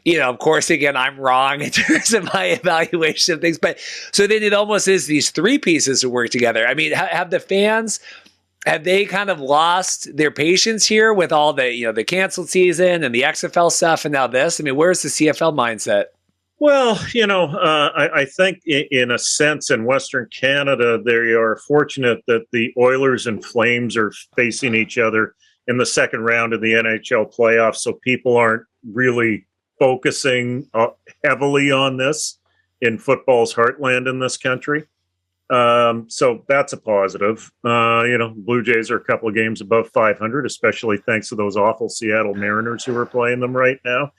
of course, again, I'm wrong in terms of my evaluation of things. But so then it almost is these three pieces to work together. Have the fans, have they kind of lost their patience here with all the, the canceled season and the XFL stuff and now this? Where's the CFL mindset? Well, I think in a sense in Western Canada, they are fortunate that the Oilers and Flames are facing each other in the second round of the NHL playoffs. So people aren't really focusing heavily on this in football's heartland in this country. So that's a positive. Blue Jays are a couple of games above 500, especially thanks to those awful Seattle Mariners who are playing them right now.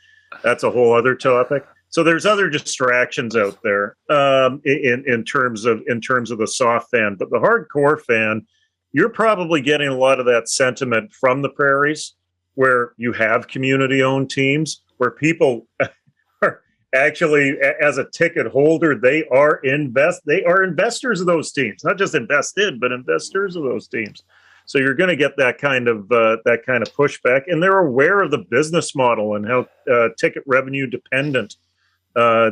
That's a whole other topic. So there's other distractions out there in terms of the soft fan, but the hardcore fan, you're probably getting a lot of that sentiment from the prairies, where you have community-owned teams, where people are actually, as a ticket holder, they are investors of those teams, not just invested, but investors of those teams. So you're going to get that kind of pushback, and they're aware of the business model and how ticket revenue dependent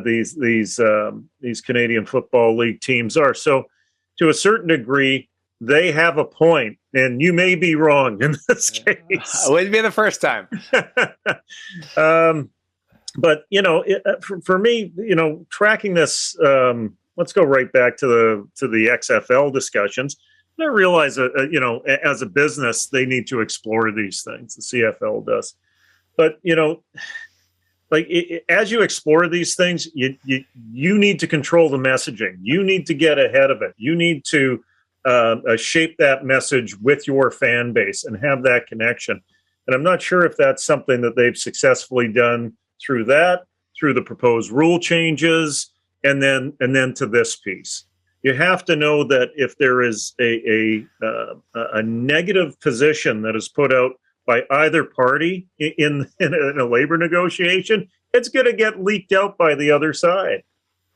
these Canadian Football League teams are. So to a certain degree, they have a point, and you may be wrong in this case. It wouldn't be the first time. But for me, tracking this, let's go right back to the XFL discussions. I realize as a business, they need to explore these things. The CFL does, but as you explore these things, you need to control the messaging. You need to get ahead of it. You need to shape that message with your fan base and have that connection. And I'm not sure if that's something that they've successfully done through the proposed rule changes, and then to this piece. You have to know that if there is a negative position that is put out by either party in a labor negotiation, it's going to get leaked out by the other side.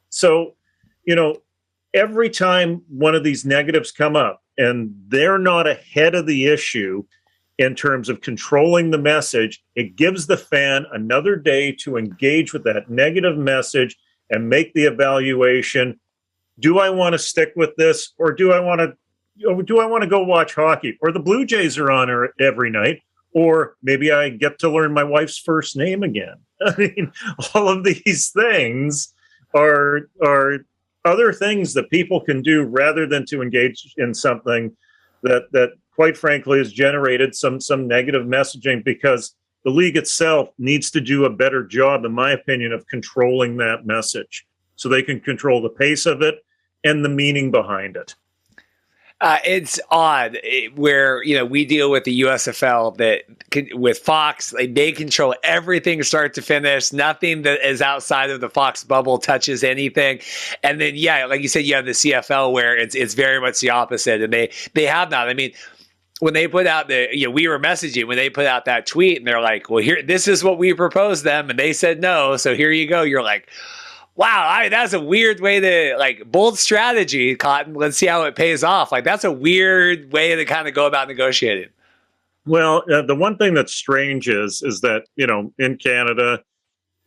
So, every time one of these negatives come up and they're not ahead of the issue in terms of controlling the message, it gives the fan another day to engage with that negative message and make the evaluation. Do I want to stick with this, or do I want to go watch hockey? Or the Blue Jays are on every night, or maybe I get to learn my wife's first name again. I mean, all of these things are other things that people can do rather than to engage in something that quite frankly has generated some negative messaging, because the league itself needs to do a better job, in my opinion, of controlling that message so they can control the pace of it and the meaning behind it. It's odd where, we deal with the USFL with Fox, they control everything start to finish. Nothing that is outside of the Fox bubble touches anything. And then, like you said, you have the CFL where it's very much the opposite. And they have not. I mean, when they put out we were messaging when they put out that tweet and they're like, well, this is what we proposed them. And they said no. So here you go. You're like, wow, that's a weird way to, bold strategy, Cotton. Let's see how it pays off. That's a weird way to kind of go about negotiating. Well, the one thing that's strange is that, in Canada,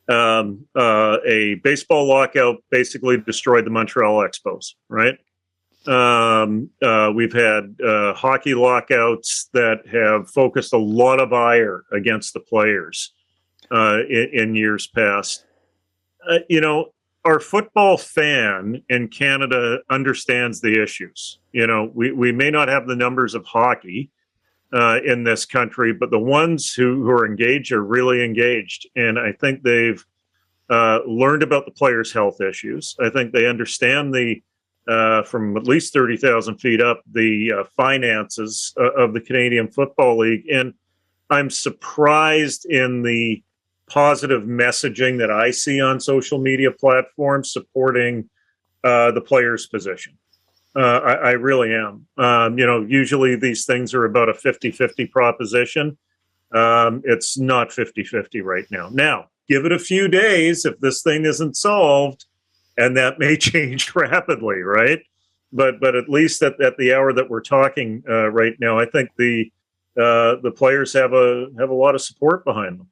a baseball lockout basically destroyed the Montreal Expos, right? We've had hockey lockouts that have focused a lot of ire against the players in years past. Our football fan in Canada understands the issues. We may not have the numbers of hockey in this country, but the ones who are engaged are really engaged. And I think they've learned about the players' health issues. I think they understand from at least 30,000 feet up, the finances of the Canadian Football League. And I'm surprised in the positive messaging that I see on social media platforms supporting the player's position. I really am. Usually these things are about a 50-50 proposition. It's not 50-50 right now. Now, give it a few days if this thing isn't solved, and that may change rapidly, right? But at least at the hour that we're talking right now, I think the players have a lot of support behind them.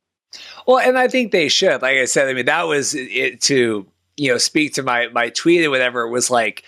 Well, and I think they should. Like I said, I mean, that was it to, speak to my tweet or whatever. It was like,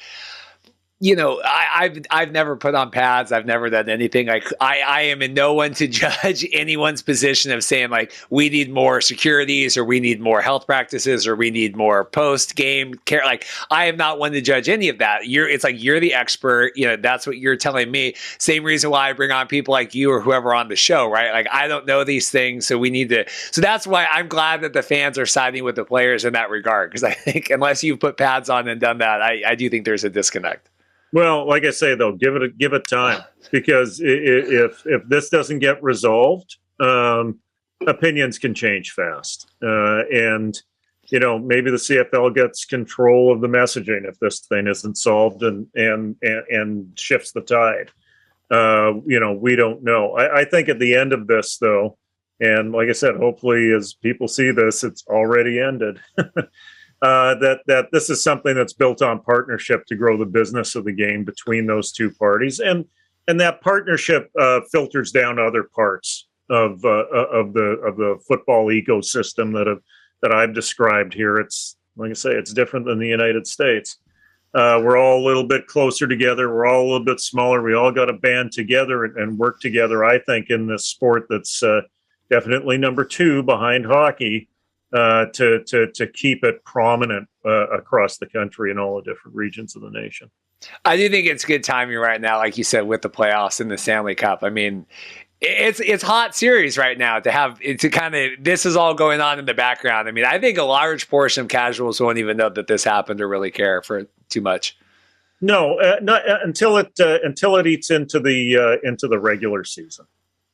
I've never put on pads. I've never done anything. I am in no one to judge anyone's position of saying we need more securities or we need more health practices or we need more post game care. I am not one to judge any of that. You're the expert. That's what you're telling me. Same reason why I bring on people like you or whoever on the show, right? I don't know these things, so we need to. So that's why I'm glad that the fans are siding with the players in that regard, because I think unless you've put pads on and done that, I do think there's a disconnect. Well, like I say, though, give it time, because if this doesn't get resolved, opinions can change fast. And maybe the CFL gets control of the messaging if this thing isn't solved and shifts the tide. We don't know. I think at the end of this, though, and like I said, hopefully as people see this, it's already ended. That this is something that's built on partnership to grow the business of the game between those two parties, and that partnership filters down other parts of the football ecosystem that I've described here. It's like I say, it's different than the United States. We're all a little bit closer together. We're all a little bit smaller. We all got to band together and work together. I think in this sport that's definitely number 2 behind hockey. To keep it prominent across the country in all the different regions of the nation. I do think it's good timing right now, like you said, with the playoffs and the Stanley Cup. I mean, it's hot series right now to kind of, this is all going on in the background. I mean, I think a large portion of casuals won't even know that this happened or really care for too much. No, not until it eats into the regular season.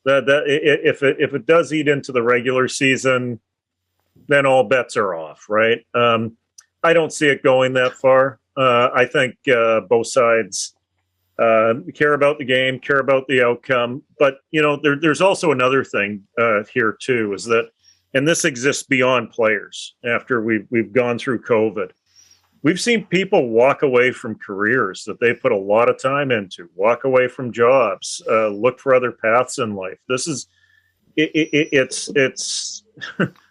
If it does eat into the regular season, then all bets are off, right? I don't see it going that far. I think both sides care about the game, care about the outcome. But, there's also another thing here, too, is that and this exists beyond players. After we've gone through COVID, we've seen people walk away from careers that they put a lot of time into, walk away from jobs, look for other paths in life. This is it's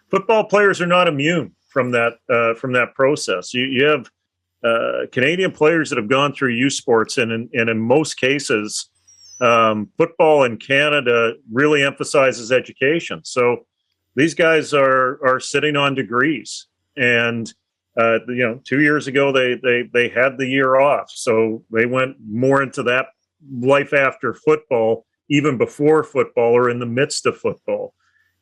football players are not immune from that process. You have Canadian players that have gone through youth sports, and in most cases, football in Canada really emphasizes education. So these guys are sitting on degrees, and 2 years ago they had the year off, so they went more into that life after football, even before football or in the midst of football.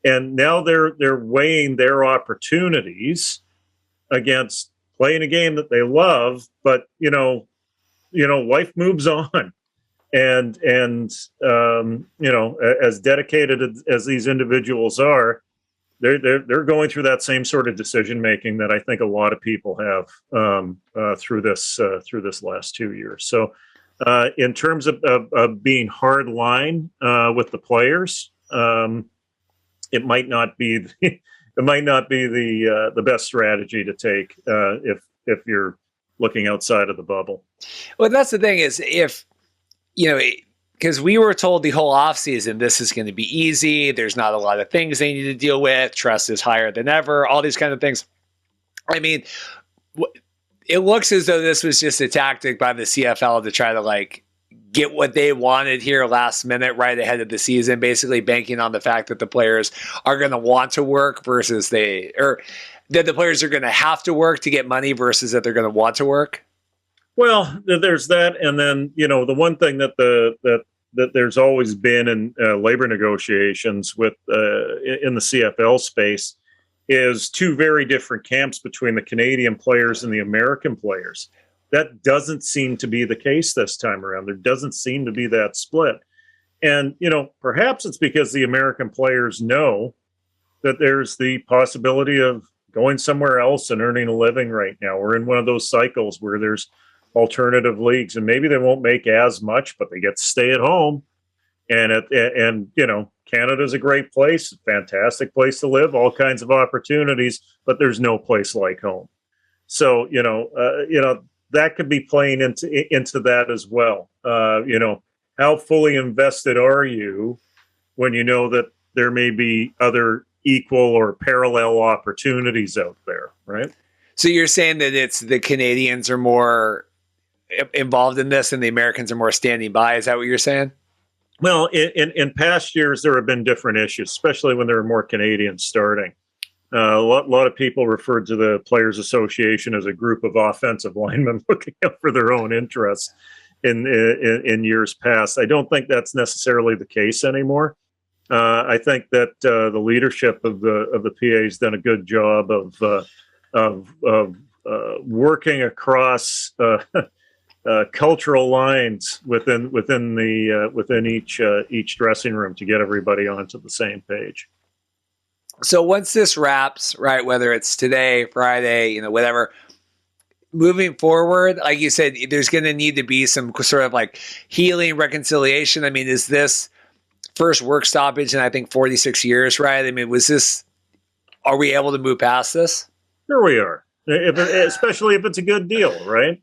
And now they're weighing their opportunities against playing a game that they love, but life moves on, and as dedicated as these individuals are, they're going through that same sort of decision making that I think a lot of people have through this last 2 years. So, in terms of being hard line with the players, it might not be the best strategy to take if you're looking outside of the bubble. Well, that's the thing is, if because we were told the whole offseason this is going to be easy. There's not a lot of things they need to deal with. Trust is higher than ever. All these kind of things. I mean, it looks as though this was just a tactic by the CFL to try to get what they wanted here last minute, right ahead of the season, basically banking on the fact that the players are going to want to work versus that the players are going to have to work to get money versus that they're going to want to work. Well, there's that, and then the one thing that that there's always been in labor negotiations with in the CFL space is two very different camps between the Canadian players and the American players. That doesn't seem to be the case this time around. There doesn't seem to be that split, and perhaps it's because the American players know that there's the possibility of going somewhere else and earning a living. Right now, we're in one of those cycles where there's alternative leagues, and maybe they won't make as much, but they get to stay at home. And Canada's a great place, fantastic place to live, all kinds of opportunities, but there's no place like home. So that could be playing into that as well. How fully invested are you when you know that there may be other equal or parallel opportunities out there, right? So you're saying that it's the Canadians are more involved in this and the Americans are more standing by. Is that what you're saying? Well, in past years, there have been different issues, especially when there are more Canadians starting. A lot of people referred to the Players Association as a group of offensive linemen looking out for their own interests in years past. I don't think that's necessarily the case anymore. I think that the leadership of the PA has done a good job of working across cultural lines within each dressing room to get everybody onto the same page. So once this wraps, right, whether it's today, Friday, whatever, moving forward, like you said, there's going to need to be some sort of healing, reconciliation. I mean, is this first work stoppage in, I think, 46 years, right? I mean, are we able to move past this? Sure we are, especially if it's a good deal, right?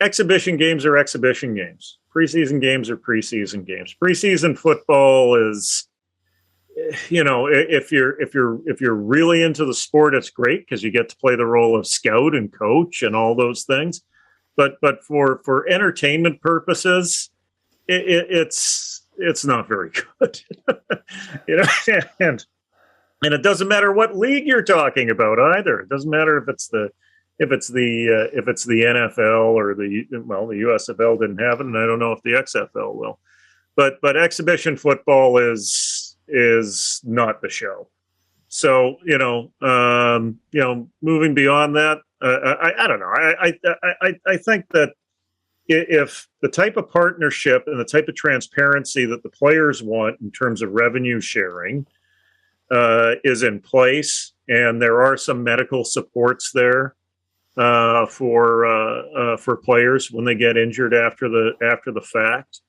Exhibition games are exhibition games. Preseason games are preseason games. Preseason football is, if you're really into the sport, it's great because you get to play the role of scout and coach and all those things. But for entertainment purposes, it's not very good. And it doesn't matter what league you're talking about either. It doesn't matter if it's the NFL or the USFL didn't have it, and I don't know if the XFL will. But exhibition football is not the show. So moving beyond that, I don't know. I think that if the type of partnership and the type of transparency that the players want in terms of revenue sharing is in place, and there are some medical supports there for players when they get injured after the fact,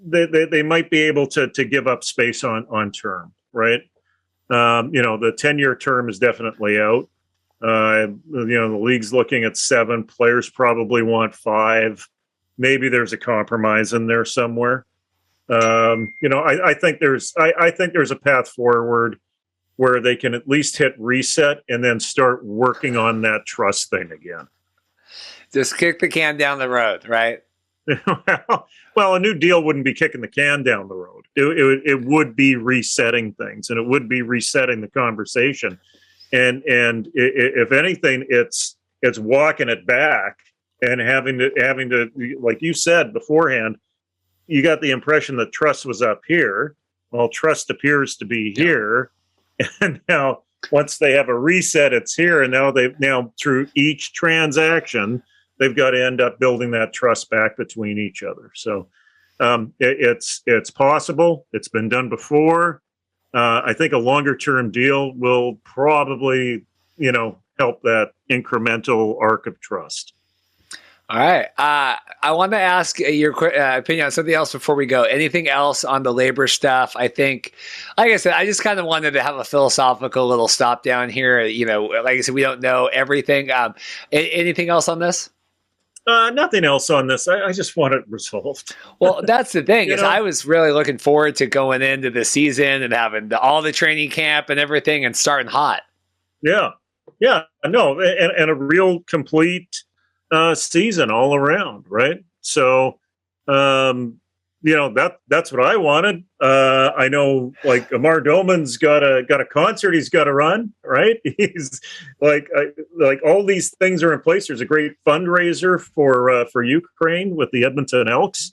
they might be able to give up space on term, right? The 10-year term is definitely out. The league's looking at 7. Players probably want 5. Maybe there's a compromise in there somewhere. I think there's a path forward where they can at least hit reset and then start working on that trust thing again. Just kick the can down the road, right? Well, a new deal wouldn't be kicking the can down the road. It would be resetting things, and it would be resetting the conversation. And if anything, it's walking it back and having to, like you said beforehand, you got the impression that trust was up here. Well, trust appears to be here, and now once they have a reset, it's here. And now through each transaction, they've got to end up building that trust back between each other. So it's possible. It's been done before. I think a longer term deal will probably, help that incremental arc of trust. All right. I want to ask your opinion on something else before we go. Anything else on the labor stuff? I think, like I said, I just kind of wanted to have a philosophical little stop down here. Like I said, we don't know everything. Anything else on this? Nothing else on this. I just want it resolved. Well, that's the thing is I was really looking forward to going into the season and having all the training camp and everything and starting hot. Yeah. No, and a real complete season all around, right? So, that's what I wanted. I know, like Amar Doman's got a concert he's got to run, right? He's like all these things are in place. There's a great fundraiser for Ukraine with the Edmonton Elks.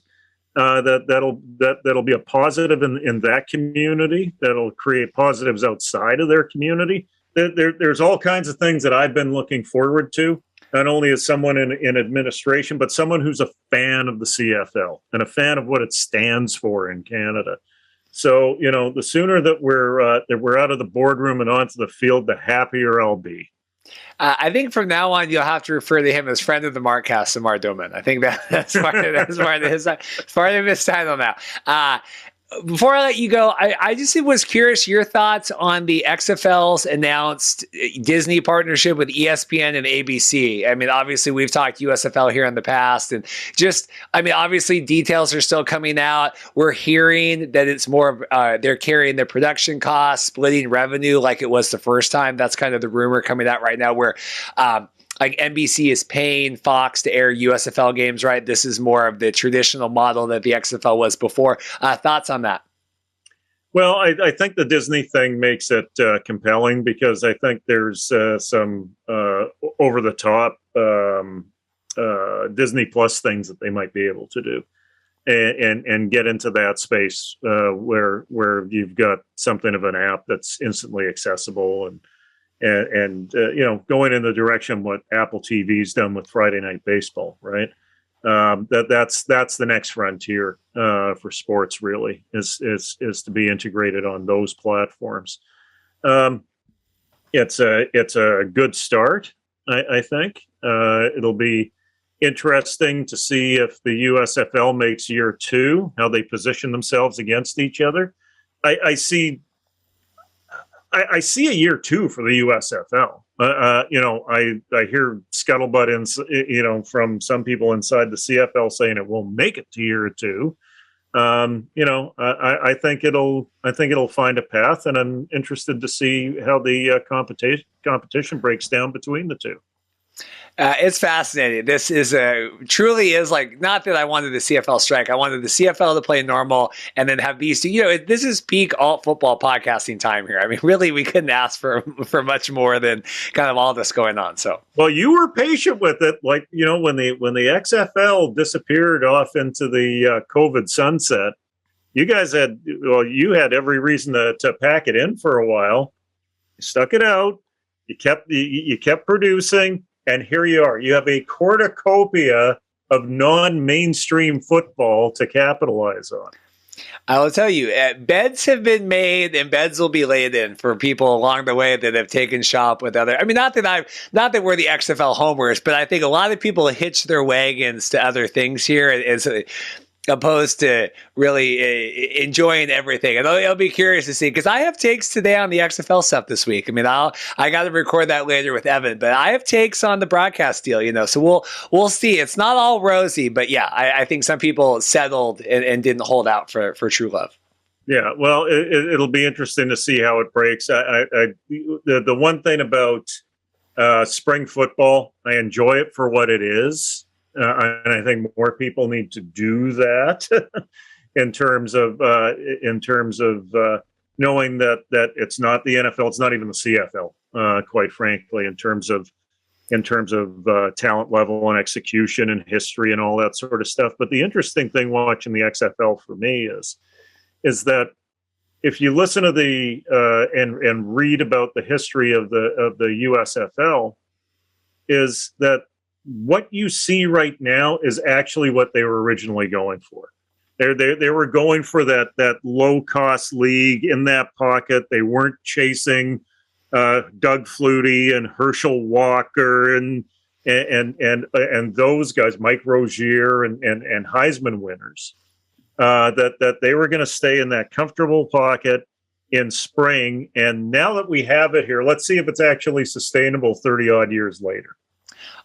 That'll be a positive in that community. That'll create positives outside of their community. There's all kinds of things that I've been looking forward to. Not only as someone in administration, but someone who's a fan of the CFL and a fan of what it stands for in Canada. So, the sooner that we're out of the boardroom and onto the field, the happier I'll be. I think from now on, you'll have to refer to him as friend of the Markcast, Amar Doman. I think that's part of his title now. Before I let you go, I just was curious your thoughts on the XFL's announced Disney partnership with ESPN and ABC. I mean, obviously we've talked USFL here in the past and obviously details are still coming out. We're hearing that it's more of they're carrying the production costs, splitting revenue like it was the first time. That's kind of the rumor coming out right now where, like NBC is paying Fox to air USFL games, right? This is more of the traditional model that the XFL was before. Thoughts on that? Well, I think the Disney thing makes it compelling because I think there's some over-the-top Disney Plus things that they might be able to do and get into that space where you've got something of an app that's instantly accessible and going in the direction what Apple TV's done with Friday Night Baseball, right? That's the next frontier for sports. Really, is to be integrated on those platforms. It's a good start. I think it'll be interesting to see if the USFL makes year 2, how they position themselves against each other. I see a year 2 for the USFL. I hear scuttlebutt from some people inside the CFL saying it won't make it to year 2. I think it'll find a path, and I'm interested to see how the competition breaks down between the two. It's fascinating. This is truly is like, not that I wanted the CFL strike. I wanted the CFL to play normal and then have these two, this is peak alt football podcasting time here. I mean, really, we couldn't ask for much more than kind of all this going on. So, well, you were patient with it. Like, when the XFL disappeared off into the COVID sunset, you guys had every reason to pack it in for a while. You stuck it out. You kept producing. And here you are. You have a cornucopia of non-mainstream football to capitalize on. I will tell you, beds have been made and beds will be laid in for people along the way that have taken shop with other. I mean, not that we're the XFL homers, but I think a lot of people hitch their wagons to other things here. opposed to really enjoying everything. And I'll be curious to see, because I have takes today on the XFL stuff this week. I mean, I got to record that later with Evan, but I have takes on the broadcast deal, so we'll see. It's not all rosy, but yeah, I think some people settled and didn't hold out for true love. Yeah, well, it'll be interesting to see how it breaks. The one thing about spring football, I enjoy it for what it is. And I think more people need to do that in terms of knowing that it's not the NFL, it's not even the CFL, quite frankly, in terms of talent level and execution and history and all that sort of stuff. But the interesting thing watching the XFL for me is that if you listen to the and read about the history of the USFL, is that what you see right now is actually what they were originally going for. They were going for that low cost league in that pocket. They weren't chasing Doug Flutie and Herschel Walker and those guys, Mike Rozier and Heisman winners. That they were going to stay in that comfortable pocket in spring. And now that we have it here, let's see if it's actually sustainable 30 odd years later.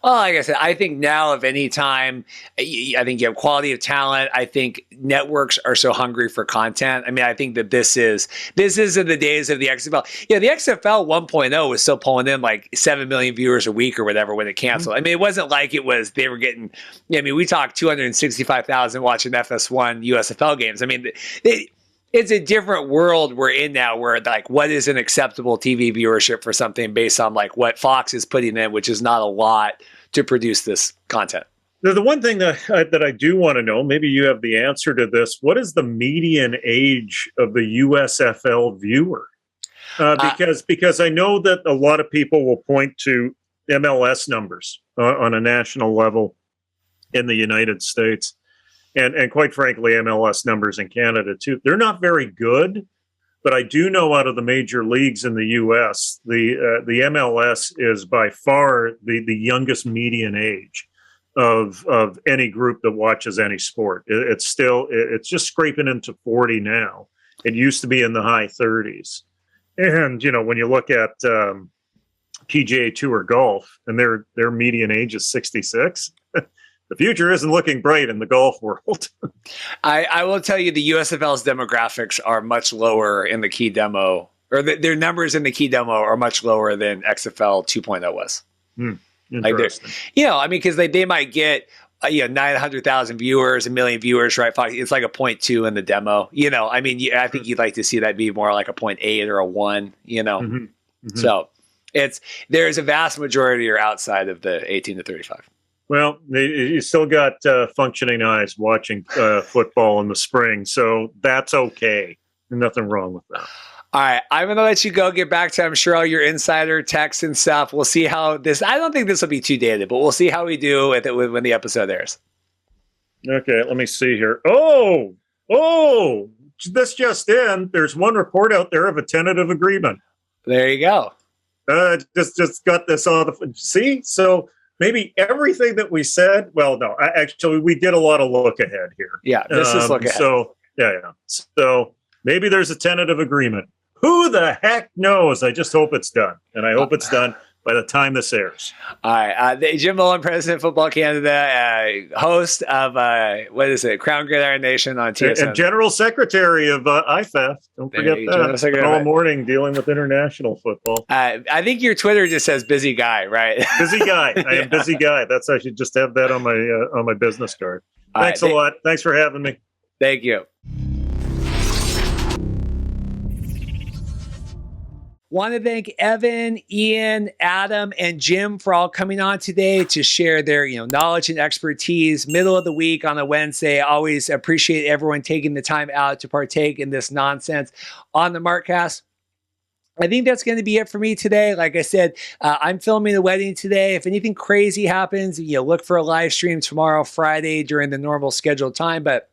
Well, like I said, I think now, if any time, I think you have quality of talent. I think networks are so hungry for content. I mean, I think that this is in the days of the XFL. Yeah, the XFL 1.0 was still pulling in like 7 million viewers a week or whatever when it canceled. Mm-hmm. I mean, it wasn't like they were getting. I mean, we talked 265,000 watching FS1 USFL games. I mean, it's a different world we're in now, where like what is an acceptable TV viewership for something based on like what Fox is putting in, which is not a lot to produce this content. The one thing that I do want to know, maybe you have the answer to this, what is the median age of the USFL viewer? Because I know that a lot of people will point to MLS numbers on a national level in the United States. And quite frankly, MLS numbers in Canada too. They're not very good, but I do know out of the major leagues in the U.S., the MLS is by far the youngest median age of any group that watches any sport. It's just scraping into 40 now. It used to be in the high 30s. And when you look at PGA Tour golf, and their median age is 66. The future isn't looking bright in the golf world. I will tell you, the USFL's demographics are much lower in the key demo, or their numbers in the key demo are much lower than XFL 2.0 was. Interesting. Like because they might get 900,000 viewers, 1 million viewers, right? It's like a 0.2 in the demo. I think you'd like to see that be more like a 0.8 or a 1. Mm-hmm. Mm-hmm. So there's a vast majority are outside of the 18 to 35. Well, you still got functioning eyes watching football in the spring, so that's okay. Nothing wrong with that. All right, I'm going to let you go. Get back to, I'm sure, all your insider texts and stuff. We'll see how this. I don't think this will be too dated, but we'll see how we do with it when the episode airs. Okay, let me see here. Oh, this just in. There's one report out there of a tentative agreement. There you go. Just got this on the. See, so. Maybe everything that we said, well, no, actually, we did a lot of look ahead here. Yeah, this is look ahead. So, yeah. So maybe there's a tentative agreement. Who the heck knows? I just hope it's done. And I hope it's done by the time this airs. All right. Jim Mullin, President of Football Canada, host of, Crown Gridiron Nation on TSN. And General Secretary of IFAF. Don't forget that. All morning dealing with international football. I think your Twitter just says busy guy, right? Busy guy. I am busy guy. I should just have that on my business card. Thanks a lot. Thanks for having me. Thank you. Want to thank Evan, Ian, Adam, and Jim for all coming on today to share their knowledge and expertise. Middle of the week on a Wednesday. Always appreciate everyone taking the time out to partake in this nonsense on the Markcast. I think that's going to be it for me today. Like I said, I'm filming the wedding today. If anything crazy happens, look for a live stream tomorrow, Friday, during the normal scheduled time. But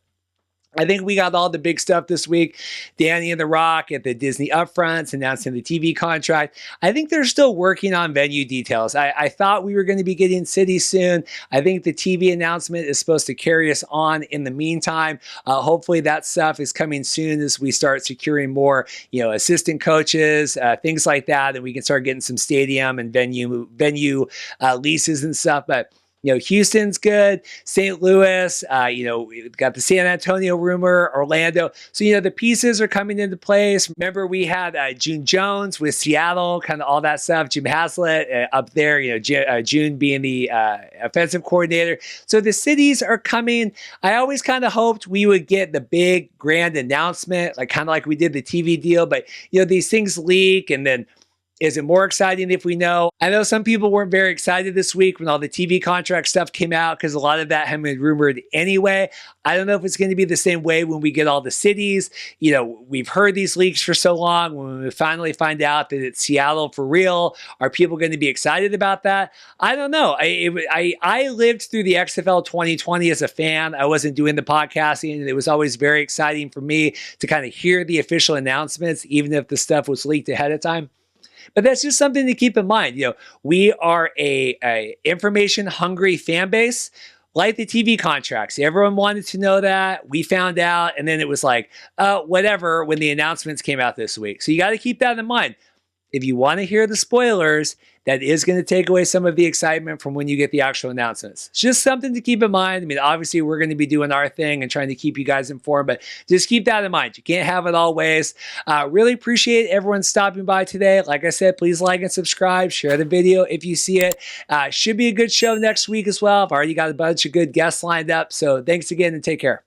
I think we got all the big stuff this week. Danny and The Rock at the Disney Upfronts announcing the TV contract. I think they're still working on venue details. I thought we were going to be getting cities soon. I think the TV announcement is supposed to carry us on in the meantime. Hopefully that stuff is coming soon as we start securing more, assistant coaches, things like that, and we can start getting some stadium and venue leases and stuff. But Houston's good. St. Louis, we've got the San Antonio rumor, Orlando. So, the pieces are coming into place. Remember, we had June Jones with Seattle, kind of all that stuff. Jim Haslett up there, June being the offensive coordinator. So the cities are coming. I always kind of hoped we would get the big grand announcement, kind of like we did the TV deal. But, these things leak, and then is it more exciting if we know? I know some people weren't very excited this week when all the TV contract stuff came out because a lot of that had been rumored anyway. I don't know if it's going to be the same way when we get all the cities. We've heard these leaks for so long. When we finally find out that it's Seattle for real, are people going to be excited about that? I don't know. I lived through the XFL 2020 as a fan. I wasn't doing the podcasting, and it was always very exciting for me to kind of hear the official announcements, even if the stuff was leaked ahead of time. But that's just something to keep in mind. We are a information hungry fan base, like the TV contracts. Everyone wanted to know that. We found out, and then it was whatever when the announcements came out this week. So you got to keep that in mind. If you want to hear the spoilers, that is going to take away some of the excitement from when you get the actual announcements. It's just something to keep in mind. I mean, obviously, we're going to be doing our thing and trying to keep you guys informed, but just keep that in mind. You can't have it all ways. Really appreciate everyone stopping by today. Like I said, please like and subscribe. Share the video if you see it. Should be a good show next week as well. I've already got a bunch of good guests lined up. So thanks again and take care.